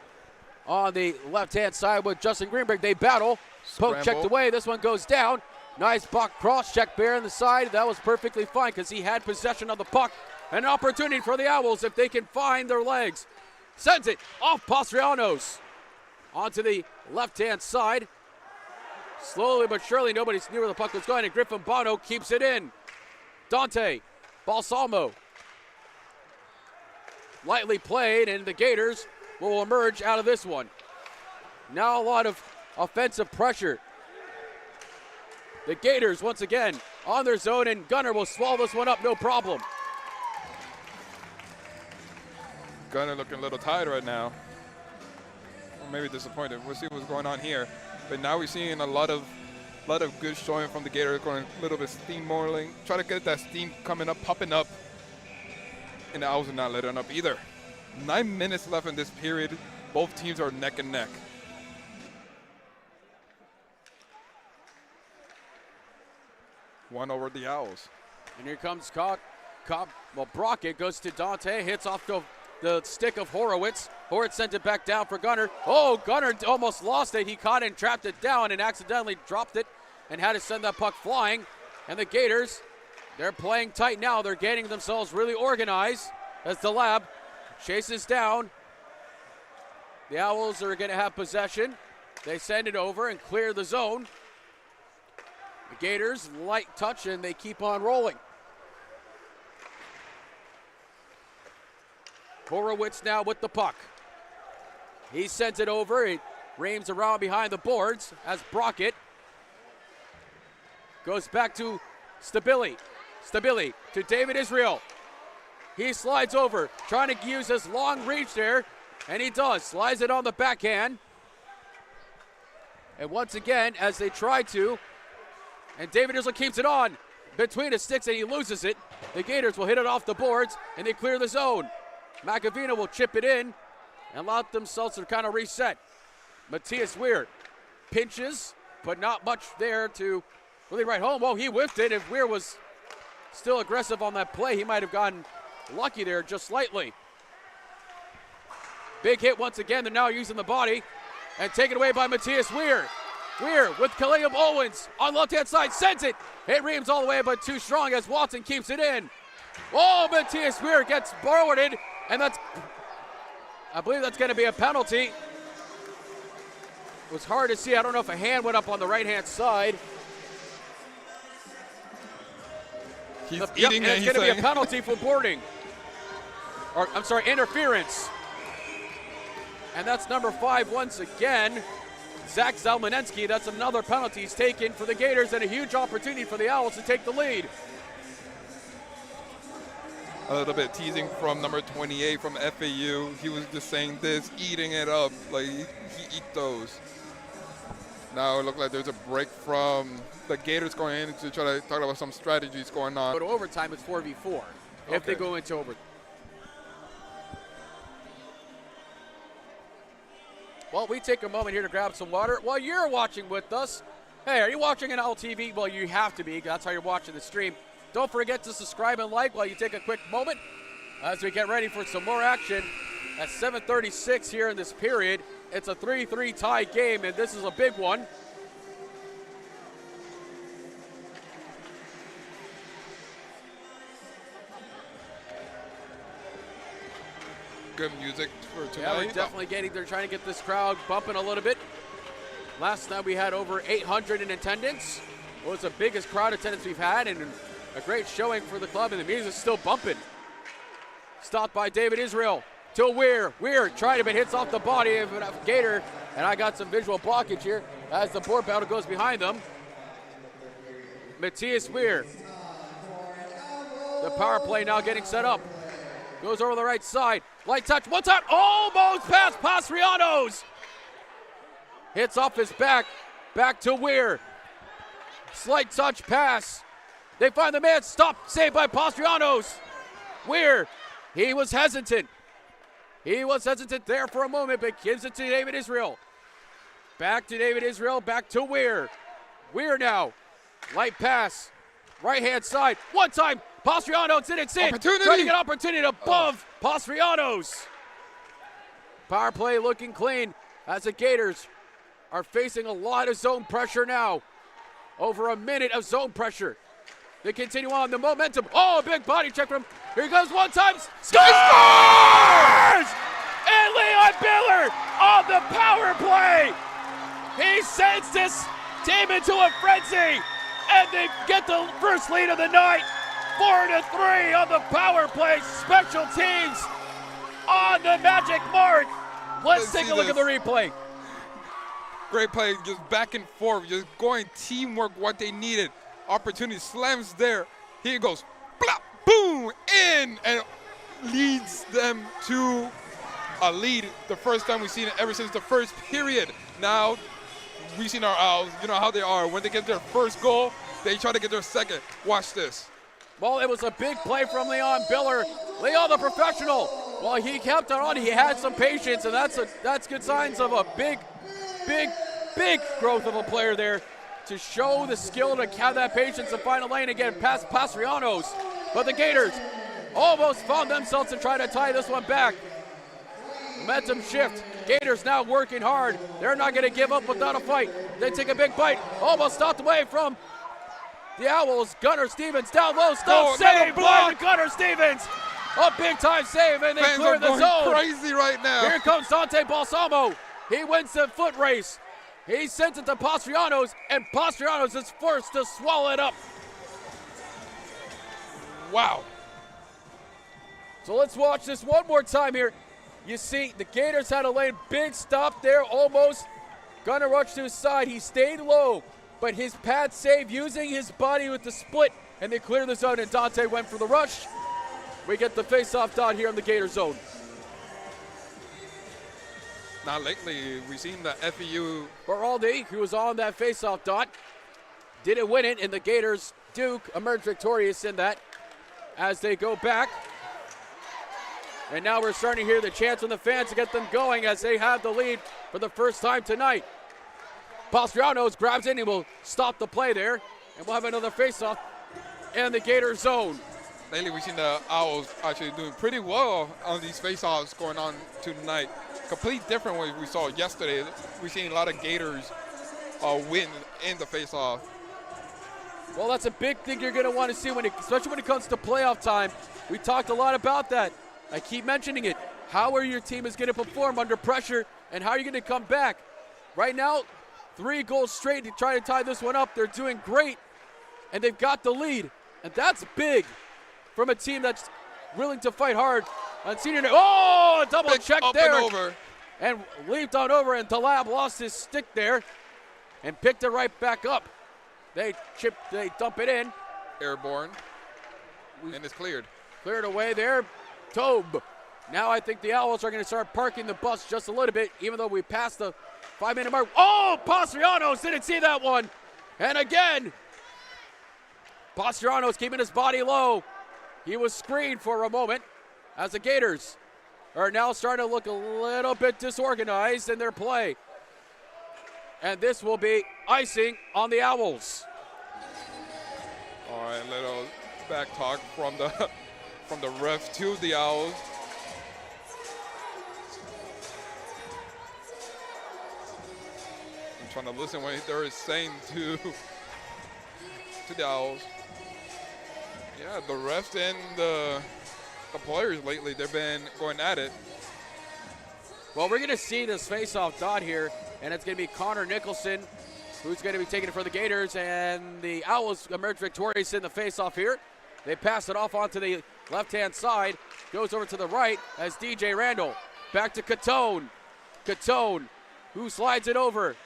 Speaker 1: on the left-hand side with Justin Greenberg. They battle. Poke checked away. This one goes down. Nice puck cross check there on the side. That was perfectly fine because he had possession of the puck. An opportunity for the Owls if they can find their legs. Sends it off Pastrianos onto the left-hand side. Slowly but surely, nobody's near where the puck was going, and Griffin Bono keeps it in. Dante Balsamo. Lightly played, and the Gators will emerge out of this one. Now a lot of offensive pressure. The Gators, once again, on their zone, and Gunnar will swallow this one up, no problem.
Speaker 2: Gunnar looking a little tired right now. Or maybe disappointed. We'll see what's going on here. But now we're seeing a lot of good showing from the Gators, going a little bit steamrolling. Try to get that steam coming up, popping up. And the Owls are not letting up either. 9 minutes left in this period. Both teams are neck and neck. One over the Owls.
Speaker 1: And here comes Brockett goes to Dante, hits off the stick of Horowitz. Horowitz sent it back down for Gunnar. Oh, Gunnar almost lost it. He caught it and trapped it down and accidentally dropped it and had to send that puck flying. And the Gators, they're playing tight now. They're getting themselves really organized as the Lab chases down. The Owls are going to have possession. They send it over and clear the zone. The Gators, light touch, and they keep on rolling. Horowitz now with the puck. He sends it over. It reams around behind the boards as Brockett goes back to Stabili. Stabili to David Israel. He slides over, trying to use his long reach there, and he does. Slides it on the backhand. And once again, as they try to, and David Israel keeps it on between his sticks, and he loses it. The Gators will hit it off the boards, and they clear the zone. McAvina will chip it in and allow themselves to kind of reset. Matthias Weir pinches, but not much there to really right home. Oh, he whiffed it. If Weir was still aggressive on that play, he might have gotten lucky there just slightly. Big hit once again. They're now using the body and taken away by Matthias Weir. Weir with Caleb Owens on the left-hand side, sends it. It reams all the way, but too strong as Watson keeps it in. Oh, Matthias Weir gets forwarded, and I believe that's going to be a penalty. It was hard to see. I don't know if a hand went up on the right-hand side.
Speaker 2: He's
Speaker 1: Yep,
Speaker 2: eating
Speaker 1: and
Speaker 2: it.
Speaker 1: it's going to be a penalty for boarding. Or, I'm sorry, interference. And that's number 5 once again. Zach Zalmanensky, that's another penalty he's taken for the Gators, and a huge opportunity for the Owls to take the lead.
Speaker 2: A little bit teasing from number 28 from FAU. He was just saying this, eating it up. Like, he eat those. Now it looks like there's a break from the Gators going in to try to talk about some strategies going on.
Speaker 1: Go to overtime, it's 4v4 if they go into overtime. Well, we take a moment here to grab some water while you're watching with us. Hey, are you watching on LTV? Well, you have to be. That's how you're watching the stream. Don't forget to subscribe and like while you take a quick moment as we get ready for some more action at 7:36 here in this period. It's a 3-3 tie game, and this is a big one.
Speaker 2: Good music for tonight.
Speaker 1: Yeah, we're definitely they're trying to get this crowd bumping a little bit. Last night we had over 800 in attendance. It was the biggest crowd attendance we've had, and a great showing for the club, and the music's still bumping. Stopped by David Israel to Weir. Weir tried it, but hits off the body of a Gator, and I got some visual blockage here as the board battle goes behind them. Matthias Weir. The power play now getting set up. Goes over the right side. Light touch, one time, almost past Pastrianos. Hits off his back to Weir. Slight touch pass. They find the man, stop, saved by Pastrianos. Weir, he was hesitant. He was hesitant there for a moment, but gives it to David Israel. Back to David Israel, back to Weir. Weir now, light pass, right-hand side, one time, Pastrianos didn't in. Trying to get opportunity above Pastrianos. Power play looking clean as the Gators are facing a lot of zone pressure now. Over a minute of zone pressure. They continue on the momentum. Oh, a big body check from, here he goes one time. Scores! And Leon Biller on the power play. He sends this team into a frenzy. And they get the first lead of the night. 4-3 on the power play. Special teams on the magic mark. Let's take a look at the replay.
Speaker 2: Great play, just back and forth, just going teamwork, what they needed. Opportunity slams there. Here it goes, blop, boom, in, and leads them to a lead. The first time we've seen it ever since the first period. Now, we've seen our Owls, you know how they are. When they get their first goal, they try to get their second. Watch this.
Speaker 1: Well, it was a big play from Leon Biller. Leon, the professional. Well, he kept it on. He had some patience, and that's good signs of a big growth of a player there to show the skill to have that patience and find a lane again past Pastrianos. But the Gators almost found themselves to try to tie this one back. Momentum shift. Gators now working hard. They're not going to give up without a fight. They take a big bite. Almost stopped away from the Owls. Gunnar Stevens down low. Stop, saved by Gunnar Stevens. A big time save, and they clear the zone.
Speaker 2: Crazy right now.
Speaker 1: Here comes Dante Balsamo. He wins the foot race. He sends it to Pastrianos, and Pastrianos is forced to swallow it up.
Speaker 2: Wow.
Speaker 1: So let's watch this one more time here. You see, the Gators had a lane, big stop there, almost. Gonna rush to his side. He stayed low, but his pad save using his body with the split, and they clear the zone, and Dante went for the rush. We get the face-off dot here in the Gator zone.
Speaker 2: Now lately, we've seen the FEU.
Speaker 1: Baraldi, who was on that face-off dot, didn't win it, and the Gators, Duke, emerged victorious in that as they go back. And now we're starting to hear the chants from the fans to get them going as they have the lead for the first time tonight. Pastrianos grabs in and will stop the play there, and we'll have another face-off in the Gator zone.
Speaker 2: Lately, we've seen the Owls actually doing pretty well on these face-offs going on tonight. Complete different what we saw yesterday. We've seen a lot of Gators win in the face-off.
Speaker 1: Well, that's a big thing you're going to want to see, especially when it comes to playoff time. We talked a lot about that. I keep mentioning it. How are your team is going to perform under pressure, and how are you going to come back? Right now, 3 goals straight to try to tie this one up. They're doing great, and they've got the lead, and that's big from a team that's willing to fight hard on senior night. Oh, a double check there. And leaped on over, and Talab lost his stick there and picked it right back up. They dump it in.
Speaker 2: Airborne, and it's cleared.
Speaker 1: Cleared away there. Tobe. Now I think the Owls are going to start parking the bus just a little bit, even though we passed the 5-minute mark. Oh, Pastrianos didn't see that one. And again, Pastrianos keeping his body low. He was screened for a moment as the Gators are now starting to look a little bit disorganized in their play. And this will be icing on the Owls.
Speaker 2: All right, little back talk from the ref to the Owls. I'm trying to listen what they're saying to the Owls. Yeah, the refs and the players lately, they've been going at it.
Speaker 1: Well, we're going to see this face-off dot here, and it's going to be Connor Nicholson who's going to be taking it for the Gators, and the Owls emerge victorious in the face-off here. They pass it off onto the left-hand side, goes over to the right as DJ Randall. Back to Catone. Catone, who slides it over.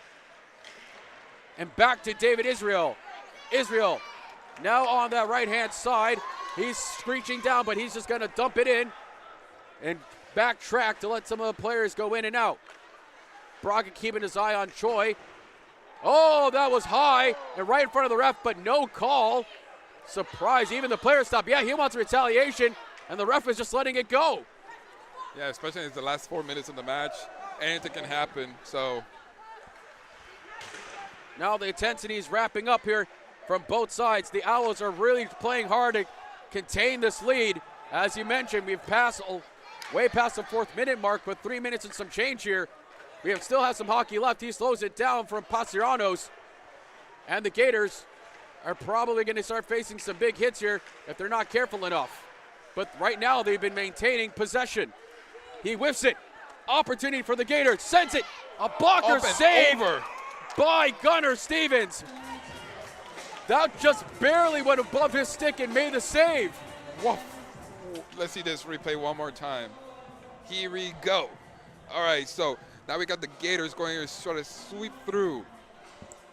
Speaker 1: And back to David Israel. Israel, now on that right-hand side. He's screeching down, but he's just going to dump it in and backtrack to let some of the players go in and out. Braga keeping his eye on Choi. Oh, that was high and right in front of the ref, but no call. Surprise, even the player stopped. Yeah, he wants retaliation, and the ref is just letting it go.
Speaker 2: Yeah, especially in the last 4 minutes of the match. Anything can happen, so.
Speaker 1: Now the intensity is wrapping up here from both sides. The Owls are really playing hard to contain this lead. As you mentioned, we've passed way past the 4th minute mark with 3 minutes and some change here. We still have some hockey left. He slows it down from Pacianos. And the Gators are probably going to start facing some big hits here if they're not careful enough. But right now they've been maintaining possession. He whiffs it. Opportunity for the Gators. Sends it. A blocker save by Gunnar Stevens. That just barely went above his stick and made the save.
Speaker 2: Woof. Let's see this replay one more time. Here we go. All right, so now we got the Gators going to sort of sweep through,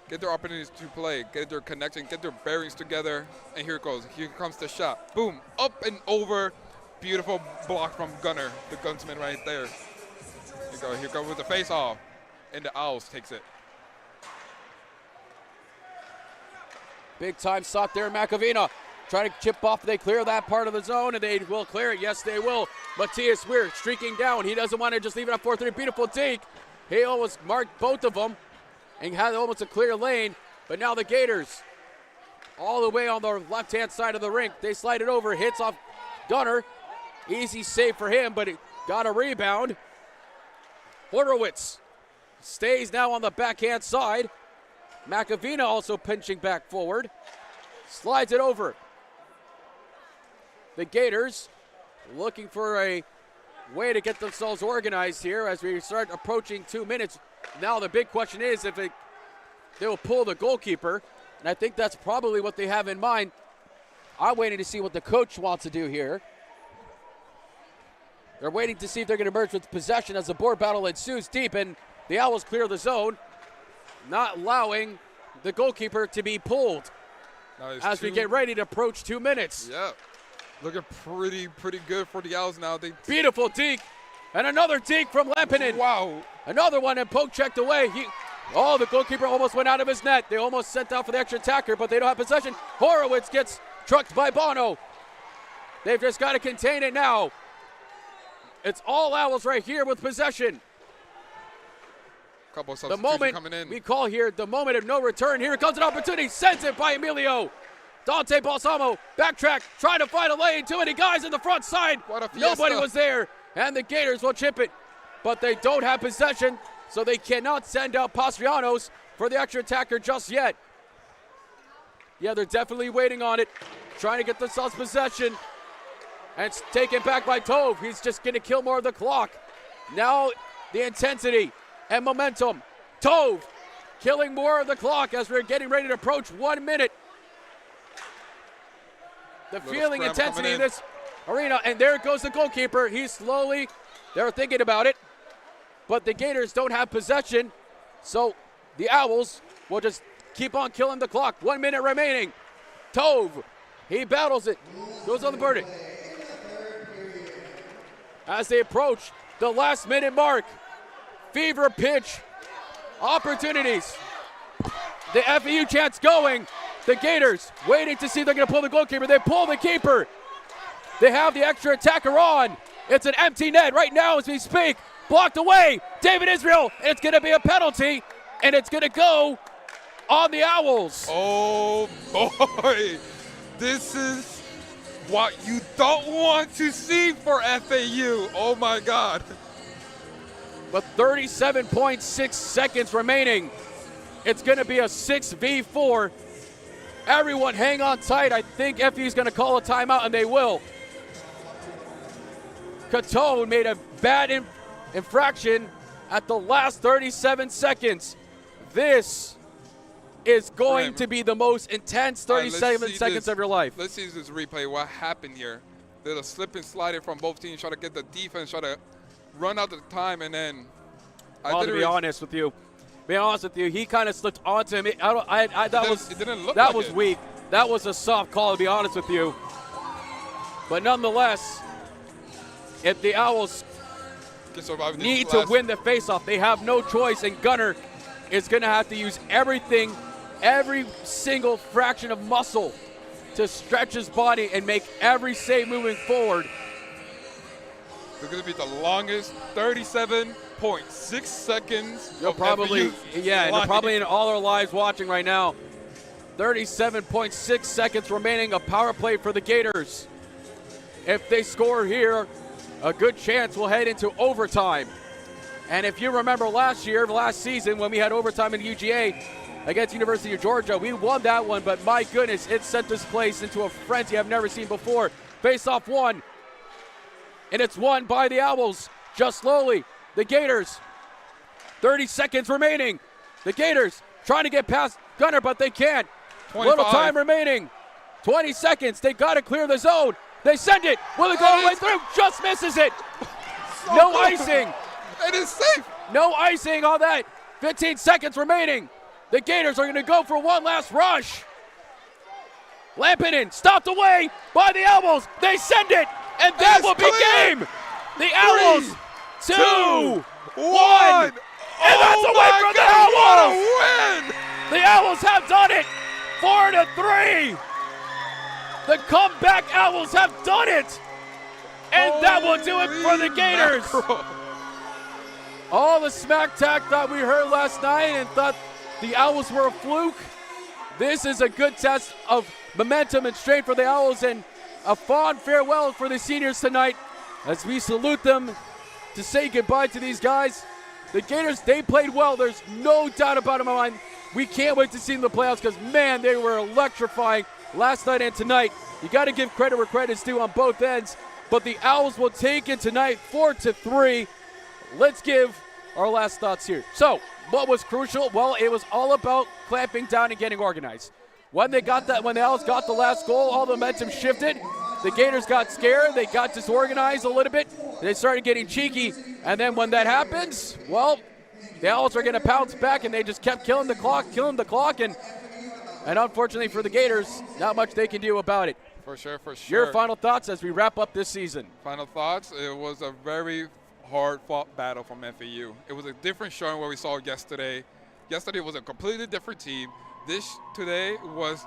Speaker 2: get their opportunities to play, get their connection, get their bearings together, and here it goes. Here comes the shot. Boom, up and over. Beautiful block from Gunnar, the gunsman right there. Here we go with the face-off, and the Owls takes it.
Speaker 1: Big time stop there, McAvina. Trying to chip off, they clear that part of the zone, and they will clear it. Yes, they will. Matthias Weir streaking down. He doesn't want to just leave it up 4-3. Beautiful deke. He almost marked both of them and had almost a clear lane. But now the Gators, all the way on the left-hand side of the rink. They slide it over, hits off Gunnar. Easy save for him, but it got a rebound. Horowitz stays now on the backhand side. McAvina also pinching back forward. Slides it over. The Gators looking for a way to get themselves organized here as we start approaching 2 minutes. Now the big question is if they will pull the goalkeeper, and I think that's probably what they have in mind. I'm waiting to see what the coach wants to do here. They're waiting to see if they're going to emerge with possession as the board battle ensues deep, and the Owls clear the zone, not allowing the goalkeeper to be pulled as we get ready to approach 2 minutes.
Speaker 2: Yeah. Looking pretty good for the Owls now.
Speaker 1: Beautiful deke. And another deke from Lampinen.
Speaker 2: Wow.
Speaker 1: Another one, and poke checked away. The goalkeeper almost went out of his net. They almost sent out for the extra attacker, but they don't have possession. Horowitz gets trucked by Bono. They've just got to contain it now. It's all Owls right here with possession.
Speaker 2: Couple of
Speaker 1: The
Speaker 2: substitutions
Speaker 1: moment
Speaker 2: coming in.
Speaker 1: we call here the moment of no return. Here comes an opportunity. Sends it by Emilio. Dante Balsamo, backtrack, trying to find a lane. Too many guys in the front side.
Speaker 2: What a fiesta.
Speaker 1: Nobody was there, and the Gators will chip it. But they don't have possession, so they cannot send out Pastrianos for the extra attacker just yet. Yeah, they're definitely waiting on it, trying to get themselves possession. And it's taken back by Tove. He's just going to kill more of the clock. Now the intensity and momentum. Tove killing more of the clock as we're getting ready to approach 1 minute. The feeling intensity in this arena, and there goes the goalkeeper. They're thinking about it, but the Gators don't have possession, so the Owls will just keep on killing the clock. 1 minute remaining. Tove, he battles it, goes on the verdict. As they approach the last minute mark, fever pitch, opportunities. The FEU chance going. The Gators waiting to see if they're going to pull the goalkeeper. They pull the keeper. They have the extra attacker on. It's an empty net right now as we speak. Blocked away. David Israel. It's going to be a penalty, and it's going to go on the Owls.
Speaker 2: Oh, boy. This is what you don't want to see for FAU. Oh, my God.
Speaker 1: With 37.6 seconds remaining, it's going to be a 6v4. Everyone hang on tight. I think FAU is going to call a timeout, and they will. Catone made a bad infraction at the last 37 seconds. This is going to be the most intense 37 seconds of your life.
Speaker 2: Let's see this replay. What happened here? There's a slip and slide from both teams, try to get the defense, try to run out the time, and then
Speaker 1: to be honest with you, he kind of slipped onto him. That was weak. That was a soft call, to be honest with you. But nonetheless, if the Owls need to win the faceoff, they have no choice, and Gunner is going to have to use everything, every single fraction of muscle to stretch his body and make every save moving forward.
Speaker 2: It's going to be the longest 37.6 seconds.
Speaker 1: You'll probably, and probably in all our lives watching right now. 37.6 seconds remaining, a power play for the Gators. If they score here, a good chance we'll head into overtime. And if you remember last season, when we had overtime in UGA against University of Georgia, we won that one, but my goodness, it sent this place into a frenzy I've never seen before. Face-off won, and it's won by the Owls, just slowly. The Gators, 30 seconds remaining. The Gators trying to get past Gunner, but they can't.
Speaker 2: 25.
Speaker 1: Little time remaining. 20 seconds, they got to clear the zone. They send it, will it go all the way through? Just misses it. No icing.
Speaker 2: It is safe.
Speaker 1: No icing on that. 15 seconds remaining. The Gators are going to go for one last rush. Lampinen stopped away by the Owls. They send it, and that will be game. The Owls, 2, 1. And that's away from the Owls.
Speaker 2: Win.
Speaker 1: The Owls have done it. 4-3. The comeback Owls have done it. And that will do it for the Gators. All the smack talk that we heard last night and thought the Owls were a fluke. This is a good test of momentum and strength for the Owls, and a fond farewell for the seniors tonight as we salute them to say goodbye to these guys. The Gators, they played well. There's no doubt about it in my mind. We can't wait to see them in the playoffs because, man, they were electrifying last night and tonight. You got to give credit where credit's due on both ends. But the Owls will take it tonight 4-3. Let's give our last thoughts here. So, what was crucial? Well, it was all about clamping down and getting organized. When the Owls got the last goal, all the momentum shifted. The Gators got scared. They got disorganized a little bit. They started getting cheeky. And then when that happens, well, the Owls are going to pounce back, and they just kept killing the clock. And unfortunately for the Gators, not much they can do about it.
Speaker 2: For sure.
Speaker 1: Your final thoughts as we wrap up this season?
Speaker 2: Final thoughts. It was a very hard-fought battle from FAU. It was a different showing what we saw yesterday. Yesterday was a completely different team. This today was